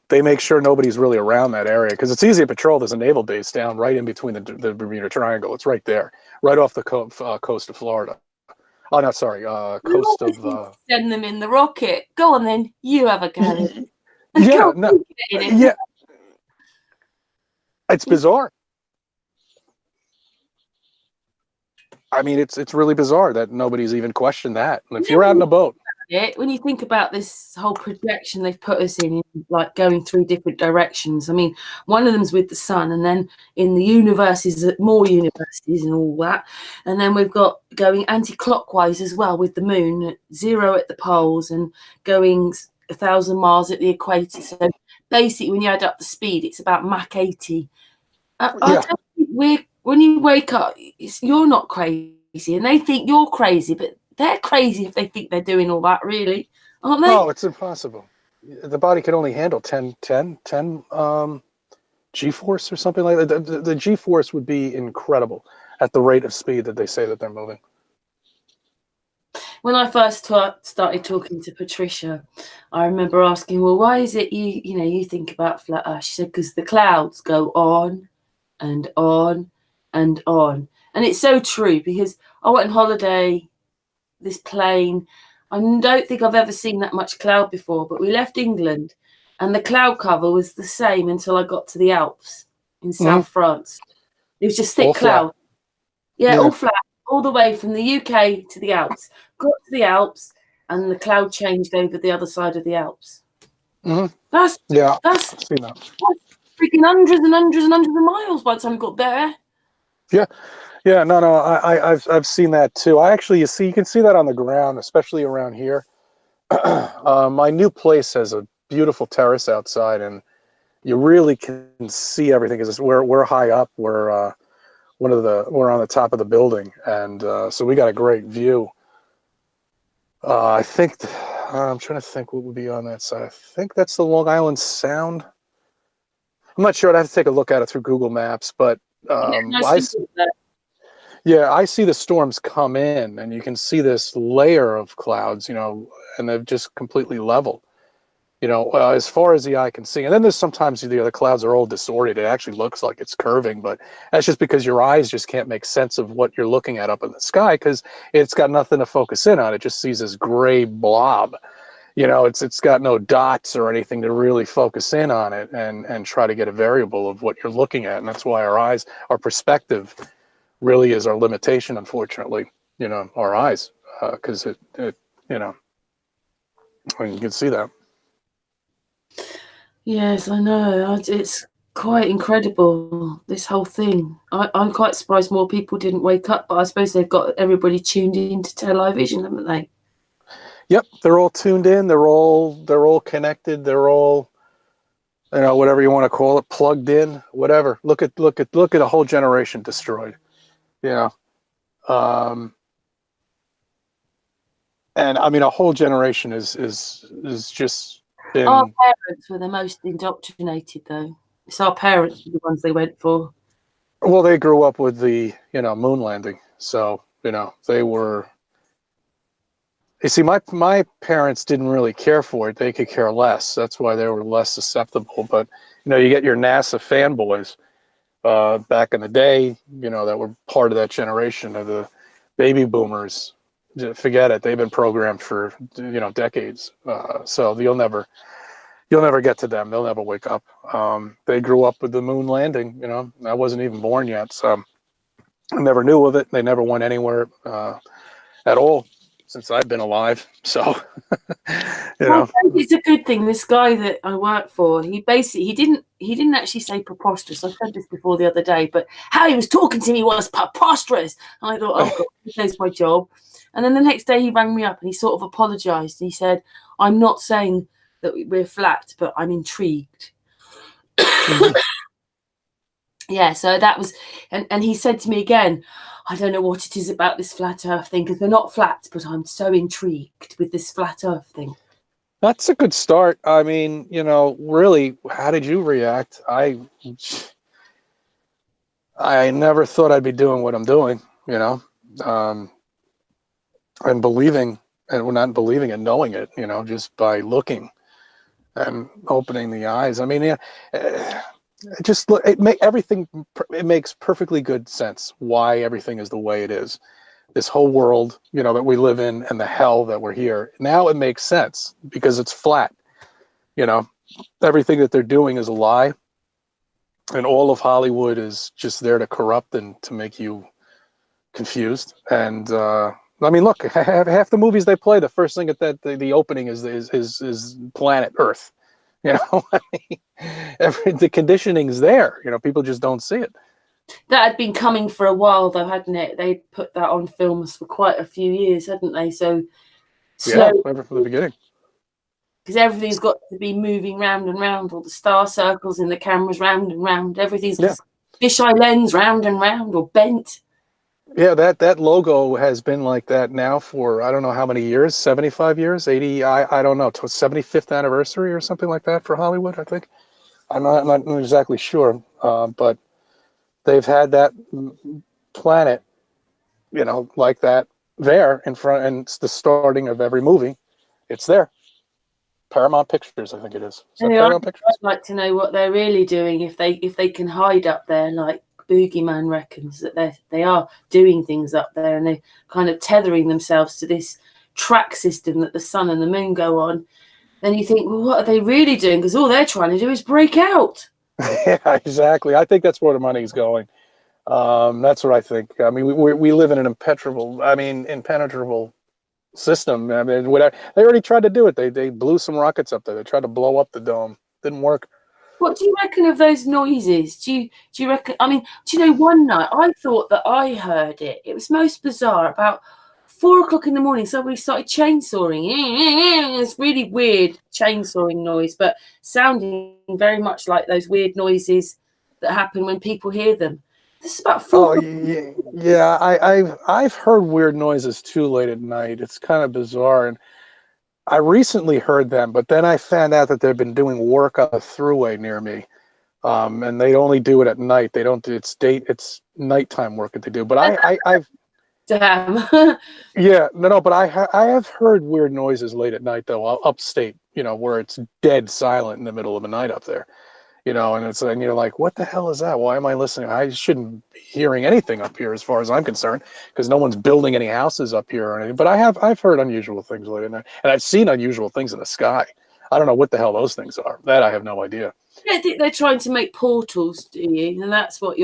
They make sure nobody's really around that area because it's easy to patrol. There's a naval base down right in between the Bermuda Triangle. It's right there, right off the coast of Florida. Oh, no, sorry, coast of. Send them in the rocket. Go on then. You have a go. Yeah, no, yeah. It's bizarre. I mean, it's really bizarre that nobody's even questioned that. If you're out in a boat. When you think about this whole projection they've put us in, like going through different directions. I mean, one of them's with the sun, and then in the universes, more universities and all that. And then we've got going anti-clockwise as well with the moon, 0 at the poles and going 1,000 miles at the equator. So basically, when you add up the speed, it's about Mach 80. I don't think when you wake up, you're not crazy, and they think you're crazy, but they're crazy if they think they're doing all that, really, aren't they? Oh, it's impossible. The body can only handle 10 G-force or something like that. The G-force would be incredible at the rate of speed that they say that they're moving. When I first started talking to Patricia, I remember asking, well, why is it you think about flat Earth? She said, because the clouds go on and on and on. And it's so true, because I went on holiday, this plane, I don't think I've ever seen that much cloud before, but we left England and the cloud cover was the same until I got to the Alps in South France. It was just thick cloud. Yeah, all flat, all the way from the UK to the Alps. Got to the Alps and the cloud changed over the other side of the Alps. That's freaking hundreds and hundreds and hundreds of miles by the time we got there. Yeah, no, I've seen that too. You can see that on the ground, especially around here. My new place has a beautiful terrace outside, and you really can see everything. Because we're high up, we're on the top of the building, and so we got a great view. I think I'm trying to think what would be on that side. I think that's the Long Island Sound. I'm not sure. I'd have to take a look at it through Google Maps, but I see the storms come in, and you can see this layer of clouds, you know, and they've just completely level, you know, as far as the eye can see. And then there's sometimes the clouds are all disoriented. It actually looks like it's curving, but that's just because your eyes just can't make sense of what you're looking at up in the sky because it's got nothing to focus in on. It just sees this gray blob, You know, it's got no dots or anything to really focus in on it and try to get a variable of what you're looking at. And that's why our eyes, our perspective really is our limitation, unfortunately, you know, our eyes, because it, you know, and you can see that. Yes, I know. It's quite incredible, this whole thing. I'm quite surprised more people didn't wake up, but I suppose they've got everybody tuned into television, haven't they? Yep, they're all tuned in. They're all connected. They're all, you know, whatever you want to call it, plugged in, whatever. Look at a whole generation destroyed. You know, and I mean, a whole generation is just Our been. parents were the most indoctrinated, though. It's our parents were the ones they went for. Well, they grew up with the, you know, moon landing, so you know they were. You see, my parents didn't really care for it. They could care less. That's why they were less susceptible. But you know, you get your NASA fanboys back in the day, you know, that were part of that generation of the baby boomers. Forget it. They've been programmed for, you know, decades. So you'll never get to them. They'll never wake up. They grew up with the moon landing. You know, I wasn't even born yet, so I never knew of it. They never went anywhere at all since I've been alive. So, you Well, know. it's a good thing. This guy that I work for, he didn't actually say preposterous. I said this before the other day, but how he was talking to me was preposterous. And I thought, oh God, he knows my job. And then the next day he rang me up and he sort of apologised. He said, I'm not saying that we're flat, but I'm intrigued. Yeah, so that was, and he said to me again, I don't know what it is about this flat earth thing, because we're not flat, but I'm so intrigued with this flat earth thing. That's a good start. I mean, you know, really, how did you react? I never thought I'd be doing what I'm doing, you know, and believing, and not believing and knowing it, you know, just by looking and opening the eyes. I mean, yeah, just look. It makes perfectly good sense why everything is the way it is. This whole world, you know, that we live in, and the hell that we're here. Now it makes sense because it's flat. You know, everything that they're doing is a lie, and all of Hollywood is just there to corrupt and to make you confused. And I mean, look, half the movies they play, the first thing at the opening is planet Earth. You know, I mean, the conditioning's there. You know, people just don't see it. That had been coming for a while, though, hadn't it? They put that on films for quite a few years, hadn't they? So Yeah, slow, ever from the beginning. because everything's got to be moving round and round, all the star circles in the cameras round and round. Everything's Yeah, fisheye lens round and round or bent. yeah. That logo has been like that now for I don't know how many years, 75 years, 80. I don't know, 75th anniversary or something like that for Hollywood. I think I'm not exactly sure, but they've had that planet, you know, like that there in front, and it's the starting of every movie. It's there. Paramount Pictures, I think it is. Is that Anyway, Paramount Pictures? I'd like to know what they're really doing if they can hide up there, like Boogeyman reckons that they are doing things up there, and they're kind of tethering themselves to this track system that the sun and the moon go on. Then you think, well, what are they really doing? Because all they're trying to do is break out. Yeah, exactly. I think that's where the money's going. That's what I think. I mean, we live in an impenetrable system. I mean, whatever. They already tried to do it. They blew some rockets up there. They tried to blow up the dome. Didn't work. What do you reckon of those noises? Do you reckon? I mean, do you know? One night I thought that I heard it. It was most bizarre. About 4 o'clock in the morning, somebody started chainsawing. It's really weird chainsawing noise, but sounding very much like those weird noises that happen when people hear them. This is about four. Oh yeah, yeah. I've heard weird noises too late at night. It's kind of bizarre, and I recently heard them, but then I found out that they've been doing work on a throughway near me, and they only do it at night. They don't do it's nighttime work that they do. But I've Damn. yeah, no, but I have heard weird noises late at night though, upstate, you know, where it's dead silent in the middle of the night up there. and you're like, what the hell is that? Why am I listening? I shouldn't be hearing anything up here as far as I'm concerned, because no one's building any houses up here or anything. But I've heard unusual things lately, and I've seen unusual things in the sky. I don't know what the hell those things are. That I have no idea. I think they're trying to make portals, do you? And that's what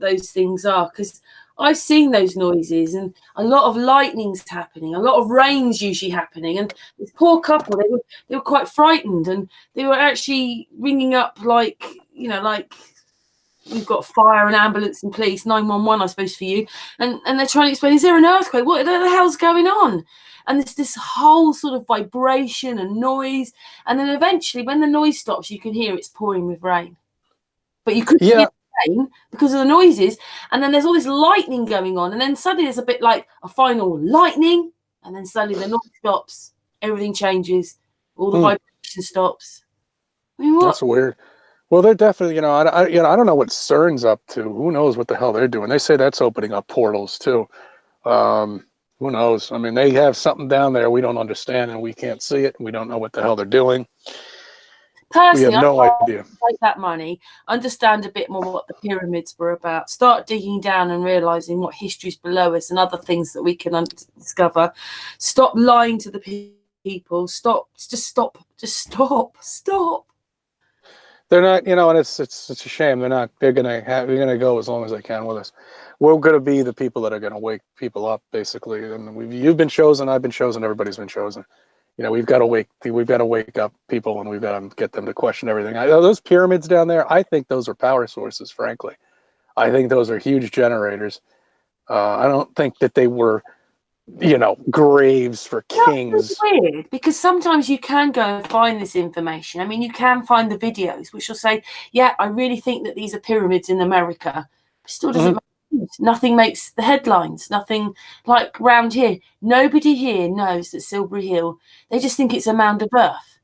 those things are. Because I've seen those noises, and a lot of lightning's happening, a lot of rain's usually happening. And this poor couple, they were quite frightened, and they were actually ringing up like we've got fire and ambulance and police, 911, I suppose, for you. And they're trying to explain, is there an earthquake? What the hell's going on? And there's this whole sort of vibration and noise. And then eventually, when the noise stops, you can hear it's pouring with rain. But you couldn't hear the rain because of the noises. And then there's all this lightning going on. And then suddenly there's a bit like a final lightning. And then suddenly the noise stops. Everything changes. All the vibration stops. I mean, what? That's weird. Well, they're definitely, I don't know what CERN's up to. Who knows what the hell they're doing? They say that's opening up portals too. Who knows? I mean, they have something down there we don't understand, and we can't see it. And we don't know what the hell they're doing. Personally, we have no idea. Take that money, understand a bit more what the pyramids were about, start digging down and realizing what history's below us and other things that we can discover. Stop lying to the people. Stop. They're not, and it's a shame. They're gonna go as long as they can with us. We're gonna be the people that are gonna wake people up, basically. And you've been chosen, I've been chosen, everybody's been chosen. We've got to wake up people, and we've got to get them to question everything. Those pyramids down there, I think those are power sources. Frankly, I think those are huge generators. I don't think that they were, graves for kings. That's weird, because sometimes you can go and find this information. I mean, you can find the videos which will say, yeah, I really think that these are pyramids in America. It still doesn't make sense. Nothing makes the headlines. Nothing like round here. Nobody here knows that Silbury Hill. They just think it's a mound of earth.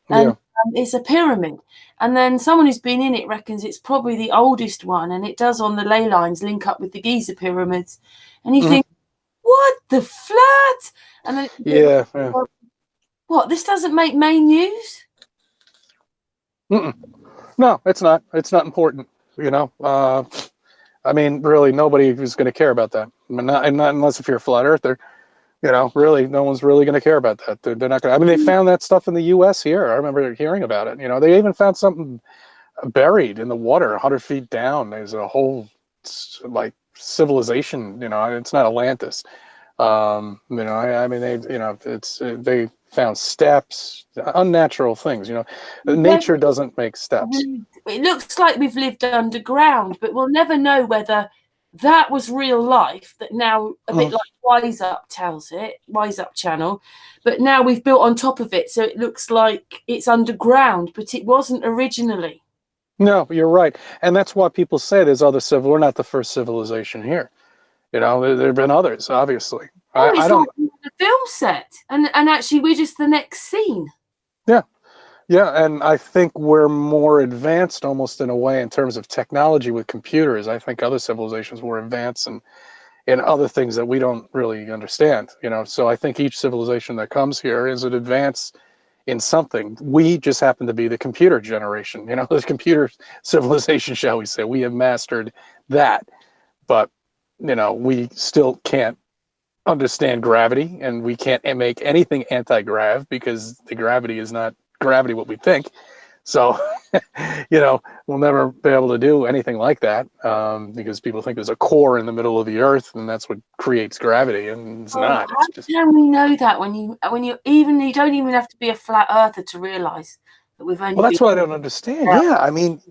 And it's a pyramid. And then someone who's been in it reckons it's probably the oldest one, and it does on the ley lines link up with the Giza pyramids. And you think, what the flat? And then what? This doesn't make main news? No, it's not. It's not important. I mean, really, nobody is going to care about that. Not unless if you're a flat earther. Really, no one's really going to care about that. They're not going to. I mean, they found that stuff in the U.S. here. I remember hearing about it. They even found something buried in the water 100 feet down. There's a whole civilization. It's not Atlantis. I mean, they found steps, unnatural things. Nature doesn't make steps. It looks like we've lived underground, but we'll never know whether that was real life. That now, a bit like Wise Up tells it, Wise Up channel, but now we've built on top of it, so it looks like it's underground, but it wasn't originally. No, you're right, and that's why people say there's other we're not the first civilization here. There have been others, obviously. I don't. Like a film set, and actually, we're just the next scene. Yeah, and I think we're more advanced, almost in a way, in terms of technology with computers. I think other civilizations were advanced in other things that we don't really understand. So I think each civilization that comes here is an advance in something. We just happen to be the computer generation. The computer civilization, shall we say? We have mastered that, but we still can't understand gravity, and we can't make anything anti-grav, because the gravity is not gravity what we think. So we'll never be able to do anything like that, because people think there's a core in the middle of the earth, and that's what creates gravity, and it's not. How can we know that when you don't even have to be a flat earther to realize that we've only? Well, that's what I don't understand. Yeah, I mean,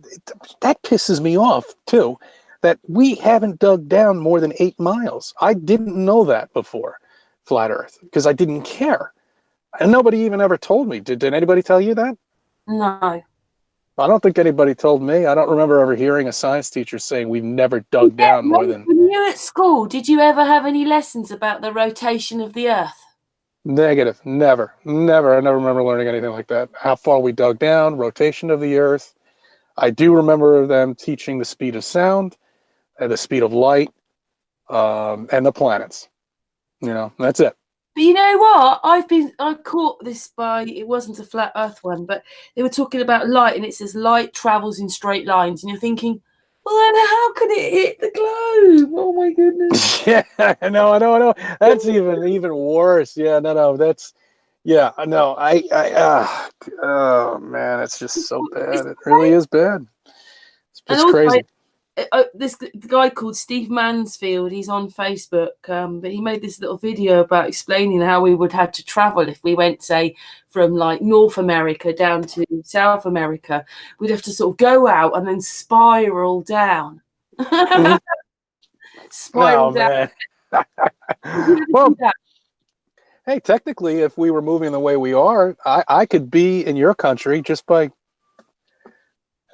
that pisses me off too, that we haven't dug down more than 8 miles. I didn't know that before, flat Earth, because I didn't care. And nobody even ever told me. Did anybody tell you that? No. I don't think anybody told me. I don't remember ever hearing a science teacher saying we've never dug down more than... When you were at school, did you ever have any lessons about the rotation of the Earth? Negative. Never. I never remember learning anything like that. How far we dug down, rotation of the Earth. I do remember them teaching the speed of sound, and the speed of light, and the planets. That's it. But you know what? I caught this by, it wasn't a flat Earth one, but they were talking about light, and it says light travels in straight lines, and you're thinking, well, then how could it hit the globe? Oh my goodness! Yeah, I know. That's even worse. Yeah, no, that's yeah, no, oh man, it's just so It's bad. It really is bad. And It's also, crazy. this guy called Steve Mansfield, he's on Facebook, but he made this little video about explaining how we would have to travel if we went, say, from like North America down to South America. We'd have to sort of go out and then spiral down. Mhm. Spiral Oh down. man. Would you ever do Well, that? hey, technically, if we were moving the way we are, I could be in your country just by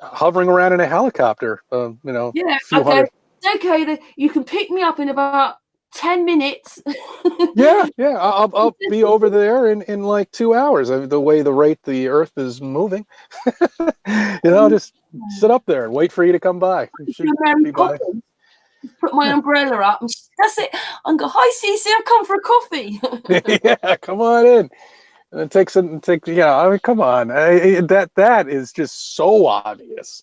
hovering around in a helicopter. A Yeah, few hundred. okay, you can pick me up in about 10 minutes. Yeah, yeah. I'll be over there in like 2 hours. I mean, the way the rate the Earth is moving, just sit up there and wait for you to come by. You should Mary be by. Poppins. Put my umbrella up and that's it. And go, hi Cece, I've come for a coffee. Yeah, come on in. And it takes I mean, come on. That is just so obvious,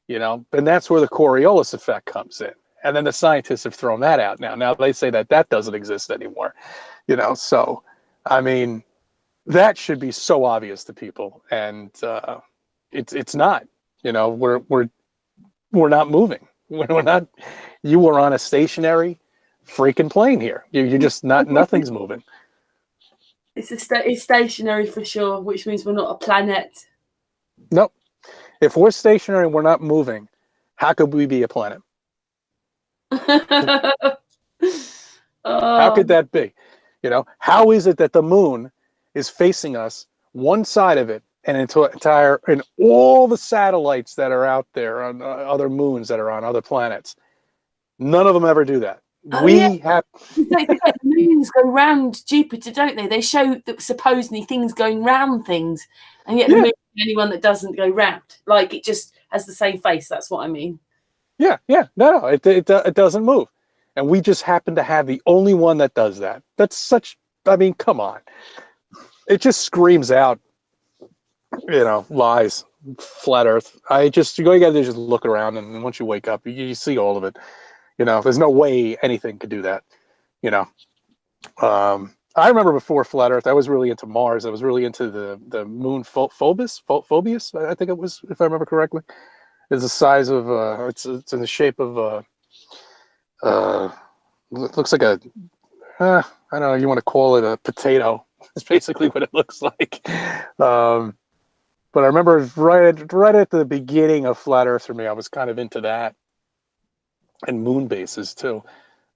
and that's where the Coriolis effect comes in. And then the scientists have thrown that out now. Now they say that doesn't exist anymore, So, I mean, that should be so obvious to people, and it's not. We're not moving. We're not. You were on a stationary freaking plane here. You're just not. Nothing's moving. It's stationary for sure, which means we're not a planet. Nope. If we're stationary and we're not moving, how could we be a planet? How could that be? How is it that the moon is facing us, one side of it, and and all the satellites that are out there on other moons that are on other planets, none of them ever do that. Oh yeah, We have. the moons go round Jupiter, don't they? They show that supposedly things going round things, and yet the Yeah, moon is the only one that doesn't go round. Like it just has the same face. That's what I mean. yeah. No, it doesn't move, and we just happen to have the only one that does that. That's such. I mean, come on. It just screams out, lies, flat Earth. All you gotta do is just look around, and once you wake up, you see all of it. There's no way anything could do that. You know, I remember before flat Earth, I was really into Mars. I was really into the moon Phoebus. I think it was, if I remember correctly. It's the size of it's in the shape of looks like a I don't know. You want to call it a potato? It's basically what it looks like. But I remember right at the beginning of flat Earth for me, I was kind of into that, and moon bases too.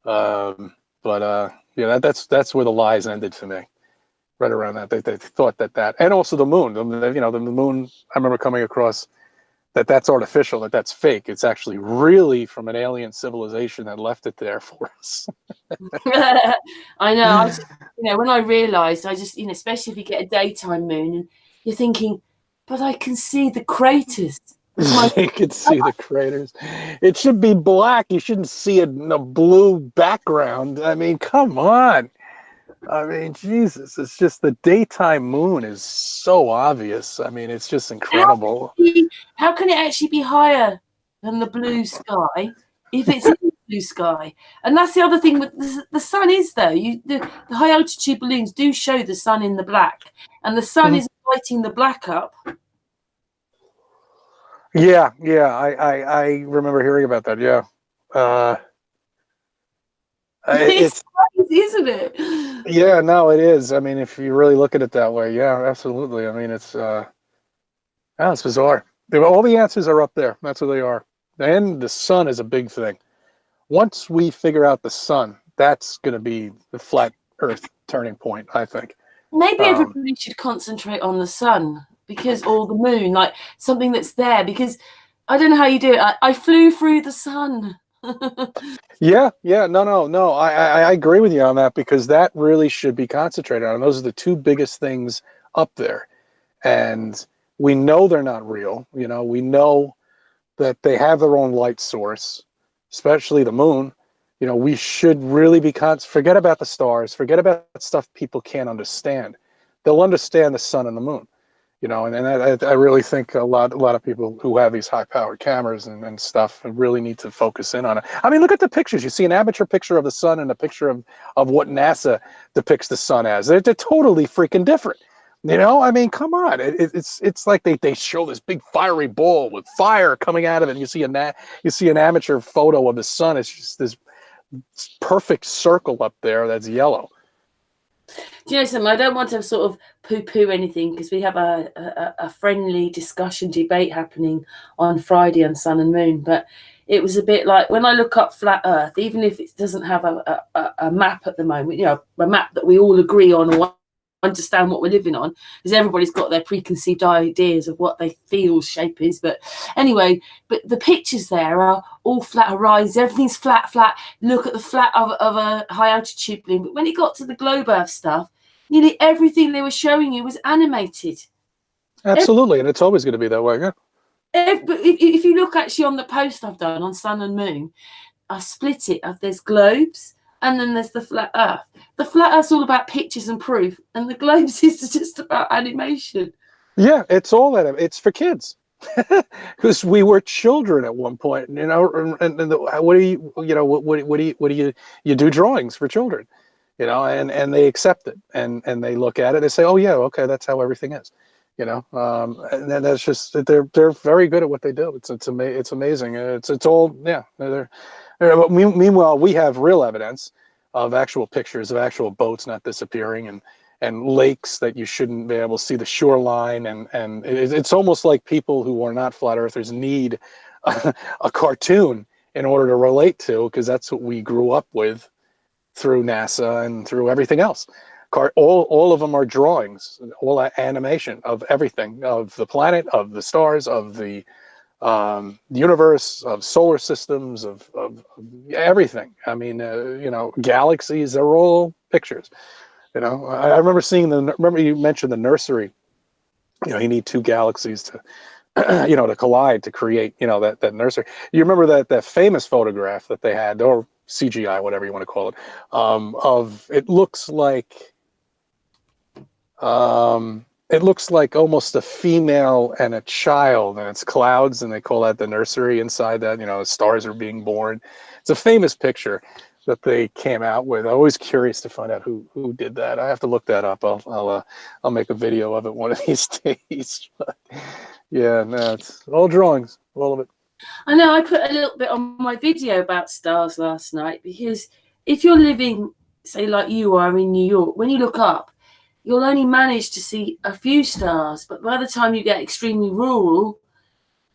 But yeah, that's where the lies ended for me. Right around that, they thought that, and also the moon. The moon. I remember coming across that's artificial, that's fake. It's actually really from an alien civilization that left it there for us. I know. When I realised, especially if you get a daytime moon, and you're thinking, but I can see the craters. You can see the craters. It should be black. You shouldn't see it in a blue background. I mean, come on. I mean, Jesus, it's just the daytime moon is so obvious. I mean, it's just incredible. How can it actually be higher than the blue sky if it's in the blue sky? And that's the other thing with the sun is, though. The high altitude balloons do show the sun in the black, and the sun is lighting the black up. Yeah, I remember hearing about that. Yeah, It's crazy, isn't it? Yeah, no, it is. I mean, if you really look at it that way, yeah, absolutely. I mean, it's bizarre. All the answers are up there. That's what they are. And the sun is a big thing. Once we figure out the sun, that's going to be the flat Earth turning point, I think. Maybe everybody should concentrate on the sun or the moon, like something that's there. Because I don't know how you do it. I flew through the sun. Yeah, no. I agree with you on that, because that really should be concentrated on. Those are the two biggest things up there. And we know they're not real. We know that they have their own light source, especially the moon. You know, we should really be forget about the stars, forget about stuff people can't understand. They'll understand the sun and the moon. You know, and I really think a lot of people who have these high-powered cameras and stuff really need to focus in on it. I mean, look at the pictures. You see an amateur picture of the sun and a picture of what NASA depicts the sun as. They're totally freaking different. You know, I mean, come on. It's like they show this big fiery ball with fire coming out of it. And you see an amateur photo of the sun. It's just this perfect circle up there that's yellow. Do you know something? I don't want to sort of poo-poo anything, because we have a friendly discussion debate happening on Friday on Sun and Moon. But it was a bit like when I look up flat Earth, even if it doesn't have a map at the moment, you know, a map that we all agree on or understand what we're living on, because everybody's got their preconceived ideas of what they feel shape is. But anyway, but the pictures there are all flat horizons, everything's flat. Look at the flat of a high altitude balloon. But when it got to the globe Earth stuff, nearly everything they were showing you was animated. Absolutely, and it's always going to be that way. Yeah. But if you look actually on the post I've done on Sun and Moon, I split it. There's globes, and then there's the flat Earth. The flat Earth's all about pictures and proof, and the globes is just about animation. Yeah, it's all that. It's for kids, because we were children at one point. You know, and what do you do drawings for children? You know, and they accept it, and they look at it. They say, oh yeah, okay, that's how everything is. You know, and then that's just they're very good at what they do. It's amazing. It's all yeah. Meanwhile, we have real evidence of actual pictures of actual boats not disappearing and lakes that you shouldn't be able to see the shoreline, and it's almost like people who are not flat earthers need a cartoon in order to relate to, because that's what we grew up with through NASA and through everything else. All of them are drawings, all animation of everything, of the planet, of the stars, of the universe, of solar systems, of everything. I mean, you know, galaxies, they're all pictures. You know, I remember seeing remember you mentioned the nursery. You know, you need two galaxies to, you know, to collide to create, you know, that nursery. You remember that famous photograph that they had, or CGI, whatever you want to call it, of it looks like almost a female and a child, and it's clouds, and they call that the nursery. Inside that, you know, stars are being born. It's a famous picture that they came out with. I'm always curious to find out who did that. I have to look that up. I'll make a video of it one of these days. But yeah, no, it's all drawings, all of it. I know I put a little bit on my video about stars last night, because if you're living, say, like you are in New York, when you look up, you'll only manage to see a few stars. But by the time you get extremely rural,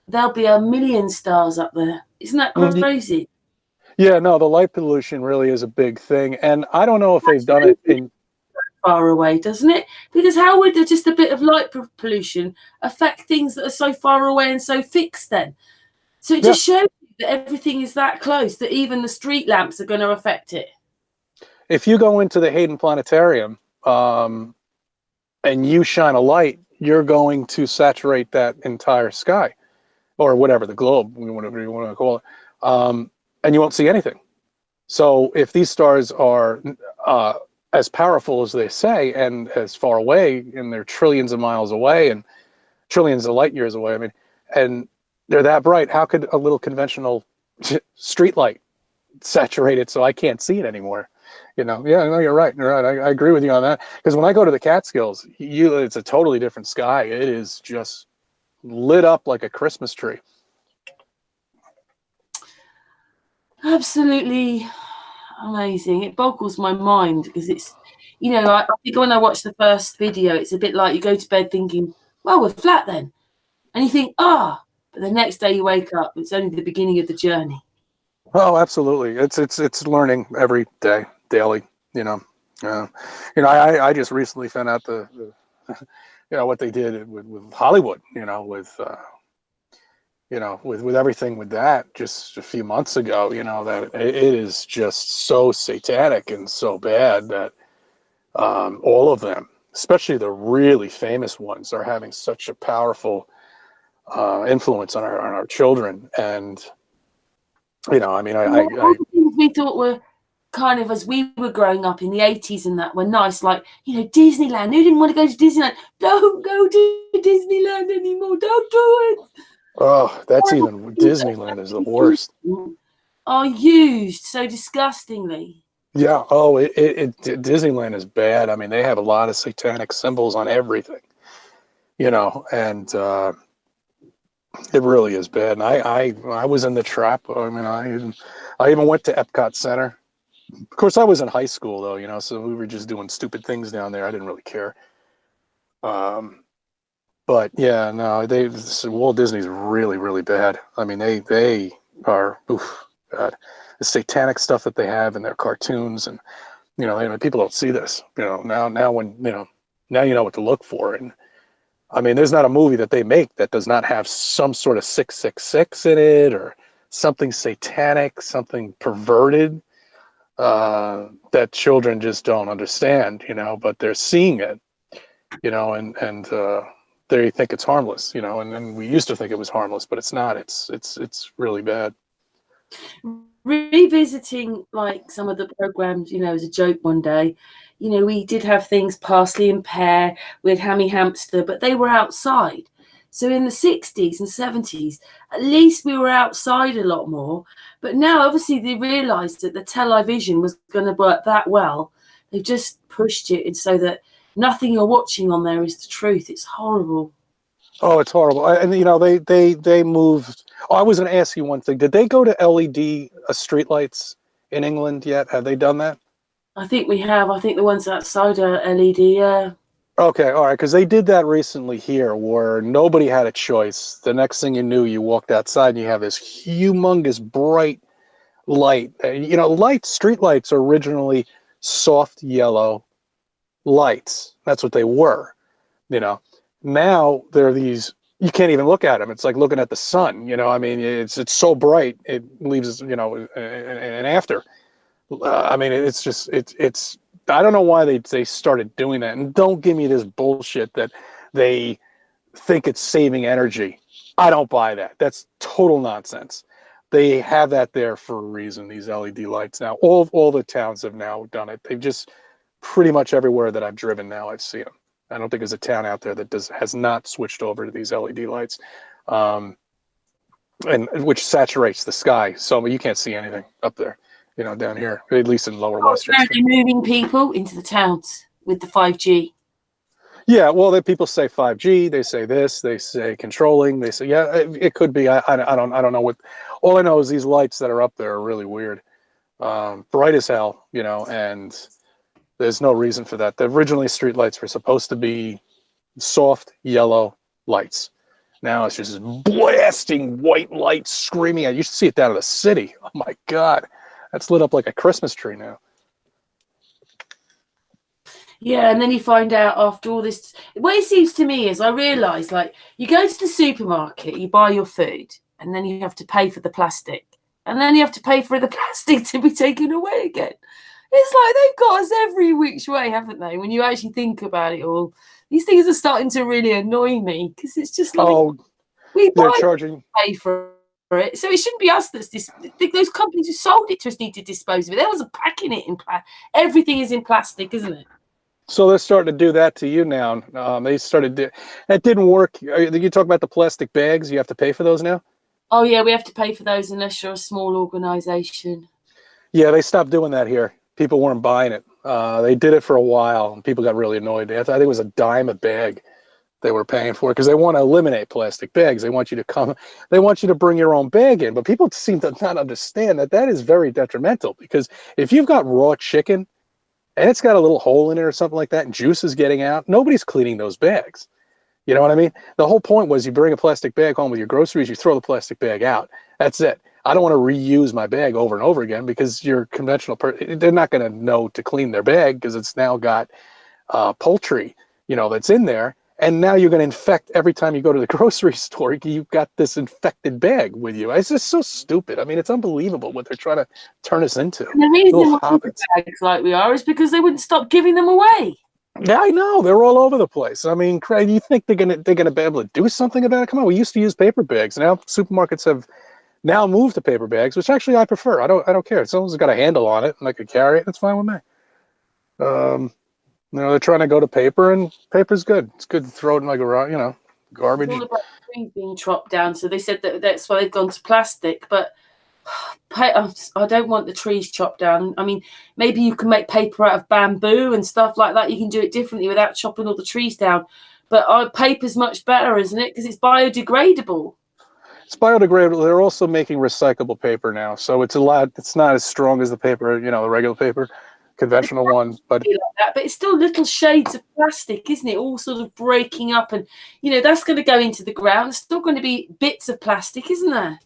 there'll be a million stars up there. Isn't that crazy? Yeah, no, the light pollution really is a big thing. And I don't know if they've done it in far away, doesn't it? Because how would just a bit of light pollution affect things that are so far away and so fixed then? So it just shows you that everything is that close, that even the street lamps are going to affect it. If you go into the Hayden Planetarium and you shine a light, you're going to saturate that entire sky, or whatever, the globe, whatever you want to call it, and you won't see anything. So if these stars are as powerful as they say, and as far away, and they're trillions of miles away and trillions of light years away, I mean, and they're that bright, how could a little conventional street light saturate it so I can't see it anymore? You know, yeah, no, you're right. You're right. I agree with you on that. Because when I go to the Catskills, it's a totally different sky. It is just lit up like a Christmas tree. Absolutely amazing. It boggles my mind, because it's, you know, I think when I watched the first video, it's a bit like you go to bed thinking, well, we're flat then. And you think, but the next day you wake up, it's only the beginning of the journey. Oh, absolutely. It's learning every day, daily, you know. I just recently found out the you know, what they did with Hollywood, you know, with everything with that just a few months ago, you know, that it is just so satanic and so bad that all of them, especially the really famous ones, are having such a powerful influence on our children. And you know, I mean, I we thought were kind of, as we were growing up in the 80s and that, were nice, like, you know, Disneyland. Who didn't want to go to Disneyland? Don't go to Disneyland anymore. Don't do it. Oh, that's Horrible even things Disneyland is the that worst. are used so disgustingly. Yeah. Oh, Disneyland is bad. I mean, they have a lot of satanic symbols on everything, you know, and it really is bad. And I was in the trap. I mean, I even went to Epcot Center. Of course, I was in high school though, you know, so we were just doing stupid things down there. I didn't really care. But yeah, no, Walt Disney's really, really bad. I mean, they are, oof, God, the satanic stuff that they have in their cartoons, and you know, people don't see this. You know, now when now you know what to look for. And I mean, there's not a movie that they make that does not have some sort of 666 in it, or something satanic, something perverted, that children just don't understand. You know, but they're seeing it. You know, and they think it's harmless, you know, and we used to think it was harmless, but it's not. It's really bad. Revisiting like some of the programs, you know, as a joke one day, you know, we did have things Parsley and Pear with Hammy Hamster, but they were outside. So in the 60s and 70s, at least we were outside a lot more. But now, obviously, they realised that the television was going to work that well. They've just pushed it and so that nothing you're watching on there is the truth. It's horrible. Oh, it's horrible. And you know, they moved. Oh, I was going to ask you one thing. Did they go to LED streetlights in England yet? Have they done that? I think we have. I think the ones outside are LED, yeah. Okay, all right, because they did that recently here, where nobody had a choice. The next thing you knew, you walked outside and you have this humongous bright light. You know, street lights are originally soft yellow lights. That's what they were. You know, now they're these. You can't even look at them. It's like looking at the sun. You know, I mean, it's so bright it leaves, you know, an after. I mean, it's just it's. I don't know why they started doing that. And don't give me this bullshit that they think it's saving energy. I don't buy that. That's total nonsense. They have that there for a reason. These LED lights now. All the towns have now done it. They've just pretty much everywhere that I've driven now, I've seen them. I don't think there's a town out there that has not switched over to these LED lights, and which saturates the sky, so you can't see anything up there. You know, down here, at least in Lower Westchester. They're moving people into the towns with the 5G. Yeah, well, people say 5G. They say this. They say controlling. They say, yeah, it could be. I don't know what. All I know is these lights that are up there are really weird, bright as hell. You know, and there's no reason for that. Originally, street lights were supposed to be soft yellow lights. Now it's just blasting white lights screaming at you. You should see it down in the city. Oh my God, that's lit up like a Christmas tree now. Yeah, and then you find out after all this, what it seems to me is I realise, like, you go to the supermarket, you buy your food, and then you have to pay for the plastic. And then you have to pay for the plastic to be taken away again. It's like they've got us every which way, haven't they? When you actually think about it all, these things are starting to really annoy me because it's just like we they're buy charging, pay for it, so it shouldn't be us that's those companies who sold it to us need to dispose of it. They wasn't packing it in plastic. Everything is in plastic, isn't it? so they're starting to do that to you now. They started. That didn't work. You talk about the plastic bags. You have to pay for those now. Oh yeah, we have to pay for those unless you're a small organisation. Yeah, they stopped doing that here. People weren't buying it. They did it for a while, and people got really annoyed. I think it was $0.10 a bag they were paying for it because they want to eliminate plastic bags. They want you to come. They want you to bring your own bag in. But people seem to not understand that is very detrimental because if you've got raw chicken and it's got a little hole in it or something like that, and juice is getting out, nobody's cleaning those bags. You know what I mean? The whole point was you bring a plastic bag home with your groceries, you throw the plastic bag out. That's it. I don't want to reuse my bag over and over again because your conventional they're not going to know to clean their bag because it's now got poultry, you know, that's in there. And now you're going to infect every time you go to the grocery store. You've got this infected bag with you. It's just so stupid. I mean, it's unbelievable what they're trying to turn us into. And the reason why bags like we are is because they wouldn't stop giving them away. Yeah, I know. They're all over the place. I mean, you think they're gonna be able to do something about it? Come on, we used to use paper bags. Now supermarkets have now moved to paper bags, which actually I prefer. I don't care. As long as it's got a handle on it and I can carry it, that's fine with me. They're trying to go to paper, and paper's good. It's good to throw it in like a, It's garbage. all about trees being chopped down. So they said that's why they've gone to plastic. But I don't want the trees chopped down. I mean, maybe you can make paper out of bamboo and stuff like that. You can do it differently without chopping all the trees down. But paper's much better, isn't it? Because it's biodegradable. It's biodegradable. They're also making recyclable paper now, so it's not as strong as the paper, the regular paper, conventional one. But Like that, but it's still little shades of plastic, isn't it? All sort of breaking up, and that's going to go into the ground. There's still going to be bits of plastic, isn't there?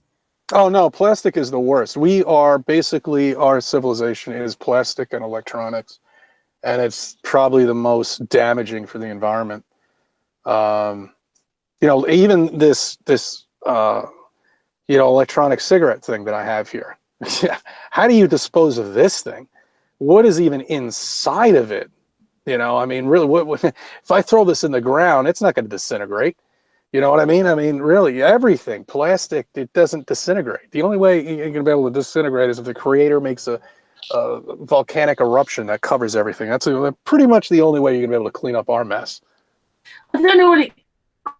oh no, plastic is the worst. We are basically, our civilization is plastic and electronics, and it's probably the most damaging for the environment. Even this electronic cigarette thing that I have here. How do you dispose of this thing? What is even inside of it? I mean, really, what if I throw this in the ground? It's not going to disintegrate. You know what I mean? I mean, really, everything, plastic, it doesn't disintegrate. The only way you're going to be able to disintegrate is if the creator makes a volcanic eruption that covers everything. That's pretty much the only way you're going to be able to clean up our mess. I don't know what it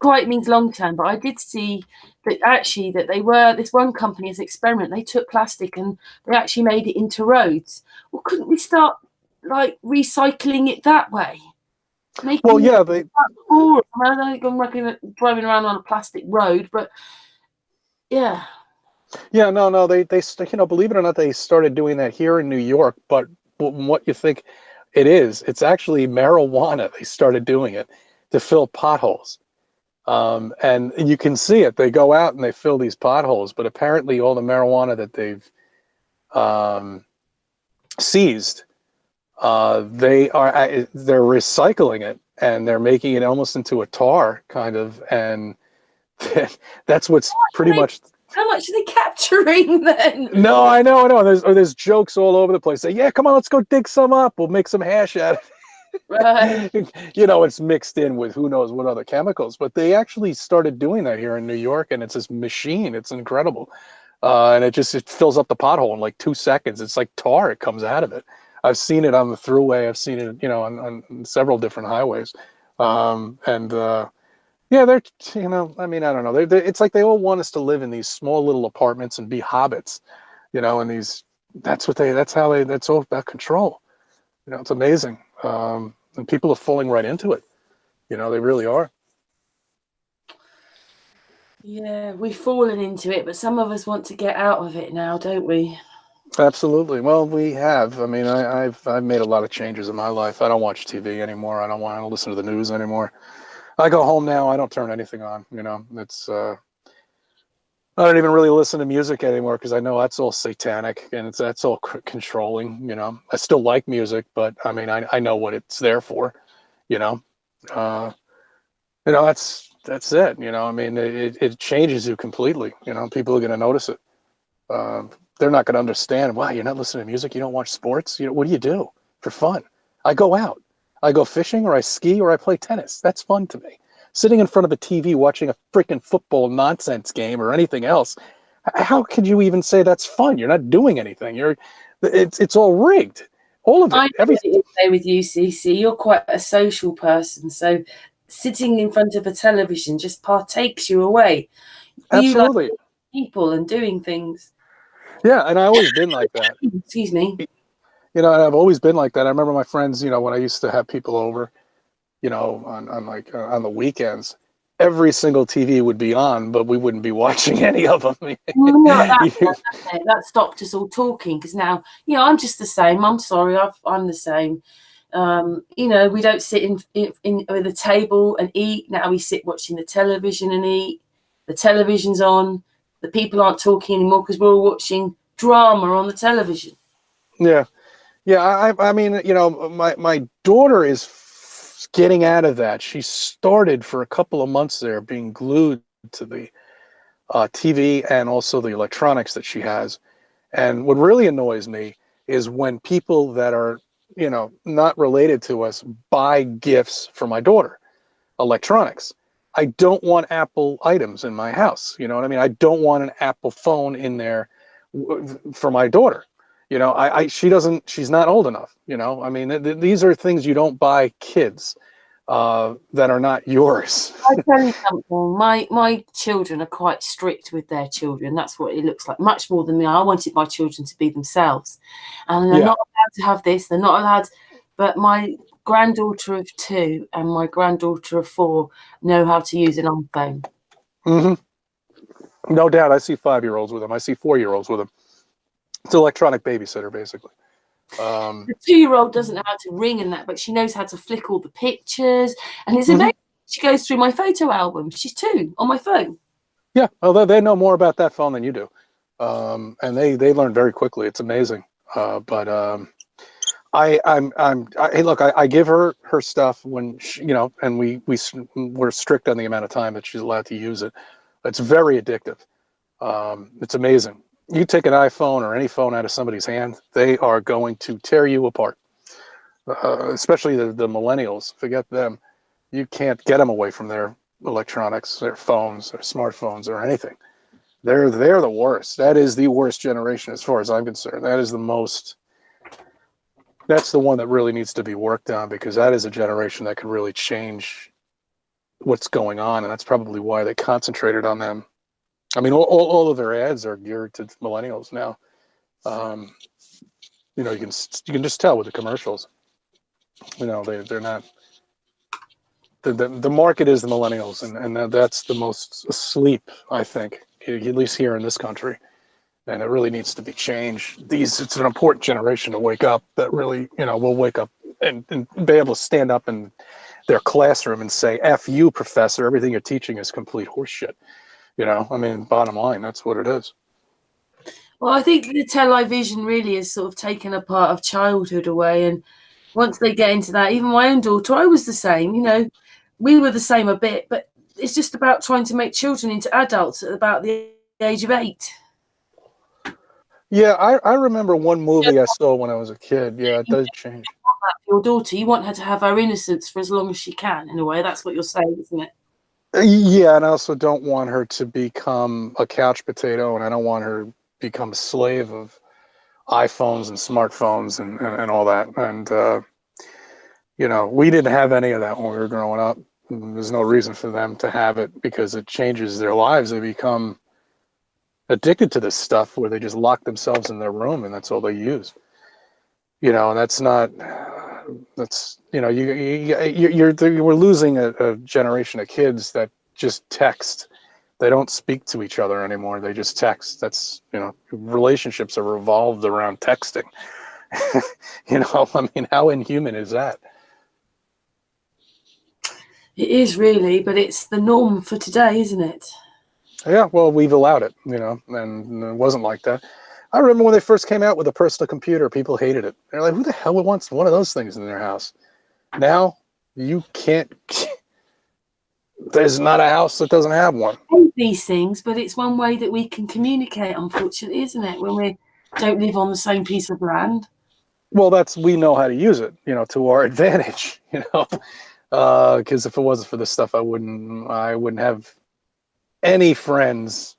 quite means long term, but I did see that actually this one company as an experiment, they took plastic and they actually made it into roads. Well, couldn't we start like recycling it that way? Well, yeah, I don't think I'm driving around on a plastic road, but yeah. Yeah, no, they believe it or not, they started doing that here in New York. But what you think it is? It's actually marijuana. They started doing it to fill potholes, and you can see it. They go out and they fill these potholes. But apparently, all the marijuana that they've seized, they're recycling it and they're making it almost into a tar kind of, and that's what's pretty much. How much are they capturing then? No, I know. There's jokes all over the place. Say, yeah, come on, let's go dig some up. We'll make some hash out of it. Right. It's mixed in with who knows what other chemicals. But they actually started doing that here in New York, and it's this machine. It's incredible. And it fills up the pothole in like 2 seconds. It's like tar. It comes out of it. I've seen it on the thruway. I've seen it, on several different highways. Yeah, I mean, I don't know. It's like they all want us to live in these small little apartments and be hobbits, and that's all about control. It's amazing. And people are falling right into it. They really are. Yeah, we've fallen into it, but some of us want to get out of it now, don't we? Absolutely. Well, we have. I mean, I've made a lot of changes in my life. I don't watch TV anymore. I don't listen to the news anymore. I go home now. I don't turn anything on. It's I don't even really listen to music anymore because I know that's all satanic and that's all controlling. I still like music, but I mean, I know what it's there for. That's it. I mean, it changes you completely. People are going to notice it. They're not going to understand. Wow, you're not listening to music. You don't watch sports. What do you do for fun? I go out. I go fishing, or I ski, or I play tennis. That's fun to me. Sitting in front of a TV watching a freaking football nonsense game or anything else, how could you even say that's fun? You're not doing anything. It's all rigged. All of it. I know everything. What you say with you, CC. You're quite a social person, so sitting in front of a television just partakes you away. Absolutely. You like people and doing things. Yeah, and I've always been like that. Excuse me. And I've always been like that. I remember my friends, when I used to have people over, on the weekends, every single TV would be on, but we wouldn't be watching any of them. That stopped us all talking because now, I'm just the same. I'm sorry, I'm the same. We don't sit in with a table and eat. Now we sit watching the television and eat. The television's on. The people aren't talking anymore because we're all watching drama on the television. Yeah. Yeah, I mean, my daughter is getting out of that. She started for a couple of months there being glued to the TV and also the electronics that she has. And what really annoys me is when people that are, not related to us buy gifts for my daughter, electronics. I don't want Apple items in my house. You know what I mean? I don't want an Apple phone in there for my daughter. You know, she's not old enough. You know, I mean, these are things you don't buy kids that are not yours. I tell you something, my children are quite strict with their children. That's what it looks like, much more than me. I wanted my children to be themselves, and they're Yeah. not allowed to have this. They're not allowed. But my granddaughter of 2 and my granddaughter of 4 know how to use an iPhone. Mm-hmm. No doubt. I see 5-year-olds with them. I see 4-year-olds with them. It's an electronic babysitter, basically. The 2-year-old doesn't know how to ring and that, but she knows how to flick all the pictures, and it's amazing. She goes through my photo album. She's 2 on my phone. Yeah, although they know more about that phone than you do, and they learn very quickly. It's amazing. Hey, look, I give her stuff when she, you know, and we're strict on the amount of time that she's allowed to use it. It's very addictive. It's amazing. You take an iPhone or any phone out of somebody's hand, they are going to tear you apart. Especially the millennials. Forget them. You can't get them away from their electronics, their phones, their smartphones, or anything. They're the worst. That is the worst generation as far as I'm concerned. That is the most. That's the one that really needs to be worked on, because that is a generation that could really change what's going on, and that's probably why they concentrated on them. I mean, all of their ads are geared to millennials now. You know, you can just tell with the commercials. You know, they're not. The market is the millennials, and that's the most asleep, I think, at least here in this country. And it really needs to be changed. It's an important generation to wake up that really, you know, will wake up and be able to stand up in their classroom and say, F you, professor, everything you're teaching is complete horseshit. You know, I mean, bottom line, that's what it is. Well, I think the television really has sort of taken a part of childhood away. And once they get into that, even my own daughter, I was the same, you know, we were the same a bit, but it's just about trying to make children into adults at about the age of 8. Yeah, I remember one movie I saw when I was a kid. Yeah, it does change. Your daughter, you want her to have her innocence for as long as she can, in a way. That's what you're saying, isn't it? Yeah, and I also don't want her to become a couch potato, and I don't want her to become a slave of iPhones and smartphones and all that. And, you know, we didn't have any of that when we were growing up. There's no reason for them to have it, because it changes their lives. They become addicted to this stuff where they just lock themselves in their room and that's all they use. You know, and that's you know, we're losing a generation of kids that just text. They don't speak to each other anymore. They just text. That's, you know, relationships are revolved around texting. You know, I mean, how inhuman is that? It is really, but it's the norm for today, isn't it? Yeah, well, we've allowed it, you know, and it wasn't like that. I remember when they first came out with a personal computer, people hated it. They're like, who the hell wants one of those things in their house? Now, you can't, there's not a house that doesn't have one. I hate these things, but it's one way that we can communicate, unfortunately, isn't it? When we don't live on the same piece of land. Well, we know how to use it, you know, to our advantage, you know, because if it wasn't for this stuff, I wouldn't have any friends.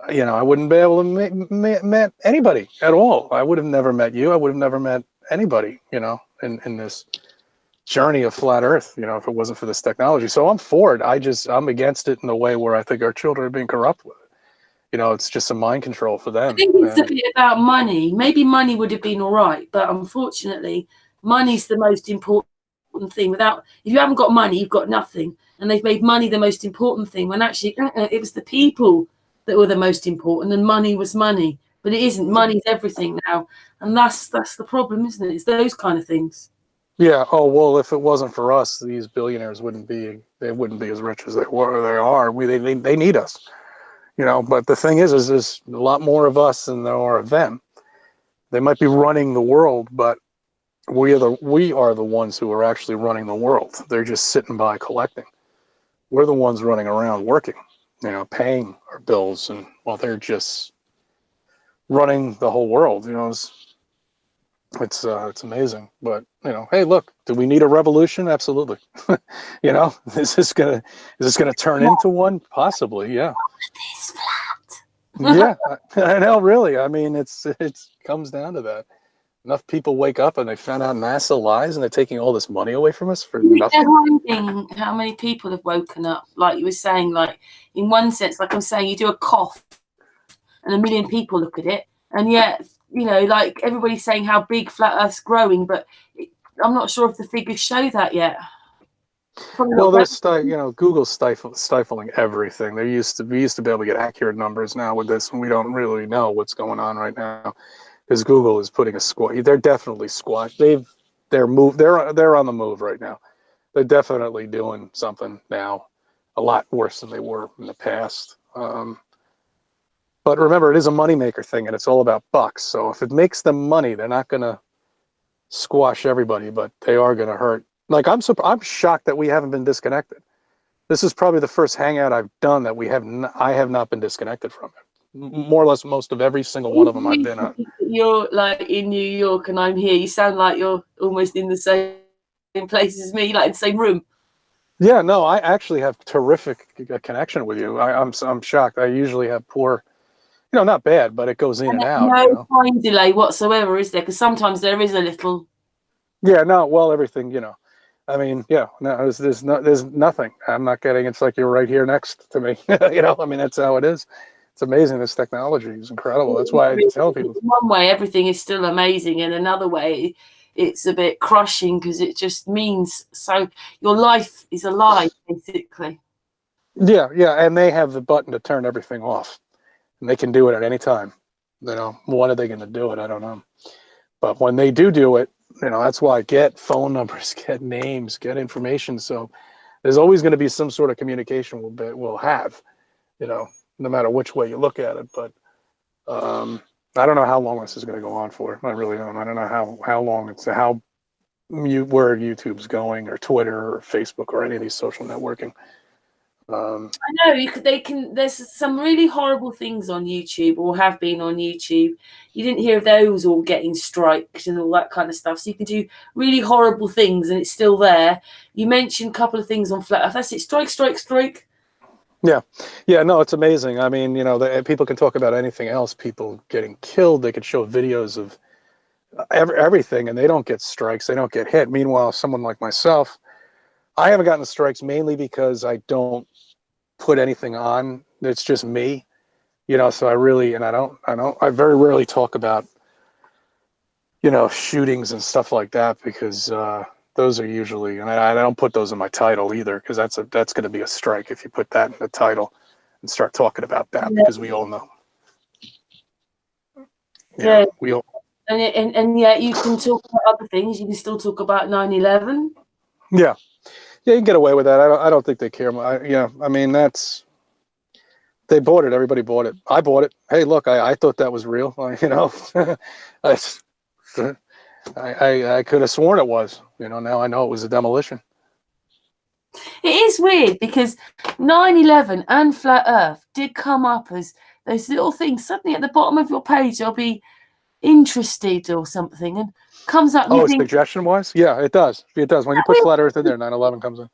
You know, I wouldn't be able to met anybody at all. I would have never met you. I would have never met anybody, you know, in this journey of flat Earth, you know, if it wasn't for this technology. So I'm for it. I'm against it in a way where I think our children are being corrupt with it. You know, it's just a mind control for them. I think it's a bit about money. Maybe money would have been all right, but unfortunately, money's the most important thing. If you haven't got money, you've got nothing. And they've made money the most important thing, when actually it was the people that were the most important, and money was money. But it isn't. Money's everything now, and that's the problem, isn't it? It's those kind of things. Yeah. Oh well, if it wasn't for us, these billionaires wouldn't be as rich as they are. They need us, you know. But the thing is there's a lot more of us than there are of them. They might be running the world, but we are the ones who are actually running the world. They're just sitting by collecting. We're the ones running around working, you know, paying our bills, and while they're just running the whole world, you know. It's amazing. But you know, hey, look, do we need a revolution? Absolutely. You know, is this gonna turn into one? Possibly, yeah. It's flat. Yeah, I know, really. I mean, it comes down to that. Enough people wake up and they found out NASA lies and they're taking all this money away from us for They're nothing. hiding how many people have woken up. Like you were saying, like in one sense, like I'm saying, you do a cough and a million people look at it, and yet, you know, like everybody's saying how big flat Earth's growing, but I'm not sure if the figures show that yet. Probably Well, not. you know, Google's stifling everything. We used to be able to get accurate numbers. Now with this, we don't really know what's going on right now because Google is putting a squash. They're definitely squash. They're on the move right now. They're definitely doing something now, a lot worse than they were in the past. But remember, it is a moneymaker thing, and it's all about bucks. So if it makes them money, they're not going to squash everybody, but they are going to hurt. Like I'm shocked that we haven't been disconnected. This is probably the first hangout I've done that I have not been disconnected from it. More or less, most of every single one of them I've been on. You're like in New York and I'm here. You sound like you're almost in the same place as me, like in the same room. Yeah, no, I actually have terrific connection with you. I'm shocked. I usually have poor, you know, not bad, but it goes in and out. No You know. time delay whatsoever, is there? Because sometimes there is a little. Yeah, no, well, everything, you know. I mean, yeah, no, there's nothing. I'm not getting. It's like you're right here next to me. You know, I mean, that's how it is. It's amazing. This technology is incredible. That's why I tell people. One way, everything is still amazing, and another way, it's a bit crushing because it just means so your life is a lie, basically. Yeah, yeah, and they have the button to turn everything off, and they can do it at any time. You know, when are they going to do it? I don't know. But when they do it, you know, that's why get phone numbers, get names, get information. So there's always going to be some sort of communication we'll have, you know, no matter which way you look at it. But I don't know how long this is going to go on for. I really don't. I don't know how long where YouTube's going, or Twitter, or Facebook, or any of these social networking. I know there's some really horrible things on YouTube, or have been on YouTube. You didn't hear of those all getting strikes and all that kind of stuff. So you can do really horrible things and it's still there. You mentioned a couple of things on Flat Earth. That's it. Strike, strike, strike. Yeah, yeah, no, it's amazing. I mean, you know, people can talk about anything else. People getting killed. They could show videos of everything, and they don't get strikes. They don't get hit. Meanwhile, someone like myself, I haven't gotten the strikes mainly because I don't put anything on. It's just me, you know. So I very rarely talk about, you know, shootings and stuff like that because those are usually, and I don't put those in my title either because that's going to be a strike if you put that in the title and start talking about that, because we all know. Yeah, we all. And yet you can talk about other things. You can still talk about 9/11. Yeah, yeah, you can get away with that. I don't think they care. Yeah, I mean they bought it. Everybody bought it. I bought it. Hey, look, I thought that was real. You know, I could have sworn it was. You know, now I know it was a demolition. It is weird because 9/11 and Flat Earth did come up as those little things. Suddenly at the bottom of your page, I'll be interested or something, and comes up and you think, suggestion wise, yeah, it does. It does. When you put Flat Earth in there, 9/11 comes in.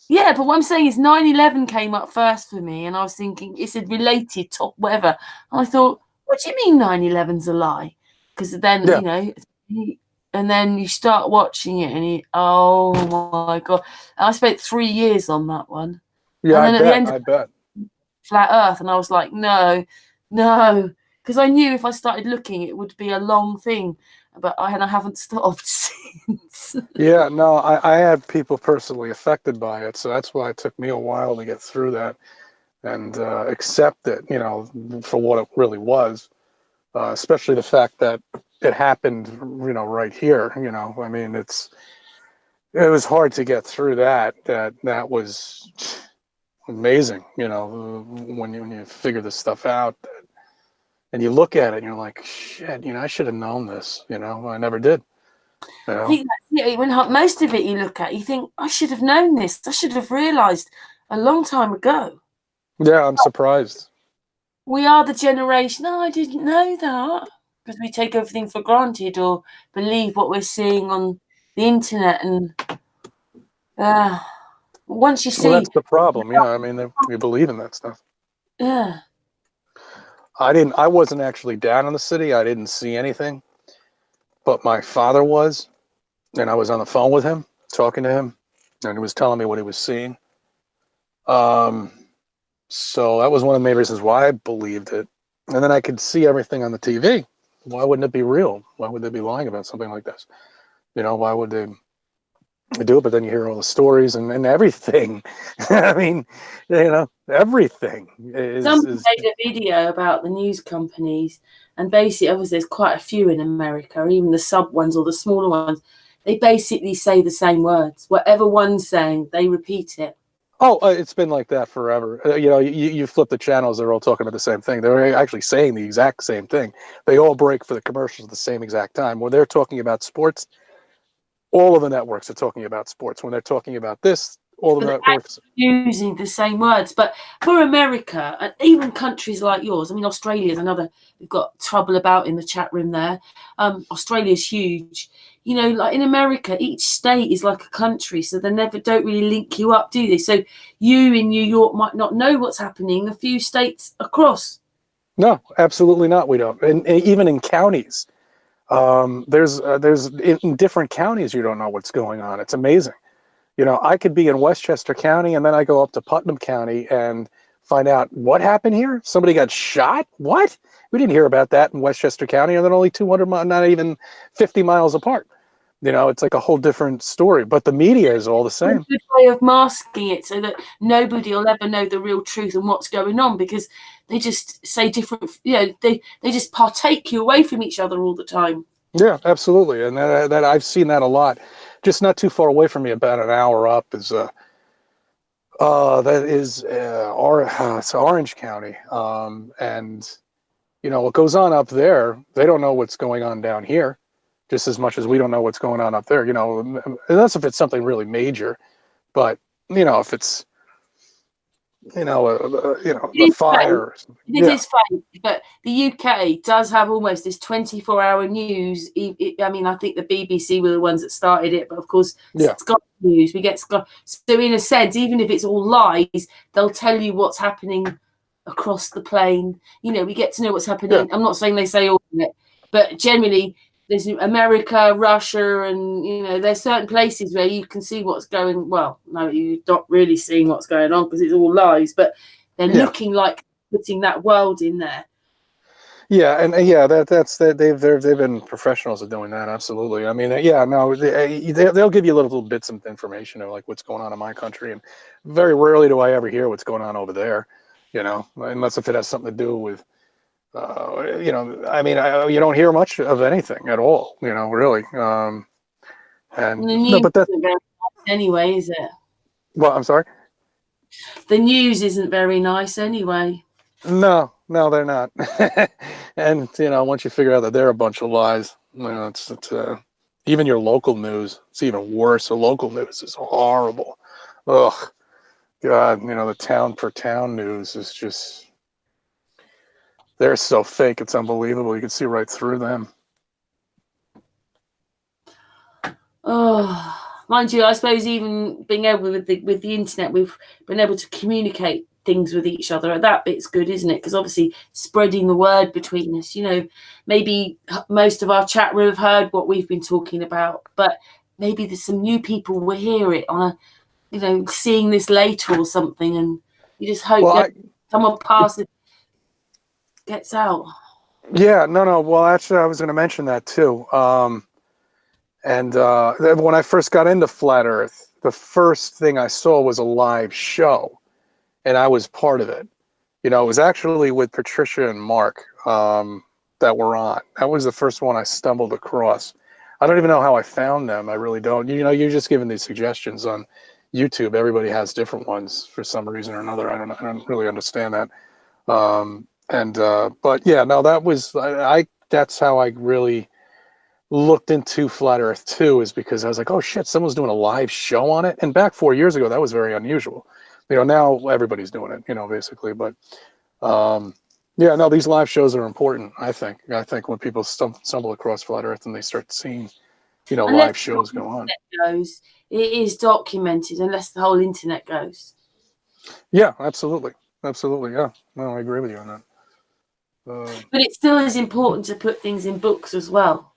yeah, but what I'm saying is 9/11 came up first for me, and I was thinking it said related top whatever. And I thought, what do you mean 9/11's a lie? Because then, Yeah. you know, and then you start watching it and oh my God. And I spent 3 years on that one. Yeah, And then I at the end bet. I bet. Flat Earth, and I was like, no, because I knew if I started looking, it would be a long thing, but I haven't stopped since. Yeah, no, I had people personally affected by it, so that's why it took me a while to get through that and accept it, you know, for what it really was. Especially the fact that it happened, you know, right here. You know, I mean, it was hard to get through that. That was amazing, you know, when you figure this stuff out and you look at it and you're like, shit, you know, I should have known this. You know, I never did. You know? I think that's it. When most of it you look at, you think, I should have known this. I should have realised a long time ago. Yeah, I'm surprised. We are the generation. No, I didn't know that. because we take everything for granted or believe what we're seeing on the internet. And once you Well, see, that's the problem. Yeah, I mean, we believe in that stuff. yeah, I wasn't actually down in the city. I didn't see anything, but my father was, and I was on the phone with him, talking to him, and he was telling me what he was seeing. Um, so that was one of the main reasons why I believed it. And then I could see everything on the TV. Why wouldn't it be real? Why would they be lying about something like this? Why would they do it? But then you hear all the stories and everything. I mean, everything somebody is. made a video about the news companies, and basically, obviously, there's quite a few in America, even the sub ones or the smaller ones. They basically say the same words. Whatever one's saying, they repeat it. Oh, it's been like that forever. You flip the channels, they're all talking about the same thing. They're actually saying the exact same thing. They all break for the commercials at the same exact time. When they're talking about sports, all of the networks are talking about sports. When they're talking about this, all the But networks. using the same words. But for America and even countries like yours, I mean, Australia's another we've got trouble about in the chat room there. Australia's huge. Like in America, each state is like a country, so they never don't really link you up, do they? So you in New York might not know what's happening a few states across. No, absolutely not. We don't. And even in counties, there's in different counties you don't know what's going on. It's amazing. I could be in Westchester County and then I go up to Putnam County and find out what happened here. Somebody got shot. What? We didn't hear about that in Westchester County, and they're only 200 miles, not even 50 miles apart. It's like a whole different story, but the media is all the same. A good way of masking it so that nobody will ever know the real truth and what's going on, because they just say different, they just partake you away from each other all the time. Yeah, absolutely. And that I've seen that a lot. Just not too far away from me, about an hour up, is it's Orange County. And what goes on up there, they don't know what's going on down here, just as much as we don't know what's going on up there. Unless if it's something really major. But if it's a fire. It is fake, but the UK does have almost this 24-hour news. I mean, I think the BBC were the ones that started it, but of course, Sky News, we get Sky. So in a sense, even if it's all lies, they'll tell you what's happening across the plane. We get to know what's happening. Yeah. I'm not saying they say all of it, but generally, there's America, Russia, and there's certain places where you can see what's going. Well, no, you're not really seeing what's going on because it's all lies, but they're looking like putting that world in there. Yeah, and that's that. They've been professionals at doing that. Absolutely. I mean, they'll give you little bits of information of like what's going on in my country, and very rarely do I ever hear what's going on over there. Unless if it has something to do with. I mean, you don't hear much of anything at all, really. And the news but that isn't very nice anyway, is it? Well, I'm sorry. The news isn't very nice anyway. No, they're not. And once you figure out that they're a bunch of lies, it's even your local news. It's even worse. The local news is horrible. Ugh, God, the town per town news is just. They're so fake, it's unbelievable. You can see right through them. Oh, mind you, I suppose even being able with the internet, we've been able to communicate things with each other. That bit's good, isn't it? Because obviously spreading the word between us. Maybe most of our chat room have heard what we've been talking about, but maybe there's some new people will hear it on a, seeing this later or something, and you just hope that someone passes. Gets out. Yeah, no. Well, actually, I was going to mention that too. And when I first got into Flat Earth, the first thing I saw was a live show, and I was part of it. It was actually with Patricia and Mark that were on. That was the first one I stumbled across. I don't even know how I found them. I really don't. You're just giving these suggestions on YouTube. Everybody has different ones for some reason or another. I don't really understand that. But yeah, no, that was that's how I really looked into Flat Earth too, is because I was like, oh shit, someone's doing a live show on it. And back 4 years ago, that was very unusual. Now everybody's doing it, basically. But Yeah, no, these live shows are important. I think. I think when people stumble across Flat Earth and they start seeing, Unless live the shows whole go on. internet goes, it is documented. Unless the whole internet goes. Yeah, absolutely, absolutely. Yeah, no, I agree with you on that. But it still is important to put things in books as well.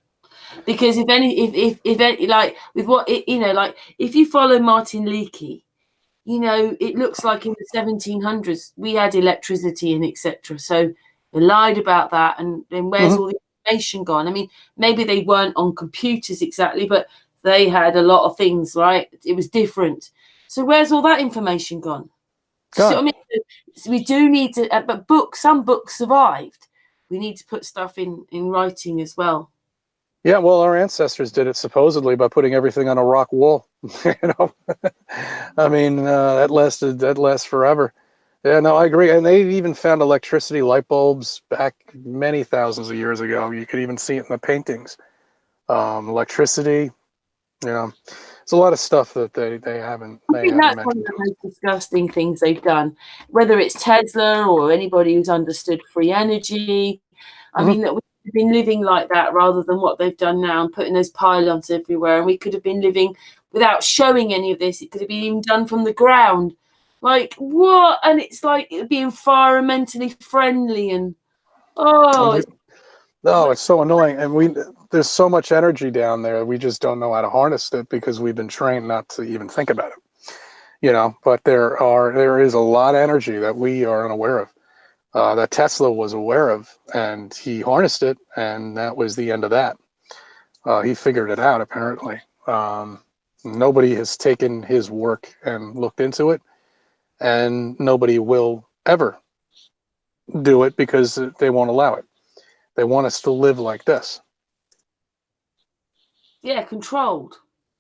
Because if any, like with what it, like if you follow Martin Leakey, it looks like in the 1700s we had electricity and etc. So they lied about that, and then where's Mhm. all the information gone? I mean, maybe they weren't on computers exactly, but they had a lot of things, right? It was different. So where's all that information gone? Do you see God. what I mean? So we do need to, but some books survived. We need to put stuff in writing as well. Yeah, well, our ancestors did it supposedly by putting everything on a rock wall. you know, I mean, that lasts forever. Yeah, no, I agree. And they even found electricity light bulbs back many thousands of years ago. You could even see it in the paintings. Electricity, it's a lot of stuff that they haven't I think that's one of mentioned the to us. most disgusting things they've done, whether it's Tesla or anybody who's understood free energy. I Hmm. mean, that we've been living like that rather than what they've done now and putting those pylons everywhere. And we could have been living without showing any of this. It could have been even done from the ground. Like, what? And it's like it would be environmentally friendly and, oh, it's, No, it's so annoying, and there's so much energy down there. We just don't know how to harness it because we've been trained not to even think about it. But there is a lot of energy that we are unaware of, that Tesla was aware of, and he harnessed it, and that was the end of that. He figured it out apparently. Nobody has taken his work and looked into it, and nobody will ever do it because they won't allow it. They want us to live like this. yeah, controlled.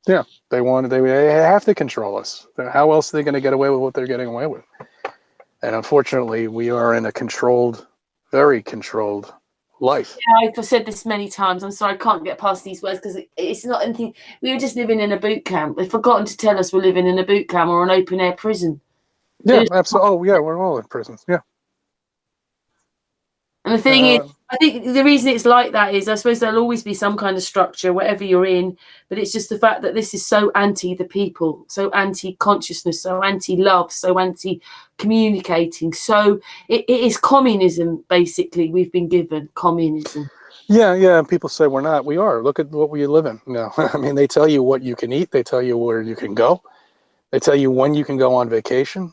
Yeah, they have to control us. How else are they going to get away with what they're getting away with? And unfortunately, we are in a controlled, very controlled life. Yeah, I've said this many times. I'm sorry, I can't get past these words because it's not anything. We were just living in a boot camp. They've forgotten to tell us we're living in a boot camp or an open air prison. Yeah, absolutely. Oh, yeah, we're all in prisons. Yeah. And the thing is, Uh, I think the reason it's like that is I suppose there'll always be some kind of structure, whatever you're in, but it's just the fact that this is so anti the people, so anti consciousness, so anti love, so anti communicating. So it is communism, basically, we've been given communism. yeah, yeah. People say we're not. We are. Look at what we live in. No, I mean, they tell you what you can eat. They tell you where you can go. They tell you when you can go on vacation.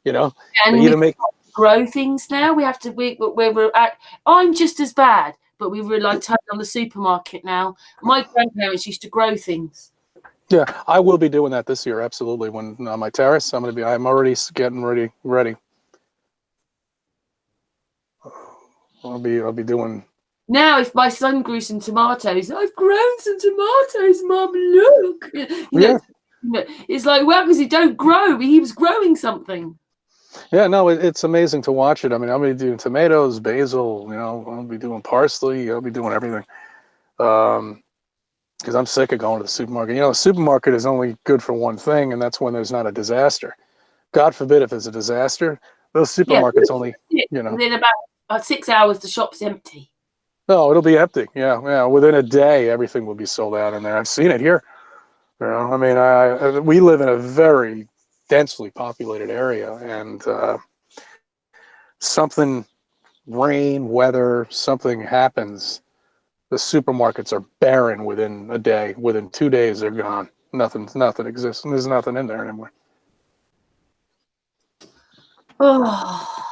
you know, they And we even make. grow things now. We have to, where we're at. I'm just as bad, but we rely totally on the supermarket now. My grandparents used to grow things. Yeah, I will be doing that this year. Absolutely. When on my terrace, I'm already getting ready. I'll be doing. Now, if my son grew some tomatoes, I've grown some tomatoes, Mum. Look, Yeah, it's like, well, because he don't grow, he was growing something. yeah. No, it's amazing to watch it. I mean, I'll be doing tomatoes, basil. I'll be doing parsley. I'll be doing everything. Because I'm sick of going to the supermarket. The supermarket is only good for one thing, and that's when there's not a disaster. God forbid if there's a disaster, those Yeah, supermarkets only, within about 6 hours, the shop's empty. no, it'll be empty. Yeah, yeah. Within a day, everything will be sold out in there. I've seen it here. I mean, we live in a very densely populated area, and something, rain, weather, something happens, the supermarkets are barren within a day. Within 2 days, they're gone. Nothing exists, and there's nothing in there anymore. Oh,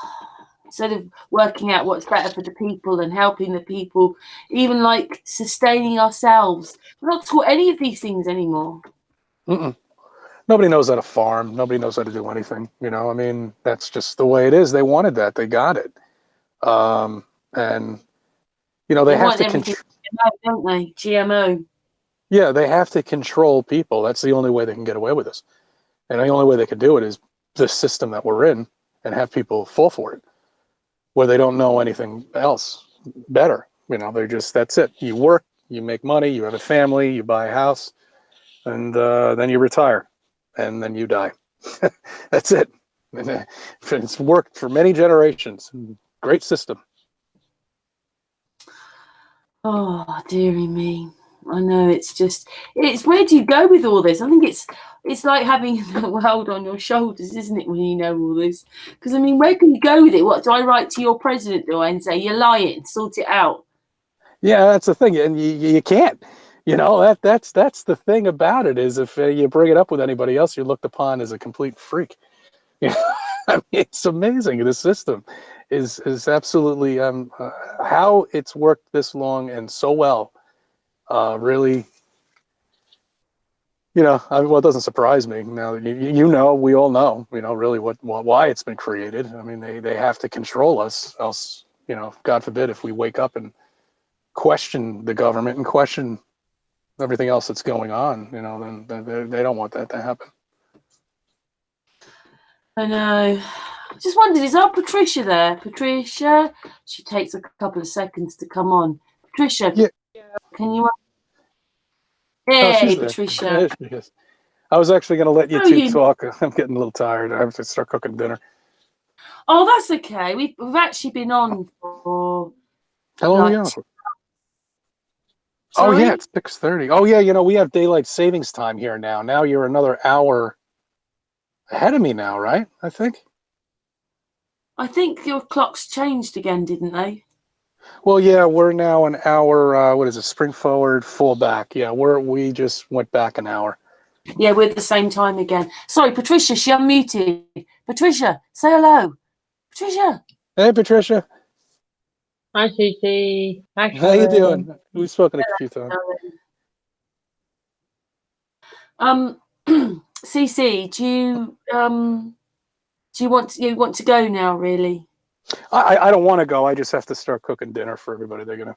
instead of working out what's better for the people and helping the people, even like sustaining ourselves. We're not taught any of these things anymore. Mm-mm. Nobody knows how to farm. Nobody knows how to do anything. I mean, that's just the way it is. They wanted that. They got it. And they They have want to everything control. GMO, don't they? GMO. Yeah, they have to control people. That's the only way they can get away with this. And the only way they can do it is the system that we're in, and have people fall for it, where they don't know anything else better. They're just, that's it. You work, you make money, you have a family, you buy a house, and then you retire, and then you die. That's it. And it's worked for many generations. Great system. Oh, dearie me. I know, it's where do you go with all this? I think it's like having the world on your shoulders, isn't it, when you know all this? Because, I mean, where can you go with it? What, do I write to your president, do I, and say, you're lying, sort it out? Yeah, that's the thing. And you can't. You know, that's the thing about it, is if you bring it up with anybody else, you're looked upon as a complete freak. You know? I mean, it's amazing. The system is absolutely how it's worked this long and so well. Really, you know, well, it doesn't surprise me now. You know, we all know, you know, really why it's been created. I mean, they have to control us, else, you know, God forbid, if we wake up and question the government and question everything else that's going on, you know, then they don't want that to happen. I know. I just wondered, is our Patricia there? Patricia? She takes a couple of seconds to come on. Patricia, Yeah. can you... Oh, Hey, she's there. Patricia. There she is. I was actually going to let you How are two you? talk. I'm getting a little tired. I have to start cooking dinner. Oh, that's okay. We've actually been on for... How long are we like... on for? Oh, Sorry? yeah, it's 6:30. Oh, yeah, you know, we have daylight savings time here now. Now you're another hour ahead of me now, right? I think. I think your clocks changed again, didn't they? Well, yeah, we're now an hour. What is it? Spring forward, full back. Yeah, we just went back an hour. Yeah, we're at the same time again. Sorry, Patricia, she unmuted. Patricia, say hello. Patricia. Hey, Patricia. Hi, Susie. Hi, How you Sharon. doing? We've spoken a few times. CC, do you want to go now, really? I don't want to go. I just have to start cooking dinner for everybody. They're gonna.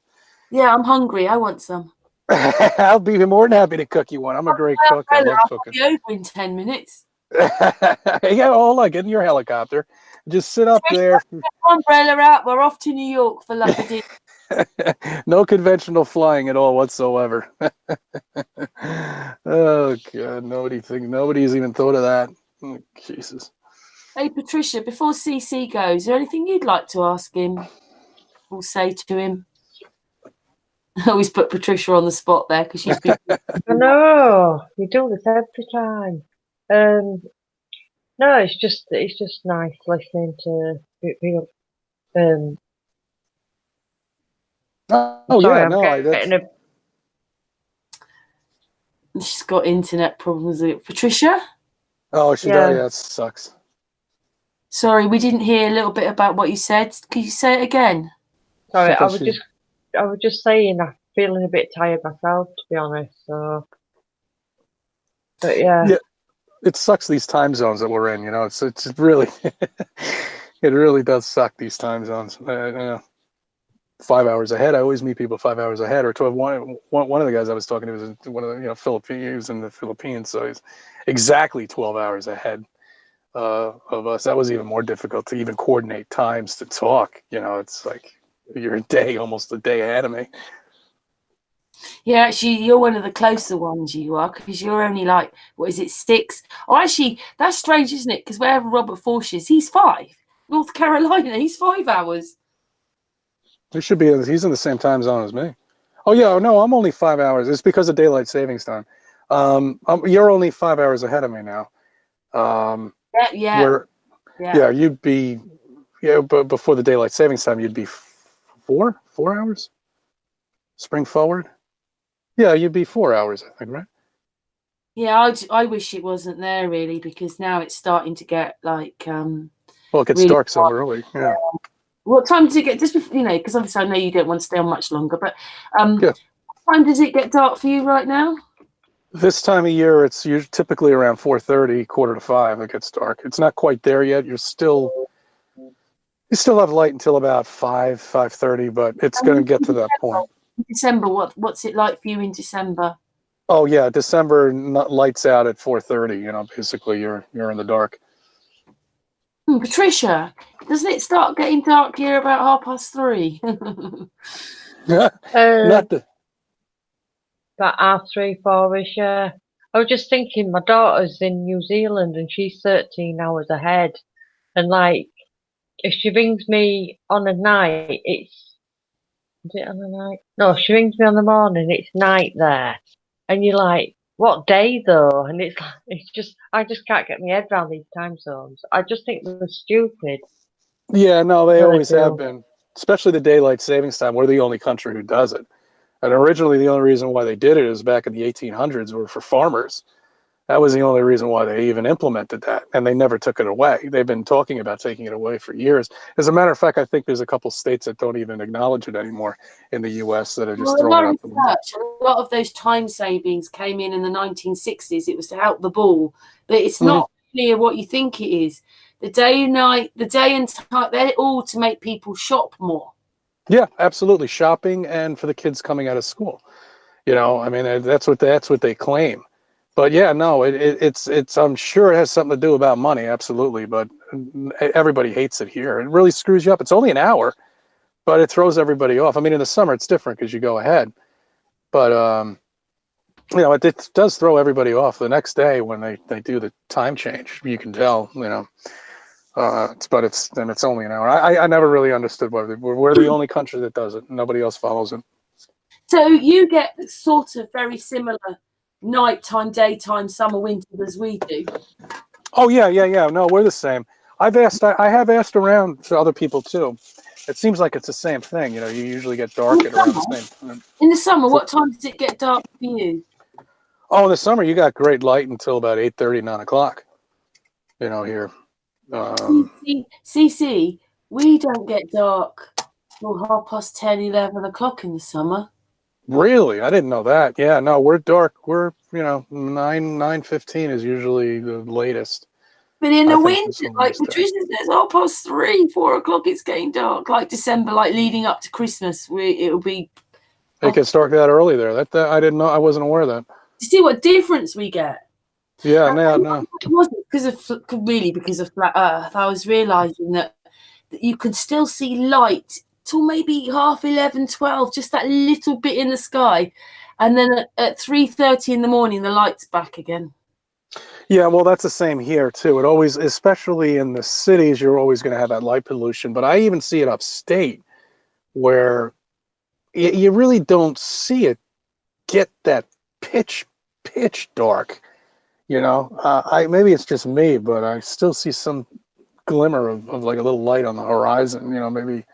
Yeah, I'm hungry. I want some. I'll be more than happy to cook you one. I'm a great cook. I love cooking. I'll be over in 10 minutes. Yeah, hold on, get in your helicopter. Just sit up there. Umbrella out. We're off to New York for Lucky Day. No conventional flying at all whatsoever. Oh God, nobody's even thought of that. Oh, Jesus. Hey, Patricia, before CC goes, is there anything you'd like to ask him or say to him? I always put Patricia on the spot there because she's been... I know, you do this every time. No, it's just nice listening to Oh sorry, yeah, I'm no, getting a... She's got internet problems. Patricia? Oh, she does. Yeah, it sucks. Sorry, we didn't hear a little bit about what you said. Could you say it again? Sorry, I was just saying I'm feeling a bit tired myself, to be honest. So, but yeah, it sucks, these time zones that we're in. You know, it's really, it really does suck, these time zones. You know, 5 hours ahead. I always meet people 5 hours ahead, or 12. One of the guys I was talking to was in one of the Philippines. He was in the Philippines, so he's exactly 12 hours ahead of us. That was even more difficult to even coordinate times to talk. You know, it's like you're almost a day ahead of me. Yeah, actually, you're one of the closer ones, you are, because you're only like, what is it, 6? Oh, actually, that's strange, isn't it? Because wherever Robert Forsh is, he's 5. North Carolina, he's 5 hours. He should be. He's in the same time zone as me. Oh yeah, no, I'm only 5 hours. It's because of daylight savings time. You're only 5 hours ahead of me now. Yeah, you'd be, but before the daylight savings time, you'd be 4 hours. Spring forward. Yeah, you'd be 4 hours, I think, right? Yeah, I wish it wasn't there, really, because now it's starting to get like well, it gets really dark so early. Yeah. What time does it get? Just before, because obviously I know you don't want to stay on much longer, but Yeah. what time does it get dark for you right now? This time of year, it's usually typically around 4:30, 4:45. It gets dark. It's not quite there yet. You still have light until about 5:30, but it's going to get to that point. December, what's it like for you in December? Oh yeah, December lights out at 4:30. You know, basically you're in the dark. Patricia, doesn't it start getting dark here about 3:30? Not the. about 3, 4-ish. Yeah, I was just thinking, my daughter's in New Zealand and she's 13 hours ahead, and like if she rings me on a night, is it on a night? No, she rings me on the morning, it's night there. And you're like, what day though? And it's just, I just can't get my head around these time zones. I just think they're stupid. Yeah, no, I they really always have do. been, especially the daylight savings time. We're the only country who does it. And originally, the only reason why they did it is back in the 1800s were for farmers. That was the only reason why they even implemented that, and they never took it away. They've been talking about taking it away for years. As a matter of fact, I think there's a couple states that don't even acknowledge it anymore in the U.S. that are Well, just a throwing lot it of out the window. research, a lot of those time savings came in the 1960s. It was to help the ball, but it's not clear what you think it is. The day and night, the day and time, they're all to make people shop more. Yeah, absolutely. Shopping and for the kids coming out of school. You know, I mean, that's what they claim. But yeah, no, it's. I'm sure it has something to do about money, absolutely. But everybody hates it here. It really screws you up. It's only an hour, but it throws everybody off. I mean, in the summer it's different because you go ahead. But you know, it does throw everybody off. The next day when they do the time change, you can tell. You know, it's only an hour. I never really understood why we're the only country that does it. Nobody else follows it. So you get sort of very similar nighttime, daytime, summer, winter as we do. Oh yeah. No, we're the same. I have asked around to other people too. It seems like it's the same thing. You know, you usually get dark at around the same time. In the summer, what time does it get dark for you? Oh, in the summer you got great light until about 8:30, 9 o'clock. You know, here. CC, we don't get dark till 10:30, 11 o'clock in the summer. Really? I didn't know that. Yeah, no, we're dark. We're, 9:15 is usually the latest. But in I the think for winter, some of like these days. Patricia says, 3:30, 4 o'clock, it's getting dark. Like December, like leading up to Christmas, it'll be. It gets dark that early there. That I didn't know. I wasn't aware of that. You see what difference we get? Yeah, And no. it wasn't because of flat Earth. I was realizing that you can still see light till maybe 11:30, 12, just that little bit in the sky, and then at 3:30 in the morning, the light's back again. Yeah, well, that's the same here too. It always, especially in the cities, you're always going to have that light pollution. But I even see it upstate where you really don't see it get that pitch dark. You know, maybe it's just me, but I still see some glimmer of like a little light on the horizon. You know, maybe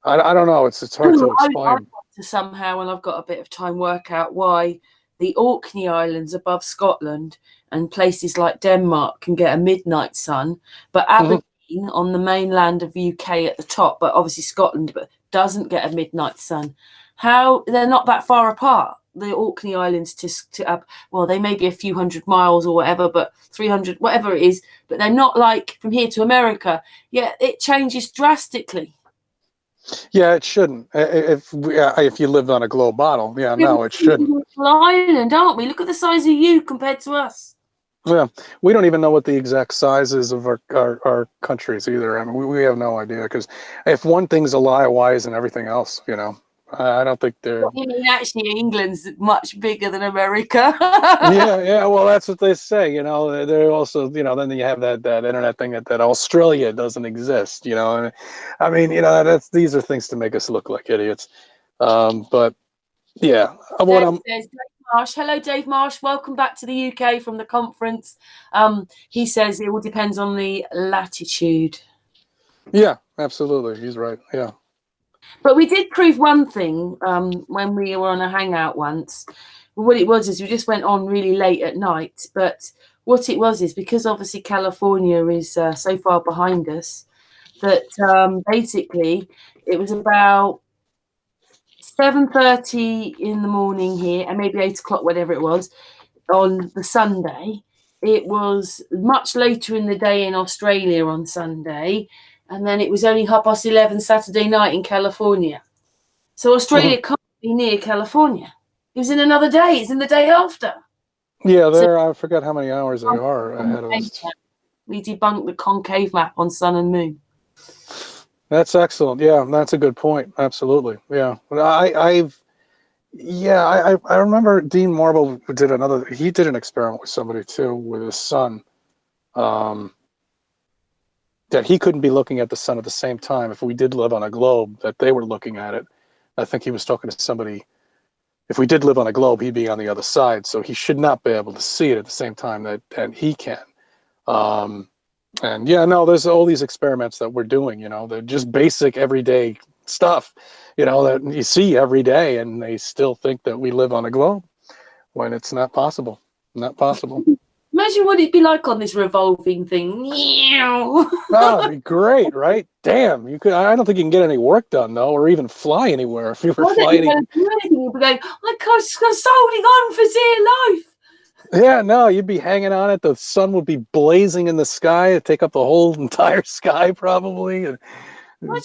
I don't know. It's hard to I explain. want to somehow, when I've got a bit of time, work out why the Orkney Islands above Scotland and places like Denmark can get a midnight sun, but Aberdeen on the mainland of UK at the top, but obviously Scotland, but doesn't get a midnight sun. How they're not that far apart, the Orkney Islands well, they may be a few hundred miles or whatever, but 300, whatever it is, but they're not like from here to America. Yeah, it changes drastically. Yeah, it shouldn't. If you lived on a globe bottle, yeah, no, it shouldn't. Island, aren't we? Look at the size of you compared to us. Yeah, we don't even know what the exact size is of our countries either. I mean, we have no idea because if one thing's a lie, why isn't everything else? You know, I don't think they're. What do you mean? Actually, England's much bigger than America. Yeah. Well, that's what they say. You know, they're also, then you have that internet thing that Australia doesn't exist. You know, and I mean, these are things to make us look like idiots. But yeah, Dave Marsh. Hello, Dave Marsh. Welcome back to the UK from the conference. He says it all depends on the latitude. Yeah, absolutely. He's right. Yeah. But we did prove one thing when we were on a hangout once. What it was is we just went on really late at night. But what it was is because obviously California is so far behind us that basically it was about 7:30 in the morning here, and maybe 8 o'clock, whatever it was, on the Sunday. It was much later in the day in Australia on Sunday, and then it was only 11:30 Saturday night in California. So Australia can't be near California. It was in another day. It's in the day after. Yeah, I forget how many hours they are ahead of us. We debunked the concave map on sun and moon. That's excellent. Yeah, that's a good point. Absolutely. Yeah. I remember Dean Marble he did an experiment with somebody too, with his son. that he couldn't be looking at the sun at the same time if we did live on a globe, that they were looking at it. I think he was talking to somebody. If we did live on a globe, he'd be on the other side, so he should not be able to see it at the same time that he can. And yeah, no, there's all these experiments that we're doing, you know, they're just basic everyday stuff, you know, that you see every day, and they still think that we live on a globe when it's not possible. Not possible. Imagine what it'd be like on this revolving thing. Meow. Oh, it'd be great, right? Damn, you could. I don't think you can get any work done though, or even fly anywhere if you were flying. You'd be going, I was holding on for dear life. Yeah, no, you'd be hanging on it. The sun would be blazing in the sky. It'd take up the whole entire sky, probably. And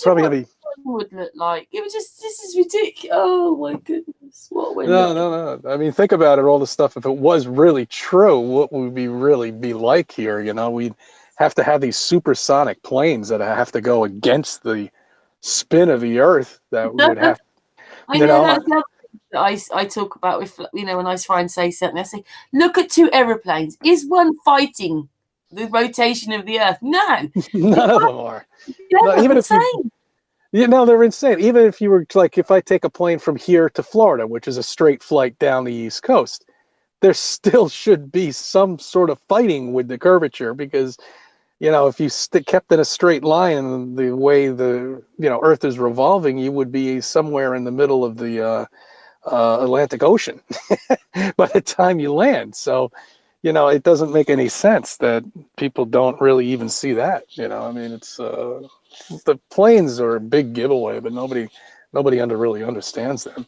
probably gonna be. Would look like it was just, this is ridiculous. Oh my goodness, what we're No. I mean, think about it. All the stuff. If it was really true, what would we really be like here? You know, we'd have to have these supersonic planes that have to go against the spin of the Earth. That would have. I know that's the other thing that I talk about with, you know, when I try and say something, I say, look at two aeroplanes. Is one fighting the rotation of the Earth? No, none of them are. No, even if they're insane. Even if you were like, if I take a plane from here to Florida, which is a straight flight down the East Coast, there still should be some sort of fighting with the curvature, because, you know, if you kept in a straight line and the way the, you know, Earth is revolving, you would be somewhere in the middle of the Atlantic Ocean by the time you land. So, you know, it doesn't make any sense that people don't really even see that. You know, I mean, it's the planes are a big giveaway, but nobody really understands them.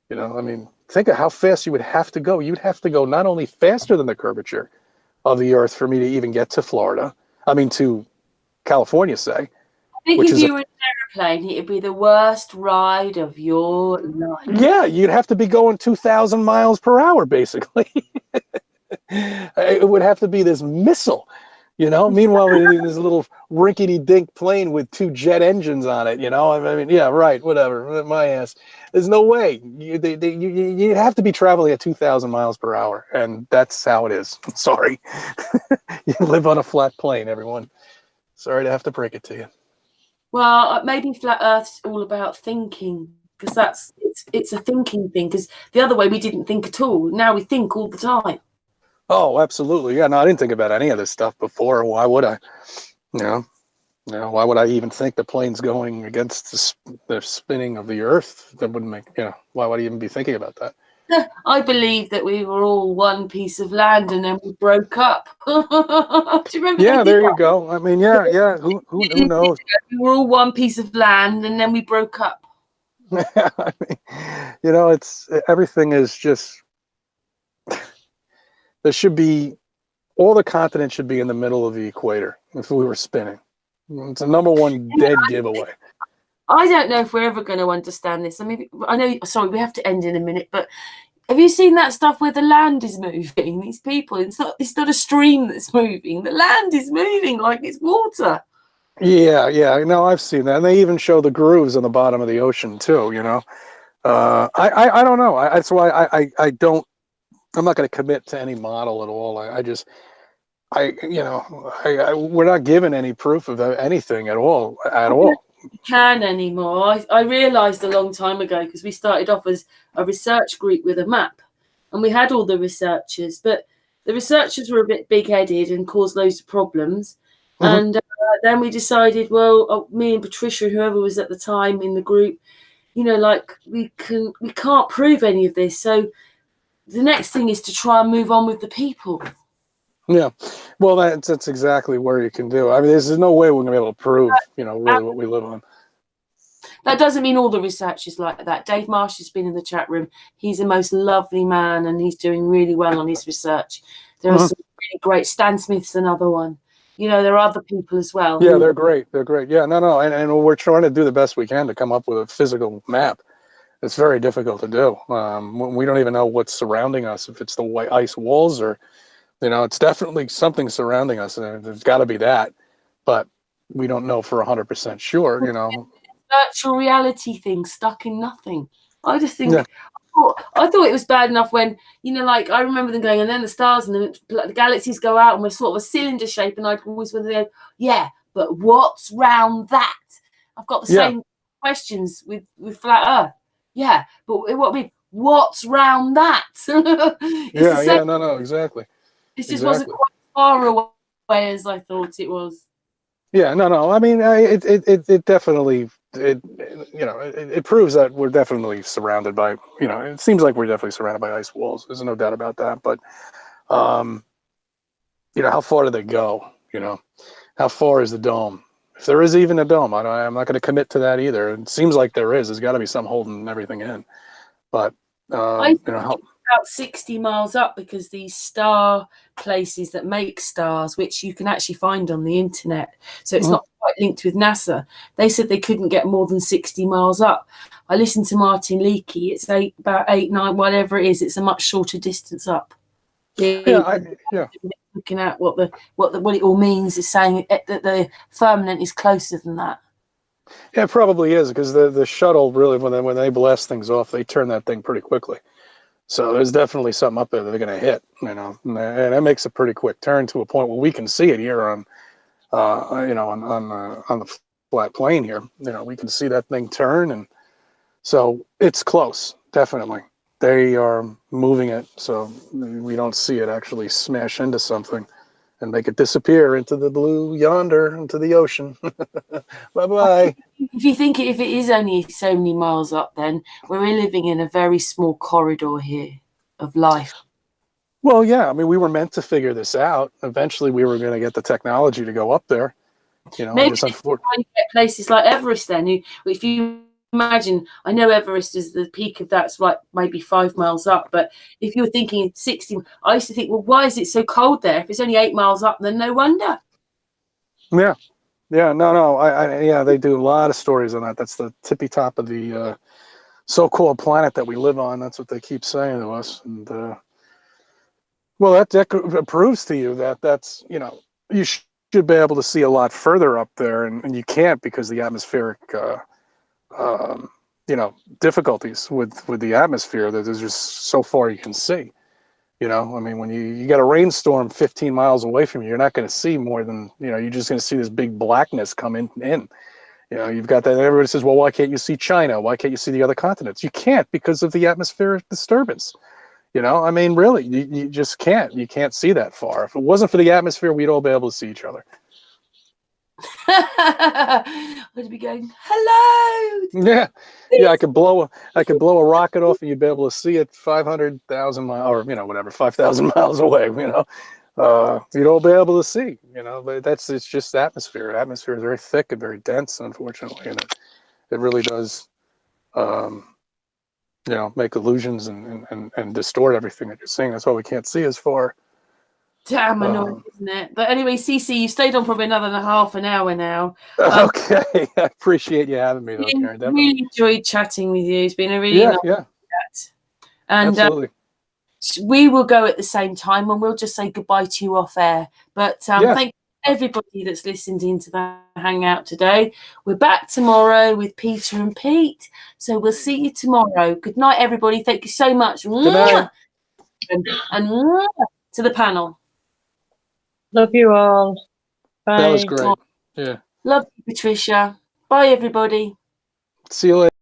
You know, I mean, think of how fast you would have to go. You'd have to go not only faster than the curvature of the Earth for me to even get to Florida. I mean, to California, say. I think if you were in an airplane, it'd be the worst ride of your life. Yeah, you'd have to be going 2,000 miles per hour, basically. It would have to be this missile, you know. Meanwhile, this little rinkety-dink plane with 2 jet engines on it, you know. I mean, yeah, right, whatever. My ass. There's no way. You have to be traveling at 2,000 miles per hour, and that's how it is. Sorry. You live on a flat plane, everyone. Sorry to have to break it to you. Well, maybe flat Earth's all about thinking, because it's a thinking thing. Because the other way, we didn't think at all. Now we think all the time. Oh, absolutely. Yeah, no, I didn't think about any of this stuff before. Why would I? You know, why would I even think the plane's going against the spinning of the Earth? That wouldn't make, you know, why would I even be thinking about that? I believe that we were all one piece of land and then we broke up. Do you remember? Yeah, there you go. I mean, yeah. Who knows? We were all one piece of land and then we broke up. I mean, you know, everything is just. There should be, all the continents should be in the middle of the equator if we were spinning. It's a #1 dead giveaway. I don't know if we're ever going to understand this. I mean, I know, sorry, we have to end in a minute, but have you seen that stuff where the land is moving? These people, it's not a stream that's moving. The land is moving like it's water. Yeah. No, I've seen that. And they even show the grooves on the bottom of the ocean too, you know. I don't know. That's why I'm not going to commit to any model at all. We're not given any proof of anything at all. Can anymore. I realized a long time ago, because we started off as a research group with a map, and we had all the researchers, but the researchers were a bit big-headed and caused loads of problems. And then we decided, well, me and Patricia, whoever was at the time in the group, you know, like we can't prove any of this, so the next thing is to try and move on with the people. Yeah, well, that's exactly where you can do. I mean, there's no way we're going to be able to prove, you know, really what we live on. That doesn't mean all the research is like that. Dave Marsh has been in the chat room. He's the most lovely man, and he's doing really well on his research. There are some really great. Stan Smith's another one. You know, there are other people as well. Yeah, they're great. They're great. Yeah, no, and we're trying to do the best we can to come up with a physical map. It's very difficult to do. We don't even know what's surrounding us, if it's the white ice walls or, you know, it's definitely something surrounding us, and there's got to be that, but we don't know for 100% sure, you know. Virtual reality thing stuck in nothing. I just think, I thought it was bad enough when, you know, like I remember them going, and then the stars and the galaxies go out and we're sort of a cylinder shape, and I'd always want to go, yeah, but what's round that? I've got the same questions with flat Earth. Yeah, but what I mean, what's round that? No, exactly. It just wasn't quite far away as I thought it was. Yeah, no. I mean, it definitely, it proves that we're definitely surrounded by, it seems like we're definitely surrounded by ice walls. There's no doubt about that. But, how far do they go? How far is the dome? If there is even a dome, I'm not going to commit to that either. It seems like there is. There's got to be something holding everything in. But, I think it's about 60 miles up, because these star places that make stars, which you can actually find on the internet, so it's not quite linked with NASA, they said they couldn't get more than 60 miles up. I listened to Martin Leakey. It's about 8, 9, whatever it is. It's a much shorter distance up. Looking at what it all means is saying that the firmament is closer than that. Yeah, it probably is, because the shuttle really, when they blast things off, they turn that thing pretty quickly. So there's definitely something up there that they're going to hit, and that makes a pretty quick turn to a point where we can see it here on the flat plane here. We can see that thing turn, and so it's close. Definitely, they are moving it so we don't see it actually smash into something and make it disappear into the blue yonder, into the ocean. Bye-bye. If you think if it is only so many miles up, then we're living in a very small corridor here of life. Well, yeah, I mean, we were meant to figure this out. Eventually, we were going to get the technology to go up there. Maybe trying to get places like Everest then. If you imagine, I know Everest is the peak of that's like maybe 5 miles up, but if you were thinking 60, I used to think, well, why is it so cold there? If it's only 8 miles up, then no wonder. Yeah, no. They do a lot of stories on that. That's the tippy top of the so-called planet that we live on. That's what they keep saying to us. And well, that proves to you that that's you should be able to see a lot further up there, and you can't because the atmospheric difficulties with the atmosphere, that there's just so far you can see. I mean, when you got a rainstorm 15 miles away from you, you're not going to see more than, you're just going to see this big blackness come in. You've got that. And everybody says, well, why can't you see China? Why can't you see the other continents? You can't, because of the atmospheric disturbance. I mean, really, you just can't. You can't see that far. If it wasn't for the atmosphere, we'd all be able to see each other. Would be going, hello. Yeah, I could blow a rocket off, and you'd be able to see it 500,000 miles, or whatever, 5,000 miles away. You'd all be able to see. But it's just atmosphere. Atmosphere is very thick and very dense, unfortunately, and it really does, make illusions and distort everything that you're seeing. That's why we can't see as far. Damn annoying, isn't it? But anyway, Cece, you stayed on probably another half an hour now. Okay, I appreciate you having me, though, Karen. Definitely. Really enjoyed chatting with you. It's been a really nice chat. And absolutely. We will go at the same time, and we'll just say goodbye to you off air. But thank everybody that's listened into the hangout today. We're back tomorrow with Peter and Pete, so we'll see you tomorrow. Good night, everybody. Thank you so much. Good night. And to the panel. Love you all. Bye. That was great. Yeah. Love you, Patricia. Bye, everybody. See you later.